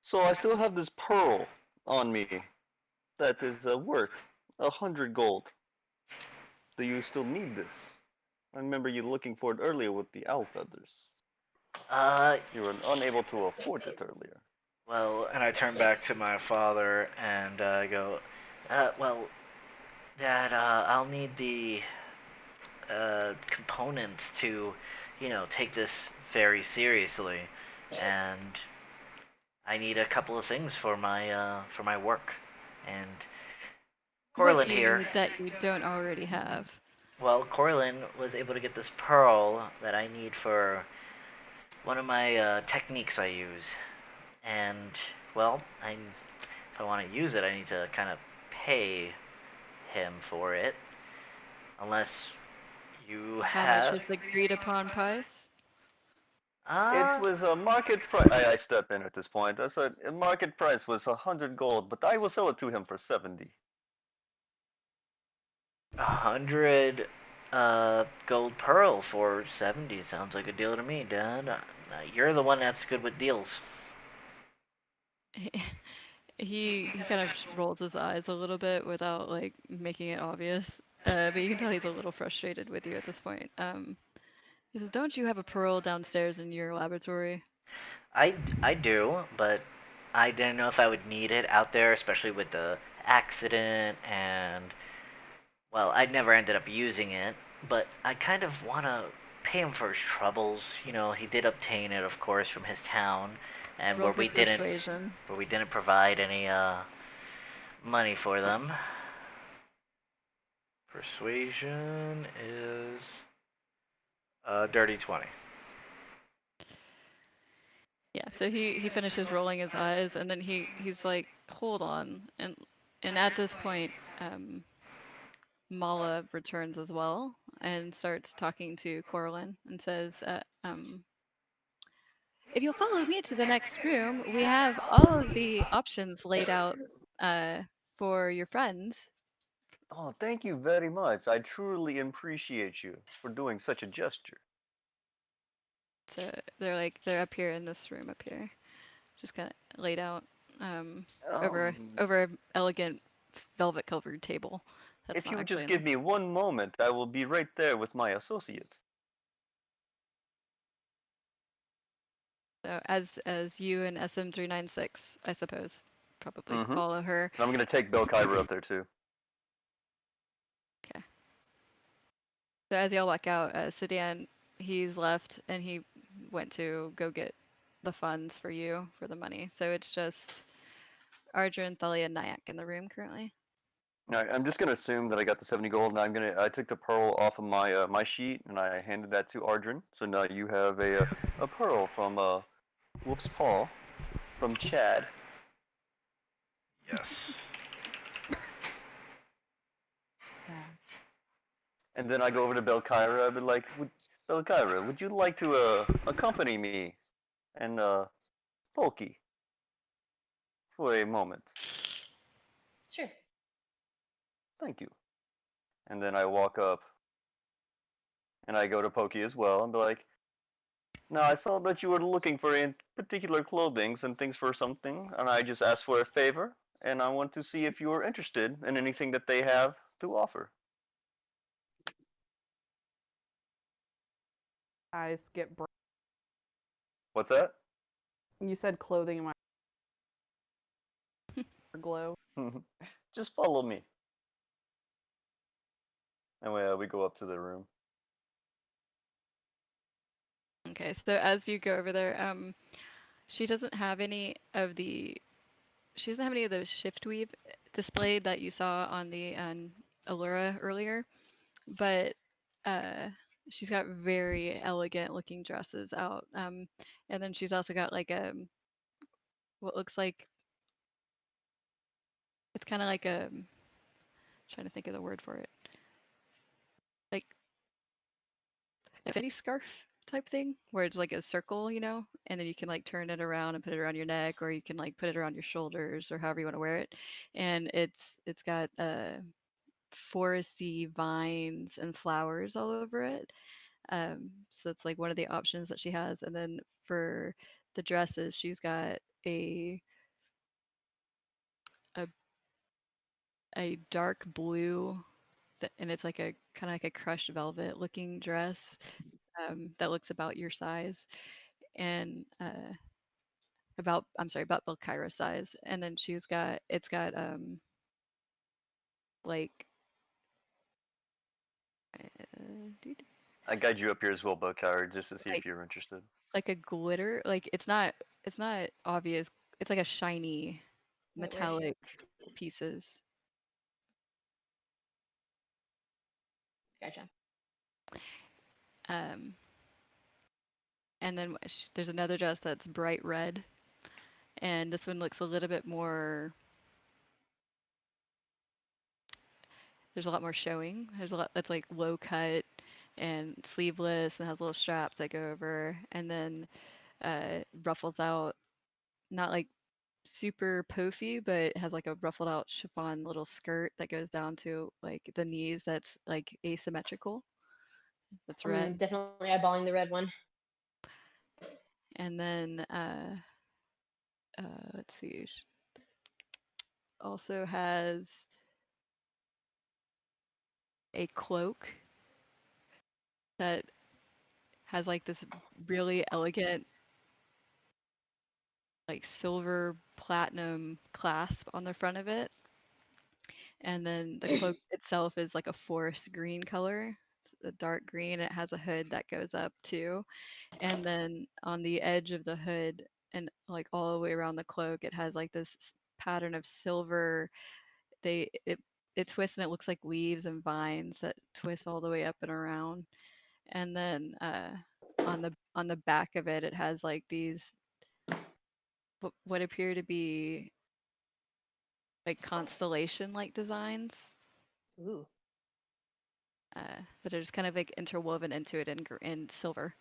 so I still have this pearl on me that is worth 100 gold. Do you still need this? I remember you looking for it earlier with the owl feathers. Uh, You were unable to afford it earlier. well, and I turn back to my father and go, well, Dad, I'll need the components to, take this very seriously, and I need a couple of things for my work, and What Corlin do you here. need that you don't already have? Well, Corlin was able to get this pearl that I need for one of my techniques I use, and well, if I want to use it, I need to kind of pay him for it, unless you How much have. was the agreed upon price? It Uh, was a market price. I step in at this point. I said market price was 100 gold, but I will sell it to him for 70. 100 gold pearl for 70 sounds like a deal to me, Dad. You're the one that's good with deals. He kind of rolls his eyes a little bit without like making it obvious. But you can tell he's a little frustrated with you at this point. He says, "Don't you have a pearl downstairs in your laboratory?" I do, but I didn't know if I would need it out there, especially with the accident and, well, I never ended up using it, but I kind of want to pay him for his troubles. He did obtain it, of course, from his town, and Roll for persuasion. where we didn't provide any money for them. Persuasion is dirty 20. Yeah. So he finishes rolling his eyes, and then he's like, "Hold on," and at this point, Mala returns as well and starts talking to Corlin and says, if you'll follow me to the next room, we have all of the options laid out uh, for your friends." Oh, thank you very much. I truly appreciate you for doing such a gesture. So they're up here in this room up here, just kind of laid out um, over Um, over an elegant velvet covered table. That's if not you would actually just in there. give me one moment, I will be right there with my associate. So as you and SM396, I suppose, probably Mm-hmm. And follow her. I'm gonna take Belkyra up there too. Okay. So as y'all walk out, Sedan, he's left and he went to go get the funds for you for the money. So it's just Ardra and Thalia and Nyack in the room currently. Alright, I'm just gonna assume that I got the 70 gold, and I took the pearl off of my my sheet, and I handed that to Ardrin. So now you have a pearl from Wolf's Paw from Chad. Yes. Yeah. And then I go over to Belkyra. I'd be like, Belkyra, would you like to accompany me and Pokey for a moment? Sure. Thank you. And then I walk up and I go to Pokey as well and be like, now I saw that you were looking for in particular clothings and things for something, and I just asked for a favor, and I want to see if you are interested in anything that they have to offer. Eyes get bright. What's that? You said clothing in my glow. Just follow me. And we go up to the room. Okay, so as you go over there, she doesn't have any of the she doesn't have any of those shift weave displayed that you saw on the Allura earlier, but uh, she's got very elegant looking dresses out. And then she's also got like a what looks like it's kind of like a trying to think of the word for it, like infinity scarf type thing where it's like a circle, and then you can like turn it around and put it around your neck, or you can like put it around your shoulders or however you want to wear it. And it's got foresty vines and flowers all over it. So it's like one of the options that she has. And then for the dresses, she's got a a dark blue and it's like a kind of like a crushed velvet looking dress that looks about your size and about Belkyra's size. And then it's got like uh, I guide you up here as well, Belkyra, just to see like if you're interested. like a glitter, like it's not obvious. It's like a shiny Wait, where is she? metallic pieces. Gotcha. Um, and then there's another dress that's bright red, and this one looks a little bit more. There's a lot more showing. There's a lot that's like low cut and sleeveless and has little straps that go over, and then ruffles out, not like super poofy, but it has like a ruffled out chiffon little skirt that goes down to like the knees that's like asymmetrical. That's I'm red. definitely eyeballing the red one. And then let's see, also has a cloak that has like this really elegant like silver platinum clasp on the front of it. And then the cloak itself is like a forest green color. It's a dark green. It has a hood that goes up too. And then on the edge of the hood and like all the way around the cloak, it has like this pattern of silver. It twists and it looks like leaves and vines that twist all the way up and around. And then on the back of it, it has like these what appear to be like constellation like designs Ooh. that are just kind of like interwoven into it in silver.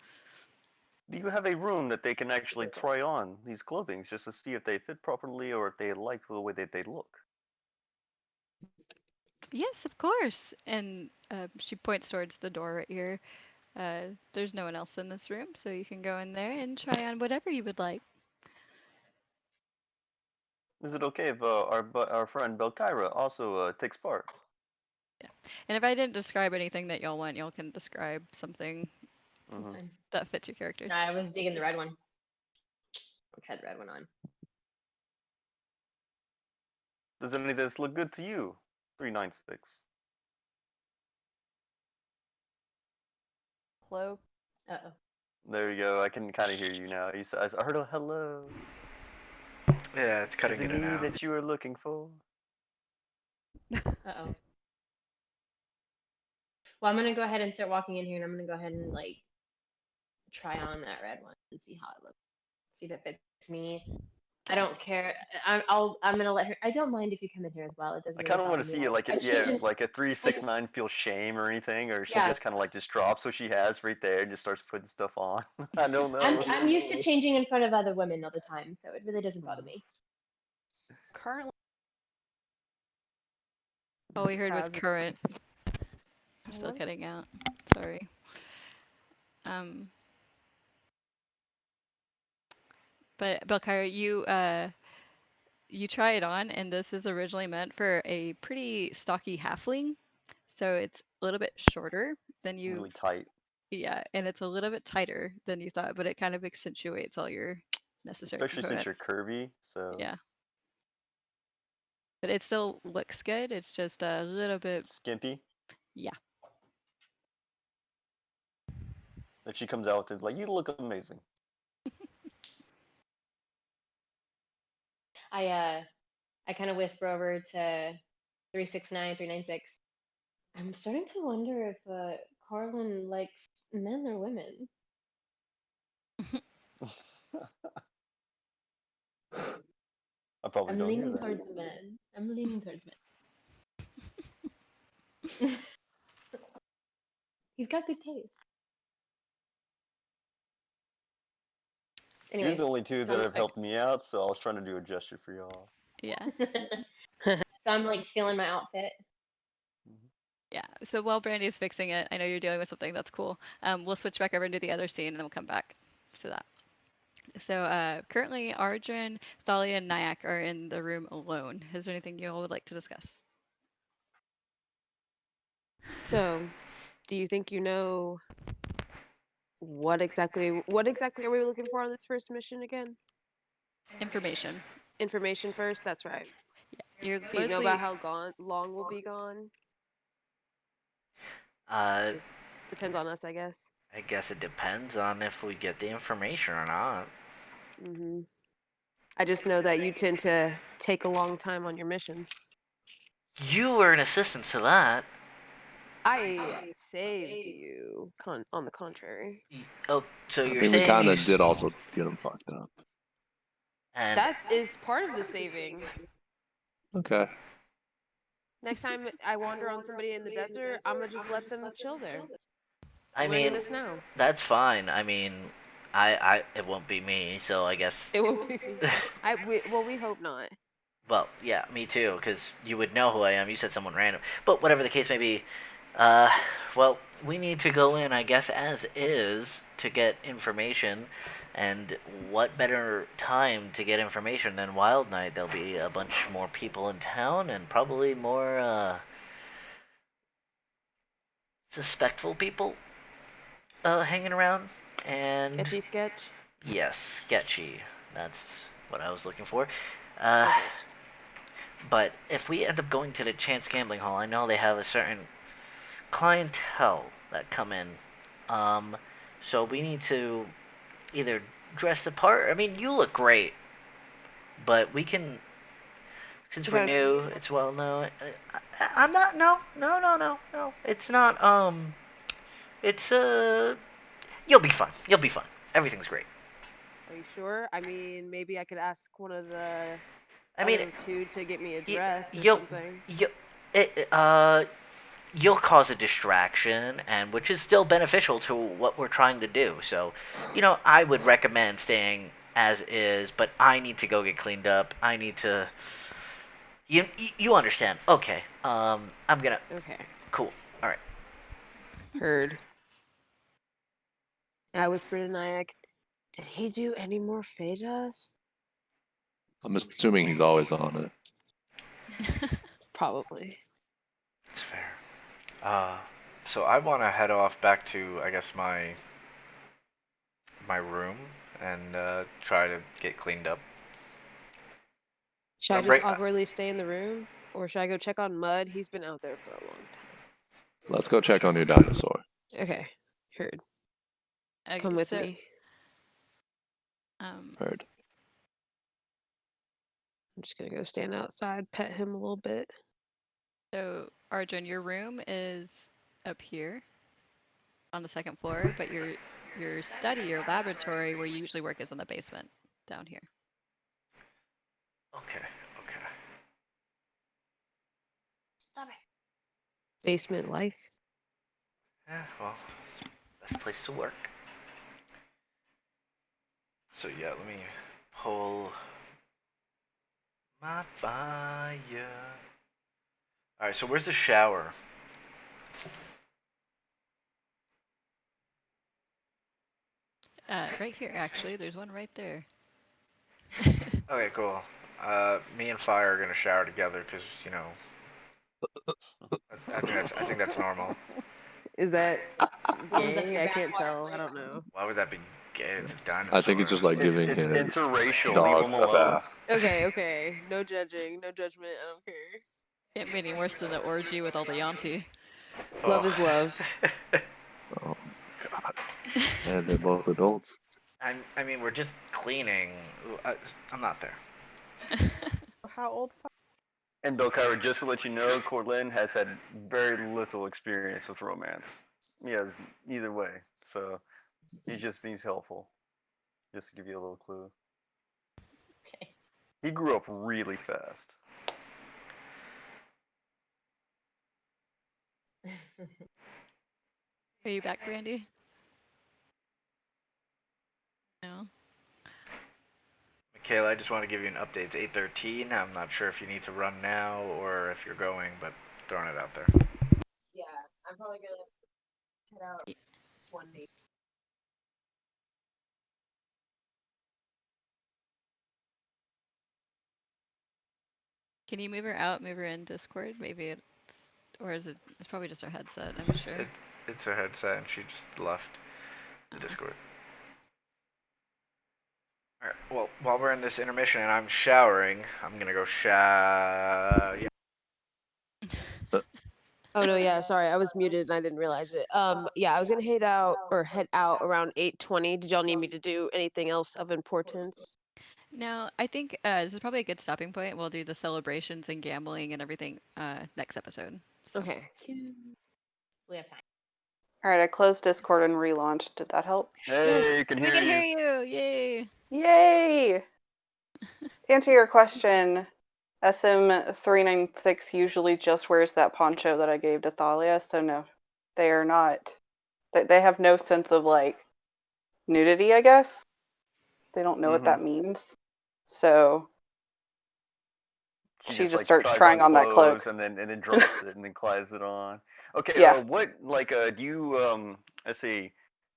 Do you have a room that they can actually Super cool. try on these clothings just to see if they fit properly or if they like the way that they look? Yes, of course. And she points towards the door right here. There's no one else in this room, so you can go in there and try on whatever you would like. Is it okay if our friend Belkyra also takes part? Yeah. And if I didn't describe anything that y'all want, y'all can describe something That's Mm-hmm. fine. that fits your characters. No, I was digging the red one. I'll try the red one on. Does any of this look good to you? 396. Cloak. Uh-oh. There you go. I can kind of hear you now. I heard a hello. Yeah, it's cutting Is it in and me out. that you were looking for? Uh-oh. Well, I'm gonna go ahead and start walking in here, and I'm gonna go ahead and like try on that red one and see how it looks. See if it fits me. I don't care. I'm gonna let her. I don't mind if you come in here as well. It doesn't I really kind of want bother to me. see it like I a, can't yeah, just like a like 369 feel shame or anything, or she yeah. just kind of like just drops what she has right there and just starts putting stuff on. I don't I'm know. I'm used to changing in front of other women all the time, so it really doesn't bother me. Currently, All we heard was has current. You're still was it? cutting out. Sorry. Um, but Belkara, you try it on, and this is originally meant for a pretty stocky halfling, so it's a little bit shorter than you. Really tight. Yeah, and it's a little bit tighter than you thought, but it kind of accentuates all your necessary Especially since you're components. curvy, so Yeah, but it still looks good. It's just a little bit, skimpy. yeah. If she comes out with it, like, you look amazing. I kind of whisper over to 369, 396. I'm starting to wonder if Carlin likes men or women. I probably I'm don't hear leaning that. towards men. I'm leaning towards men. He's got good taste. You're Anyways, the only two so that have helped me out, so I was trying to do a gesture for y'all. Yeah. so I'm like feeling my outfit. Yeah. So while Brandy's fixing it, I know you're dealing with something that's cool. We'll switch back over into the other scene and then we'll come back to that. So currently, Arjun, Thalia, and Nyack are in the room alone. Is there anything you all would like to discuss? So, do you think you know what exactly are we looking for on this first mission again? Information. Information first. That's right. You're Do you know about mostly how long we'll be gone? Uh, Just depends on us, I guess. I guess it depends on if we get the information or not. Hmm. I just know that you tend to take a long time on your missions. You were an assistant to that. I saved you. On the contrary, Oh, so I you're mean, we saying kind of did also get him fucked up. and that is part of the saving. Okay. Next time I wander on somebody in the desert, I'm gonna just let them chill there. I I'm learning mean, this now. that's fine. I mean, it won't be me, so I guess. It won't be me. We hope not. Well, yeah, me too, because you would know who I am. You said someone random. But whatever the case may be, uh, well, we need to go in, I guess, as is to get information. And what better time to get information than Wild Night? There'll be a bunch more people in town and probably more, suspectful people, hanging around. And Sketchy sketch. yes, sketchy. That's what I was looking for. Uh, Perfect. but if we end up going to the Chance Gambling Hall, I know they have a certain clientele that come in. Um, so we need to either dress the part. I mean, you look great, but we can, since we're Okay. new, it's well known. I'm not. No, no, no, no, no. It's not. It's You'll be fine. You'll be fine. Everything's great. Are you sure? I mean, maybe I could ask one of the I mean, other two to get me a y- dress or you'll, something. you, it, you'll cause a distraction, and which is still beneficial to what we're trying to do. So, I would recommend staying as is, but I need to go get cleaned up. I need to. You understand? Okay. I'm gonna. Okay. Cool. All right. Heard. And I whispered to Nyack, did he do any more Fey dust? I'm assuming he's always on it. Probably. It's fair. So I want to head off back to, I guess, my room and try to get cleaned up. Should I I'm just break. awkwardly stay in the room? Or should I go check on Mud? He's been out there for a long time. Let's go check on your dinosaur. Okay. Heard. Okay, Come with so me. Heard. I'm just gonna go stand outside, pet him a little bit. So, Arjun, your room is up here on the second floor, but your study, your laboratory, where you usually work, is in the basement down here. Okay. Okay. Stop it. Basement life. Yeah. Well, it's the best place to work. So yeah, let me pull my fire. All right. So where's the shower? Right here, actually. There's one right there. Okay. Cool. Me and Fire are gonna shower together because I think that's normal. Is that Thumbs up gay? your I can't backwater tell. I don't brain. know. Why would that be gay? It's a I think it's dinosaur. just like It's giving it's his interracial. Leave dog him a alone. bath. Okay. No judging. No judgment. I don't care. Can't be any worse than the orgy with all the Yanti. Love is love. Oh my god. And they're both adults. I mean, we're just cleaning. I'm not there. How old? And Belkyra, just to let you know, Corlin has had very little experience with romance. He has either way, so he just needs helpful. Just to give you a little clue. Okay. He grew up really fast. Are you back, Brandy? No. Michaela, I just want to give you an update. It's 8:13. I'm not sure if you need to run now or if you're going, but throwing it out there. Yeah, I'm probably gonna head out Y- 20. Can you move her out, move her in Discord? Maybe it's, or is it, it's probably just her headset, I'm sure. It's a headset, and she just left the Discord. All right. Well, while we're in this intermission and I'm showering, I'm gonna go shower. Yeah. Oh no, yeah, sorry, I was muted and I didn't realize it. Yeah, I was gonna head out around 8:20. Did y'all need me to do anything else of importance? No, I think this is probably a good stopping point. We'll do the celebrations and gambling and everything next episode. So. Okay. We have time. All right, I closed Discord and relaunched. Did that help? Hey, can We hear can hear you. you! Yay! Yay! To answer your question, SM396 usually just wears that poncho that I gave to Thalia, so no, they are not. They have no sense of like nudity, I guess. They don't know what Mm-hmm. that means. So She she just just like starts tries on trying on that clothes cloak. and then drops it and then cries it on. Okay, Yeah, what like do you let's see,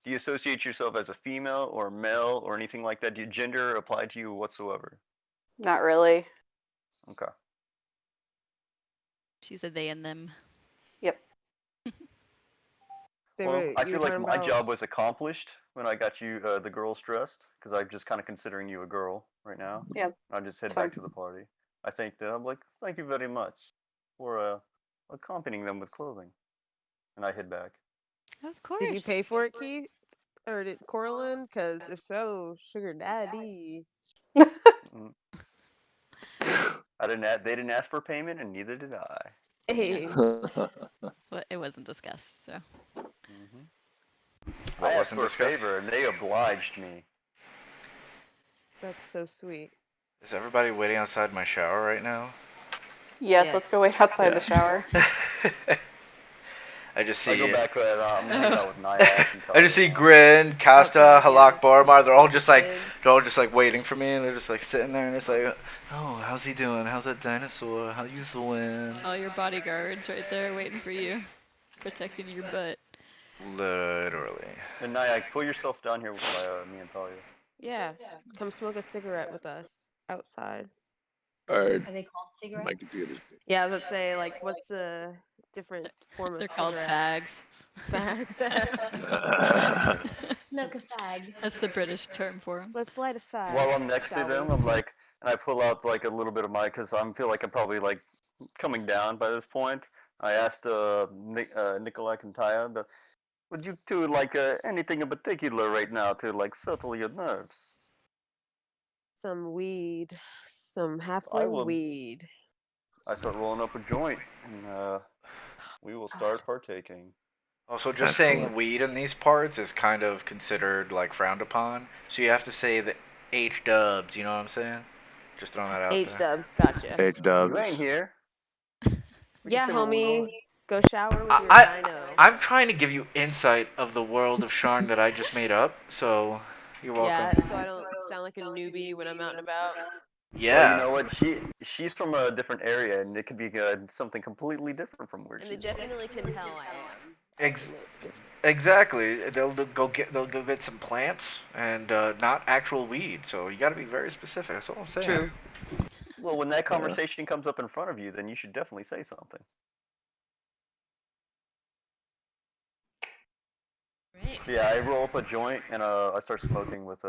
do you associate yourself as a female or male or anything like that? Do your gender apply to you whatsoever? not really. Okay. She's a they and them. Yep. Well, I You were feel like talking my about. job was accomplished when I got you the girls dressed because I'm just kind of considering you a girl right now. Yeah, I just head it's back fine. to the party. I think that I'm like, thank you very much for accompanying them with clothing, and I head back. Of Did you course. pay for it, Keith? Or did Corlin? Because if so, sugar daddy. Mm. I didn't. They didn't ask for payment, and neither did I. Hey, Well, it wasn't discussed, so. Hmm. I What asked wasn't for a discussed? favor, and they obliged me. that's so sweet. Is everybody waiting outside my shower right now? Yes, let's go Yes. wait outside the Yeah. shower. I just I go see. back. I'm hanging out with Nyack and I just Talia see now. Grin, Casta, Outside, yeah. Halak, Boromar. Smoke a cig. They're all just like waiting for me, and they're just like sitting there, and it's like, oh, how's he doing? How's that dinosaur? How you doing? It's all your bodyguards right there waiting for you, protecting your butt. Literally. And Nyack, pull yourself down here by me and Talia. Yeah. Come smoke a cigarette with us outside. Alright, Are they called cigarettes? my computer. Yeah, let's say, like, what's a different form of They're called cigarette? fags. Fags. Smoke a fag. That's the British term for them. Let's light a fag. While I'm next to shall we? them, I'm like, and I pull out like a little bit of my, because I feel like I'm probably like coming down by this point. I asked Nikolai and Taya, but would you two like anything in particular right now to like settle your nerves? Some weed. Some I halfling will. weed. I start rolling up a joint, and we will start partaking. Also, just Excellent. saying weed in these parts is kind of considered like frowned upon. So you have to say the H dubs. You know what I'm saying? Just throwing that out H there. dubs, gotcha. H You ain't dubs. here. We can Yeah, say what we homie. want. Go shower with your I, dino. I'm trying to give you insight of the world of Sharn that I just made up. So you're welcome. Yeah, so I don't sound like a newbie when I'm out and about. Well, you Yeah. know what? She's from a different area, and it could be something completely different from where And they she's from. definitely can tell I am. I Ex- can look different. exactly. They'll go get some plants and not actual weed. So you got to be very specific. That's all I'm saying. True. Well, when that Yeah. conversation comes up in front of you, then you should definitely say something. Right. Yeah, I roll up a joint and I start smoking with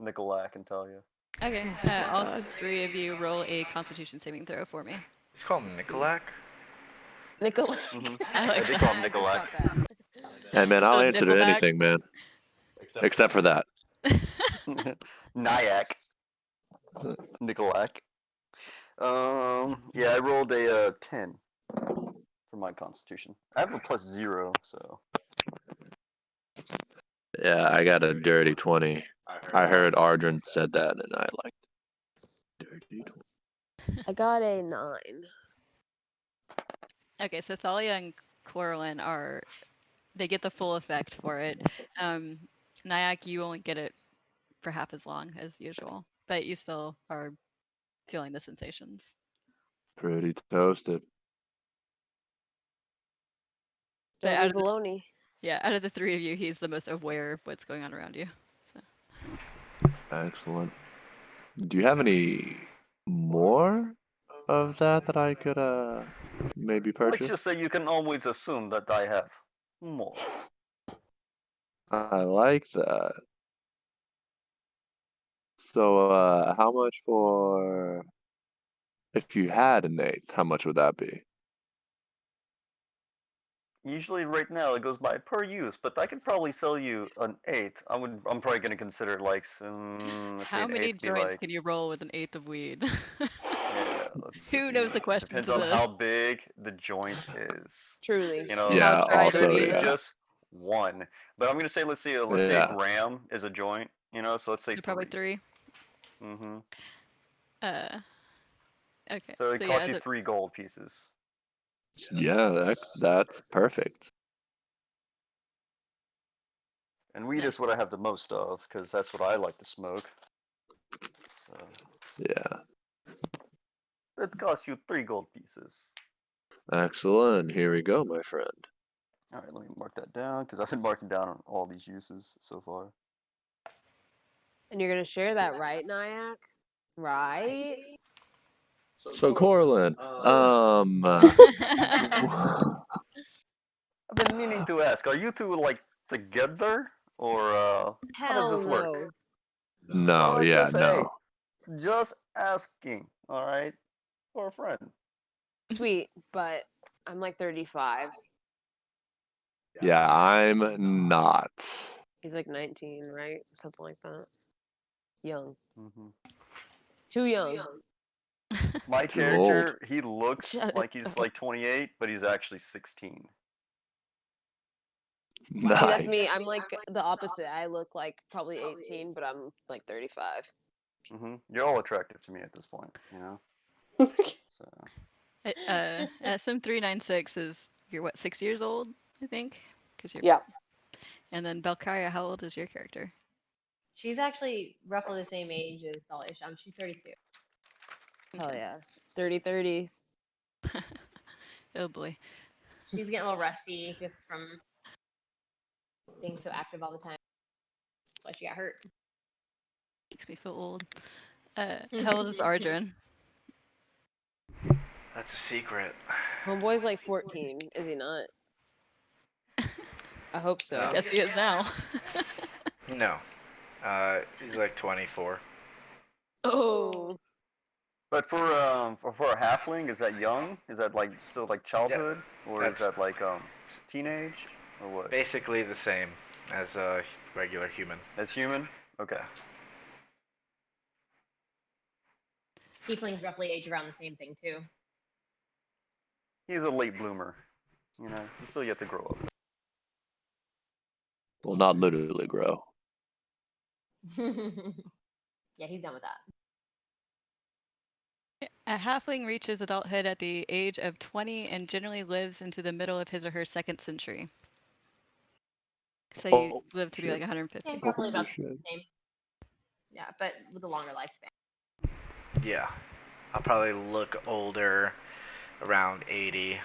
Nicolak and Talia. Okay, Oh my all god. three of you roll a Constitution saving throw for me. It's called Nicolak. Nickel. Mm-hmm. I Yeah, like they that. call him I just Nicolak. got that. Hey man, I'll So answer to Nickelback. anything, man. Except for that. Nyack. Nicolak. Yeah, I rolled a 10 for my Constitution. I have a +0, so. Yeah, I got a dirty 20. I heard Ardrin said that, and I liked it. Dirty 20. I got a 9. Okay, so Thalia and Corlin they get the full effect for it. Nyack, you only get it for half as long as usual, but you still are feeling the sensations. Pretty toasted. But Stony out of the, baloney. out of the three of you, he's the most aware of what's going on around you. So. Excellent. Do you have any more of that I could maybe Let's purchase? just say you can always assume that I have more. I like that. So how much for if you had an eighth, how much would that be? Usually, right now it goes by per use, but I could probably sell you an eighth. I'm probably gonna consider like let's say How an many eighth be joints like can you roll with an eighth of weed? yeah. Let's Who knows see. the question Depends to on this? how big the joint is. Truly. You know, How Yeah, dry do could we also, need be it? yeah. just one, but I'm gonna say let's say a Yeah. gram is a joint. You know, so let's say So probably 3. 3. Mm-hmm. Uh, okay. So So it yeah, costs you 3 gold pieces. Yeah, that's perfect. And weed nice. is what I have the most of, because that's what I like to smoke. So Yeah. it costs you 3 gold pieces. Excellent. Here we go, my friend. All right, let me mark that down, because I've been marking down all these uses so far. And you're gonna share that, right, Nyack? Right? So Corlin, I've been meaning to ask, are you two like together, or how does Hell this work? no. no, Well, yeah, no. just asking, all right, for a friend. Sweet, but I'm like 35. Yeah, I'm not. He's like 19, right? Something like that. Young. Mm-hmm. Too young. My Too old. character, he looks Shut like he's like 28, but he's actually 16. See, that's me. Nice. I'm like the opposite. I look like probably 18, but I'm like 35. Mm-hmm. You're all attractive to me at this point, you know. So SM396 is you're what 6 years old, I think, because you're. Yeah. And then Belkaria, how old is your character? She's actually roughly the same age as Dahlia. She's 32. Hell Okay. yeah. 30s. Oh boy. She's getting a little rusty just from being so active all the time. That's why she got hurt. Makes me feel old. How old is Arjun? That's a secret. Homeboy's like 14, is he not? I hope so. I guess he is now. No. He's like 24. Oh. but for a halfling, is that young? Is that like still like childhood, or is that's- that like teenage, or what? Basically the same as a regular human. As human? Okay. Tieflings roughly age around the same thing too. He's a late bloomer. You know, he's still yet to grow up. Well, not literally grow. Yeah, he's done with that. A halfling reaches adulthood at the age of 20 and generally lives into the middle of his or her second century. So you Oh, live to be shit. like 150. Yeah, roughly Holy about the shit. same. Yeah, but with a longer lifespan. Yeah. I'll probably look older, around 80.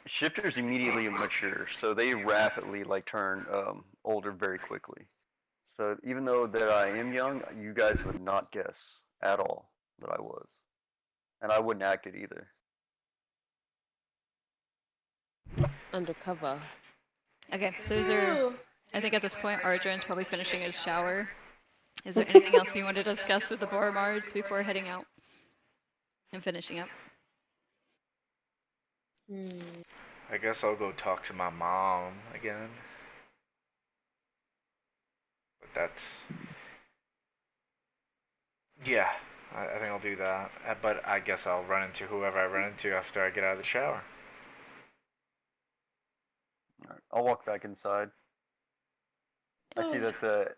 Shifters immediately mature, so they rapidly like turn older very quickly. So even though that I am young, you guys would not guess at all that I was, and I wouldn't act it either. Undercover. Okay, so is there, I think at this point, Arjun's probably finishing his shower. Is there anything else you want to discuss with the Boromars before heading out and finishing up? I guess I'll go talk to my mom again. But that's. Yeah, I think I'll do that. But I guess I'll run into whoever I run into after I get out of the shower. All right, I'll walk back inside. I see that the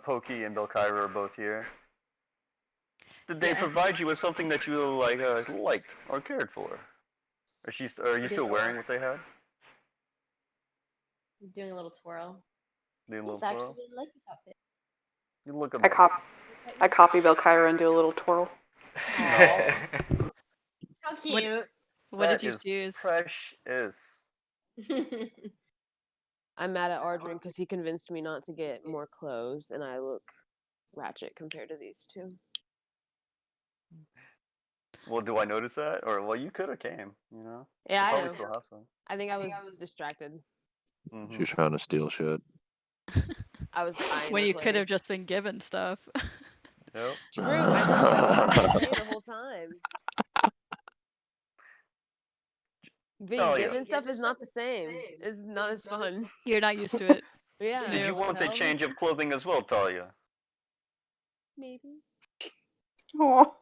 Pokey and Belkyra are both here. Did they Yeah. provide you with something that you liked or cared for? Are you still wearing what they had? Doing a little twirl. The little Yes, I actually twirl? really like this outfit. You look I amazing. I copy Belkyra and do a little twirl. Aw. How What cute. what did That you is choose? precious. I'm mad at Ardrin because he convinced me not to get more clothes, and I look ratchet compared to these two. Well, do I notice that? Or well, you could have came. You know. Yeah, You I probably know. still have some. I think I was distracted. Mm-hmm. She's trying to steal shit. I was eyeing When the you could have clothes. just been given stuff. Yep. True. I just wanted to pay the whole time. Being Talia, given stuff is not the same. It's not as fun. You're not used to it. Yeah. did you what want the a hell? change of clothing as well, Talia? Maybe. Oh,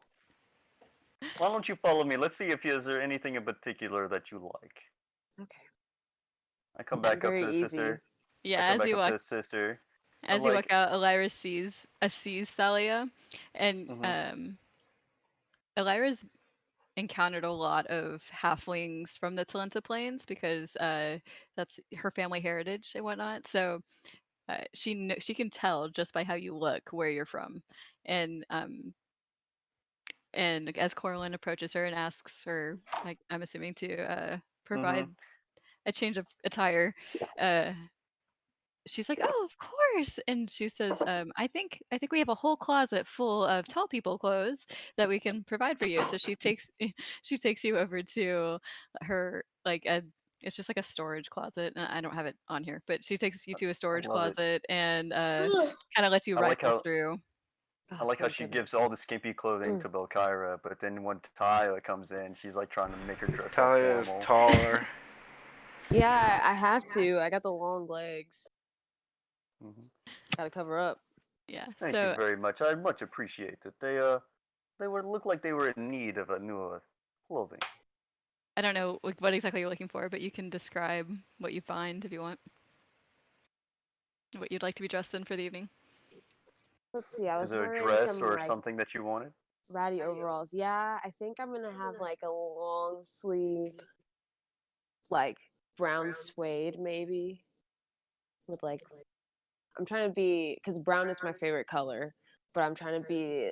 Why don't you follow me? Let's see if is there anything in particular that you like. Okay. I come I'm back up very to the easy. sister. Yeah, I come back up to the sister. I'm as you walk like, out, Elira sees Thalia, and mm-hmm. Elira's encountered a lot of halflings from the Talenta Plains because that's her family heritage and whatnot. So she can tell just by how you look where you're from, and as Corlin approaches her and asks her, like, I'm assuming to Mm-hmm. provide a change of attire, uh, she's like, "Oh, of course," and she says, I think we have a whole closet full of tall people clothes that we can provide for you." So she takes she takes you over to her like a it's just like a storage closet. I don't have it on here, but she takes you to a I storage love it. closet and kind of lets you I like rifle how through. I Oh, like how thank she gives goodness. all the skimpy clothing to Belkyra, but then when Talia comes in, she's like trying to make her dress all Talia is formal. taller. Yeah, I have to. I got the long legs. Mm-hmm. Gotta cover up. Yeah. Thank you So very much. I much appreciate it. They were looked like they were in need of a new clothing. I don't know what exactly you're looking for, but you can describe what you find if you want. What you'd like to be dressed in for the evening. Let's see. I Is was there a wearing dress some or like something that you wanted? ratty overalls. Yeah, I think I'm gonna have like a long sleeve, like brown suede maybe, with like I'm trying to be because brown is my favorite color, but I'm trying to be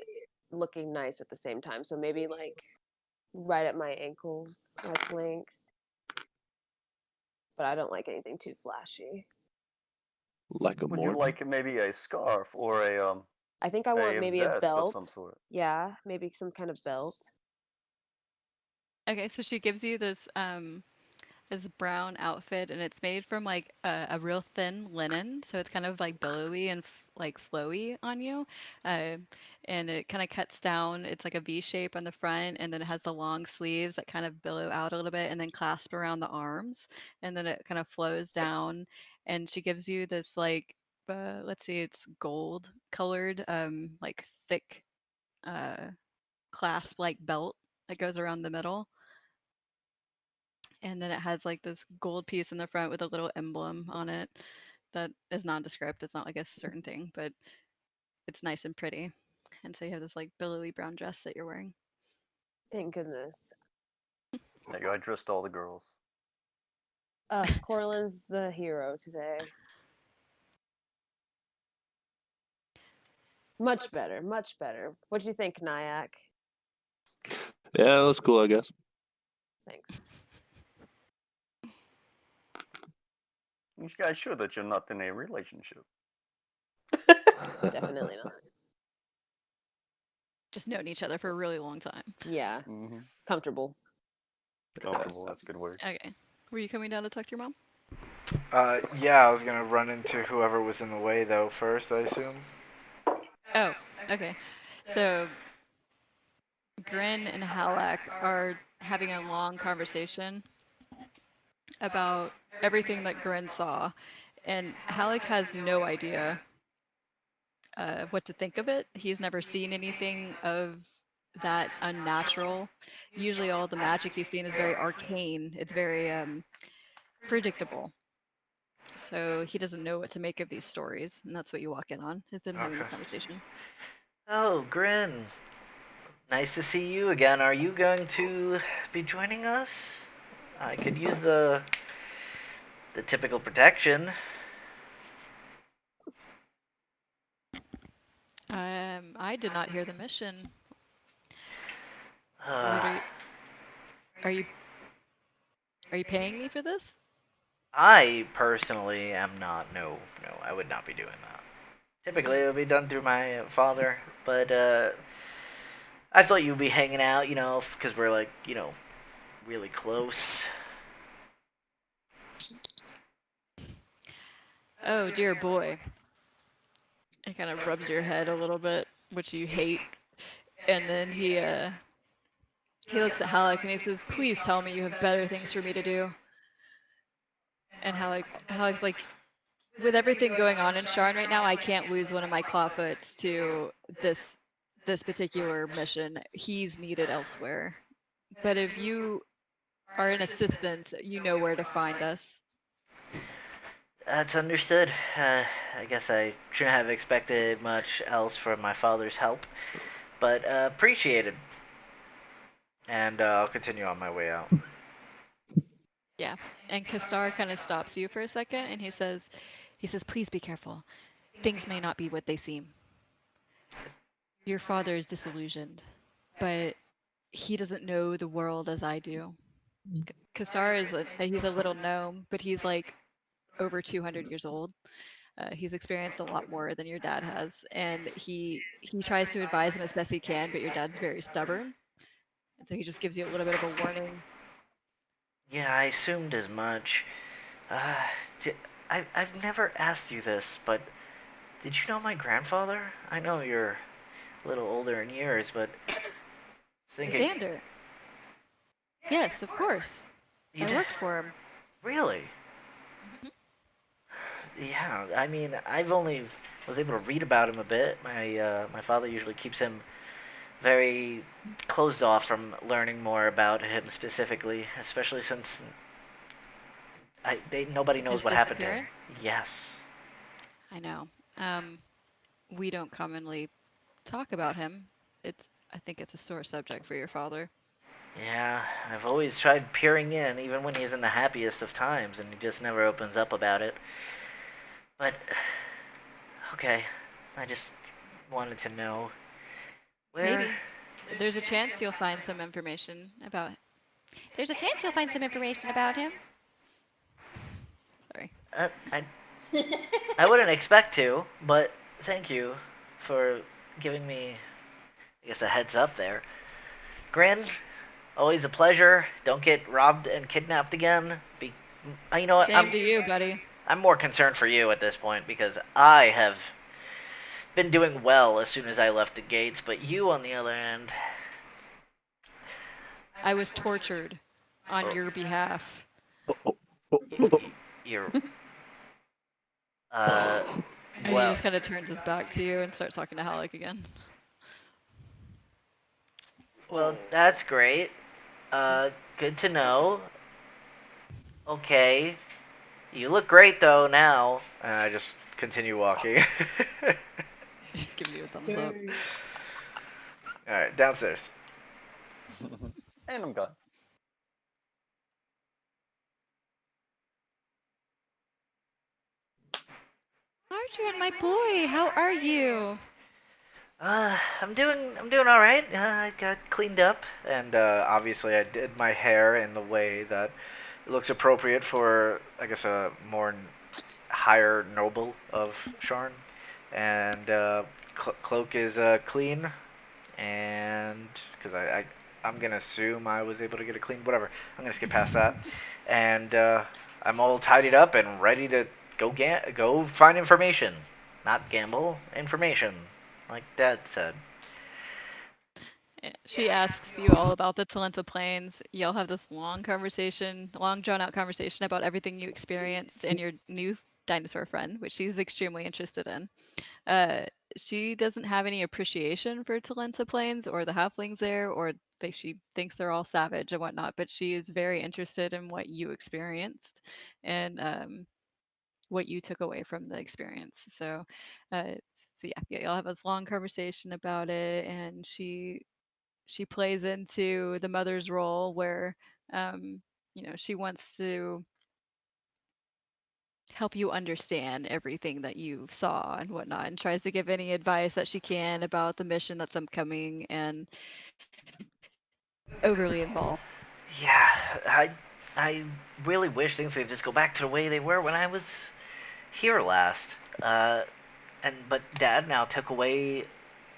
looking nice at the same time. So maybe like right at my ankles, like length. But I don't like anything too flashy. Like a Would you Morton. like maybe a scarf or I think I want a maybe a vest of some belt. sort? Yeah, maybe some kind of belt. Okay, so she gives you this brown outfit, and it's made from like a real thin linen, so it's kind of like billowy and like flowy on you, uh, and it kind of cuts down. It's like a V shape on the front, and then it has the long sleeves that kind of billow out a little bit, and then clasp around the arms, and then it kind of flows down. And she gives you this like let's see, it's gold colored, like thick uh, clasp like belt that goes around the middle. and then it has like this gold piece in the front with a little emblem on it that is nondescript. It's not like a certain thing, but it's nice and pretty. And so you have this like billowy brown dress that you're wearing. Thank goodness. There you go. I dressed all the girls. Corlin's the hero today. Much better, much better. What do you think, Nyack? Yeah, that's cool, I guess. Thanks. You guys sure that you're not in a relationship? Definitely not. Just known each other for a really long time. Yeah, Mm-hmm. comfortable. Comfortable. That's a good word. Okay. Were you coming down to talk to your mom? Yeah, I was gonna run into whoever was in the way though first, I assume. Oh, okay. So Grin and Halak are having a long conversation about everything that Grin saw, and Halak has no idea what to think of it. He's never seen anything of that unnatural. Usually, all the magic he's seen is very arcane. It's very predictable. So he doesn't know what to make of these stories, and that's what you walk in on. Is them having this Okay. conversation. Oh, Grin. Nice to see you again. Are you going to be joining us? I could use the typical protection. I did not hear the mission. What Uh, are you are you paying me for this? I personally am not. No, no, I would not be doing that. Typically, it would be done through my father, but I thought you'd be hanging out, because we're like, really close. Oh dear boy. It kind of rubs your head a little bit, which you hate, and then he looks at Halleck and he says, "Please tell me you have better things for me to do." And Halleck's like, "With everything going on in Sharn right now, I can't lose one of my clawfoots to this particular mission. He's needed elsewhere. But if you are in assistance, you know where to find us." That's understood. I guess I shouldn't have expected much else from my father's help, but appreciated. And I'll continue on my way out. Yeah. And Kastar kind of stops you for a second and he says, "Please be careful. Things may not be what they seem. Your father is disillusioned, but he doesn't know the world as I do." Kasar he's a little gnome, but he's like over 200 years old. He's experienced a lot more than your dad has, and he tries to advise him as best he can, but your dad's very stubborn, and so he just gives you a little bit of a warning. Yeah, I assumed as much. Uh, I've never asked you this, but did you know my grandfather? I know you're a little older in years, but thinking Xander. Yes, of course. you I did worked for him. really? Mhm. Yeah, I mean, I've only was able to read about him a bit. My father usually keeps him very closed off from learning more about him specifically, especially since nobody knows His what happened to him. disappearance. Yes. I know. We don't commonly talk about him. I think it's a sore subject for your father. Yeah, I've always tried peering in, even when he's in the happiest of times, and he just never opens up about it. But, okay, I just wanted to know where. Maybe. There's a chance you'll find some information about. There's a chance you'll find some information about him. Sorry. Uh, I, I wouldn't expect to, but thank you for giving me, I guess, a heads up there. Grin, always a pleasure. Don't get robbed and kidnapped again. You know what? Same to you, buddy. I'm more concerned for you at this point because I have been doing well as soon as I left the gates, but you, on the other end, I was tortured on Oh. your behalf. you're And he well. just kind of turns his back to you and starts talking to Halleck again. Well, that's great. Good to know. Okay. You look great though now. And I just continue walking. Just giving you a thumbs up. All right, downstairs. And I'm gone. Arjun, my boy, how are you? I'm doing all right. I got cleaned up. And obviously, I did my hair in the way that it looks appropriate for, I guess, a more higher noble of Sharn. And cloak is clean, and because I'm gonna assume I was able to get it clean. Whatever, I'm gonna skip past that. And I'm all tidied up and ready to go find information, not gamble. Information, like Dad said. She asks you all about the Talenta Plains. Y'all have this long conversation, long drawn out conversation about everything you experienced and your new dinosaur friend, which she's extremely interested in. Uh, she doesn't have any appreciation for Talenta Plains or the halflings there, or she thinks they're all savage and whatnot, but she is very interested in what you experienced and what you took away from the experience. Uh, yeah, y'all have this long conversation about it, and she plays into the mother's role where she wants to help you understand everything that you saw and whatnot, and tries to give any advice that she can about the mission that's upcoming, and overly involved. Yeah, I really wish things could just go back to the way they were when I was here last. But Dad now took away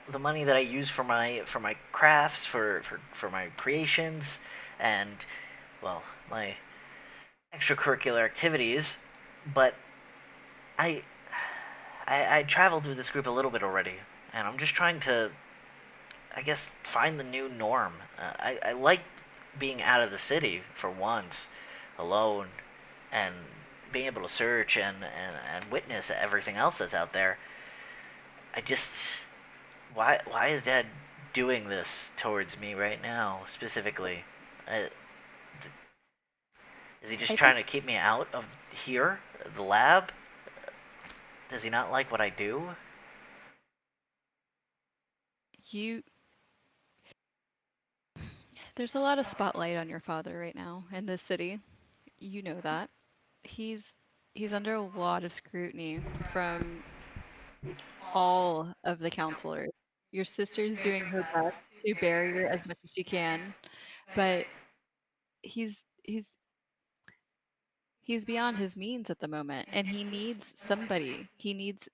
the money that I use for my crafts, for my creations, and well, my extracurricular activities. But I I traveled with this group a little bit already, and I'm just trying to, I guess, find the new norm. I like being out of the city for once, alone, and being able to search and witness everything else that's out there. I just, why is Dad doing this towards me right now specifically? Uh, is he just I trying think to keep me out of here, the lab? Does he not like what I do? you there's a lot of spotlight on your father right now in this city. You know that. He's he's under a lot of scrutiny from all of the counselors. Your sister's doing her best to bury her as much as she can, but he's he's beyond his means at the moment, and he needs somebody. He needs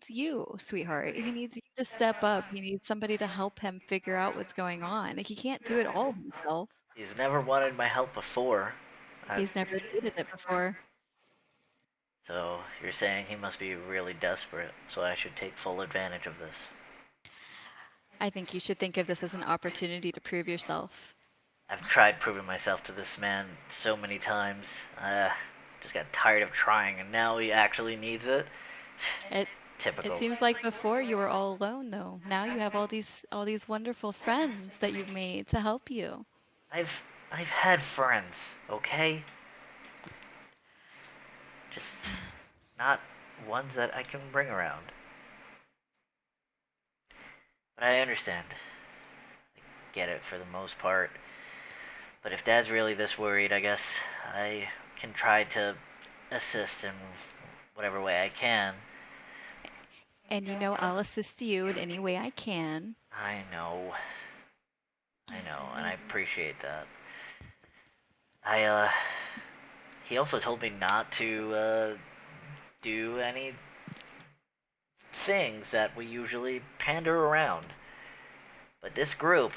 you, sweetheart. He needs you to step up. He needs somebody to help him figure out what's going on. He can't do it all himself. He's never wanted my help before. I, He's never needed it before. so you're saying he must be really desperate, so I should take full advantage of this. I think you should think of this as an opportunity to prove yourself. I've tried proving myself to this man so many times. Just got tired of trying, and now he actually needs it. It it Typical. seems like before you were all alone though. Now you have all these wonderful friends that you've made to help you. I've had friends, okay? Just not ones that I can bring around. But I understand. I get it for the most part. But if Dad's really this worried, I guess I can try to assist in whatever way I can. And I'll assist you in any way I can. I know. I know, and I appreciate that. I, he also told me not to, do any things that we usually pander around. But this group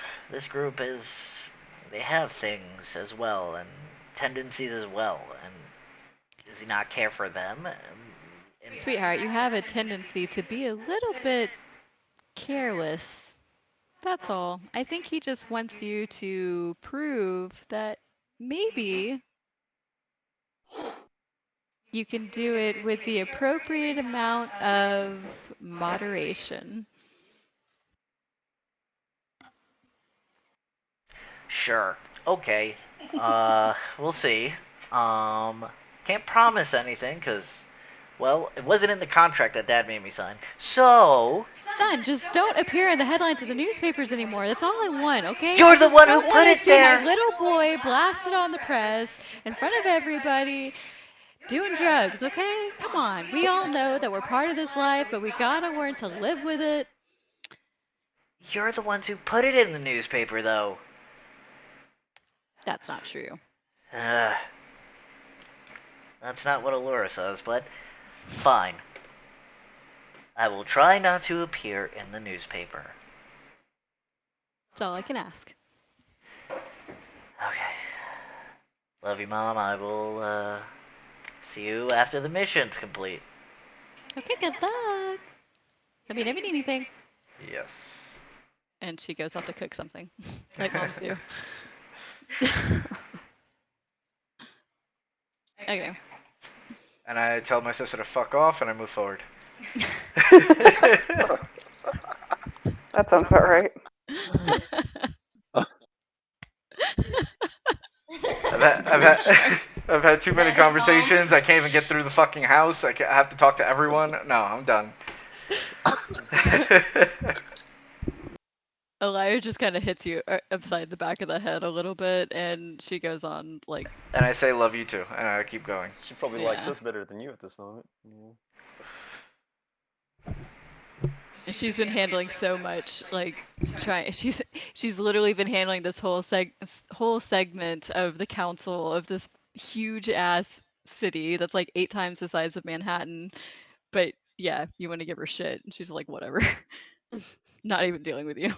is, they have things as well, and tendencies as well, and does he not care for them? Sweetheart, you have a tendency to be a little bit careless. That's all. I think he just wants you to prove that maybe you can do it with the appropriate amount of moderation. Sure. Okay. We'll see. Can't promise anything because, well, it wasn't in the contract that Dad made me sign. So Son, just don't appear in the headlines of the newspapers anymore. That's all I want, okay? you're I the just one who don't want put to it see my there. little boy blasted on the press in front of everybody doing drugs, okay? Come on. We all know that we're part of this life, but we gotta learn to live with it. You're the ones who put it in the newspaper, though. That's not true. Ugh. That's not what Allura says, but fine. I will try not to appear in the newspaper. That's all I can ask. Okay. Love you, Mom. I will, see you after the mission's complete. Okay, good luck. Let me know if you need anything. Yes. And she goes off to cook something, like moms do. Okay. And I tell my sister to fuck off, and I move forward. That sounds about right. I've had too many conversations. I can't even get through the fucking house. I have to talk to everyone. No, I'm done. Elia just kind of hits you upside the back of the head a little bit, and she goes on like. And I say love you too, and I keep going. She probably likes us better than you at this moment. And she's been handling so much, like she's literally been handling this whole segment of the council of this huge ass city that's like 8 times the size of Manhattan. But yeah, you want to give her shit, and she's like, whatever. Not even dealing with you.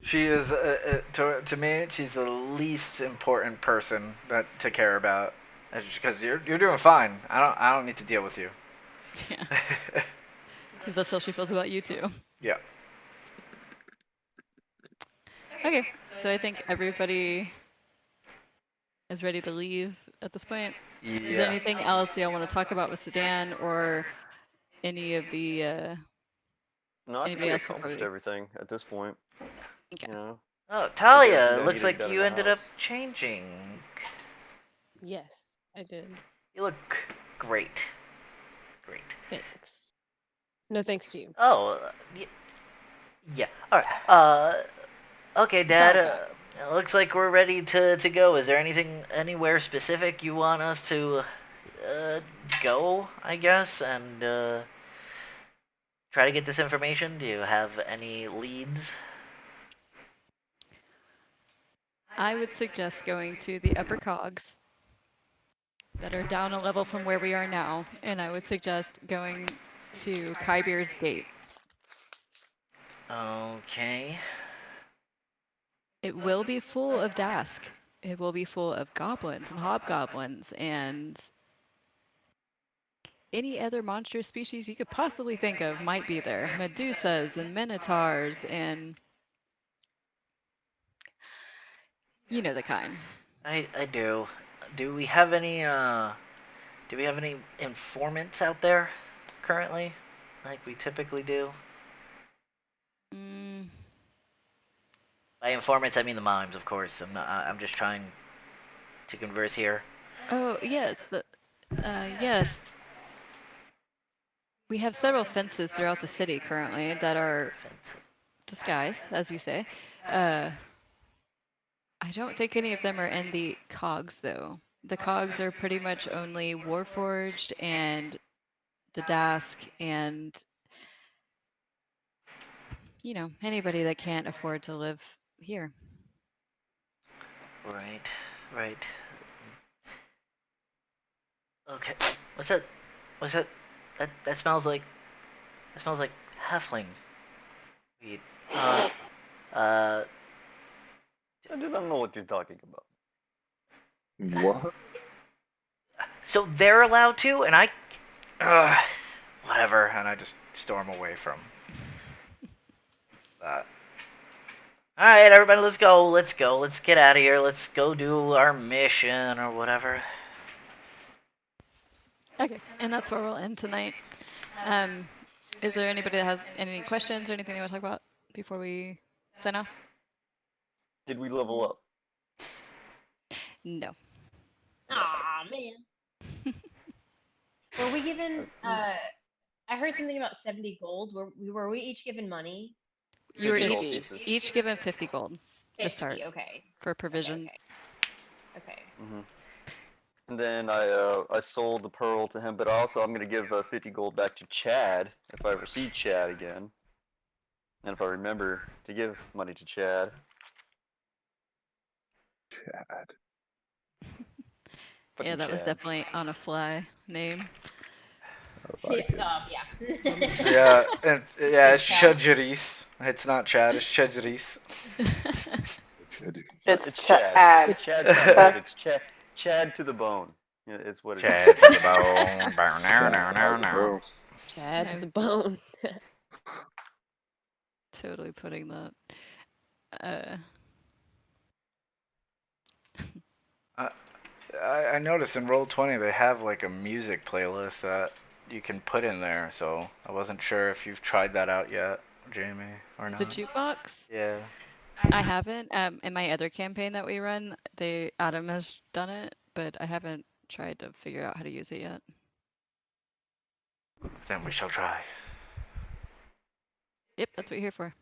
She is, to me, she's the least important person to care about, because you're doing fine. I don't need to deal with you. Yeah. Because that's how she feels about you too. Yeah. Okay, so I think everybody is ready to leave at this point. Yeah. Is there anything else y'all want to talk about with Sedan or any of the No, I think anybody we else accomplished everything at this point. Okay. You know? Oh, Talia, That looks needed to be like done in you the ended up house. changing. Yes, I did. You look great. Great. Thanks. No thanks to you. Oh, yeah. All right. Okay, Dad. Looks like we're ready to go. Is there anywhere specific you want us to go? I guess, and try to get this information. Do you have any leads? I would suggest going to the upper cogs that are down a level from where we are now, and I would suggest going to Kybeard's Gate. Okay. It will be full of Dask. It will be full of goblins and hobgoblins and any other monstrous species you could possibly think of might be there. Medusas and minotaurs and you know the kind. I do. Do we have any informants out there currently, like we typically do? Mm, By informants, I mean the mimes, of course. I'm just trying to converse here. oh yes, yes. We have several fences throughout the city currently that are disguised, as you say. I don't think any of them are in the cogs though. The cogs are pretty much only Warforged and the Dask and you know, anybody that can't afford to live here. Right, right. Okay. What's that? What's that? That smells like. That smells like halfling weed. Uh. I do not know what you're talking about. What? So they're allowed to, and I. Whatever, and I just storm away from that. All right, everybody, let's go. Let's go. Let's get out of here. Let's go do our mission or whatever. Okay, and that's where we'll end tonight. Is there anybody that has any questions or anything they want to talk about before we sign off? Did we level up? No. Aw, man. Were we given? I heard something about 70 gold. Were we each given money? You were 50 gold 50. pieces. each given 50 gold to start 50. Okay. for Okay. provisions. Okay. Hmm. And then I sold the pearl to him, but also I'm gonna give 50 gold back to Chad if I ever see Chad again, and if I remember to give money to Chad. Chad. Yeah, Fucking that was Chad. definitely on a fly name. I like it. Yeah. Yeah, and yeah, it's Thanks, Chad. Chadjeris. It's not Chad, it's Chadjeris. It's It's Chad. Chad. Chad sounds good. It's Chad. Chad to the bone. Yeah, it's what it is. Chad to the bone. Bow, now, now, Chad now, has a now. bone. Chad to Yeah. the bone. Totally putting that. I noticed in Roll20 they have like a music playlist that you can put in there, so I wasn't sure if you've tried that out yet, Jamie, or The not. jukebox? Yeah. I haven't. In my other campaign that we run, Adam has done it, but I haven't tried to figure out how to use it yet. Then we shall try. Yep, that's what you're here for.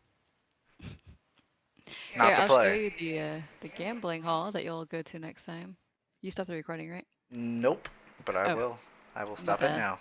Not Here, to I'll show play. you the gambling hall that you'll go to next time. You stopped the recording, right? Nope, but I Oh, will. I will my stop it bad. now.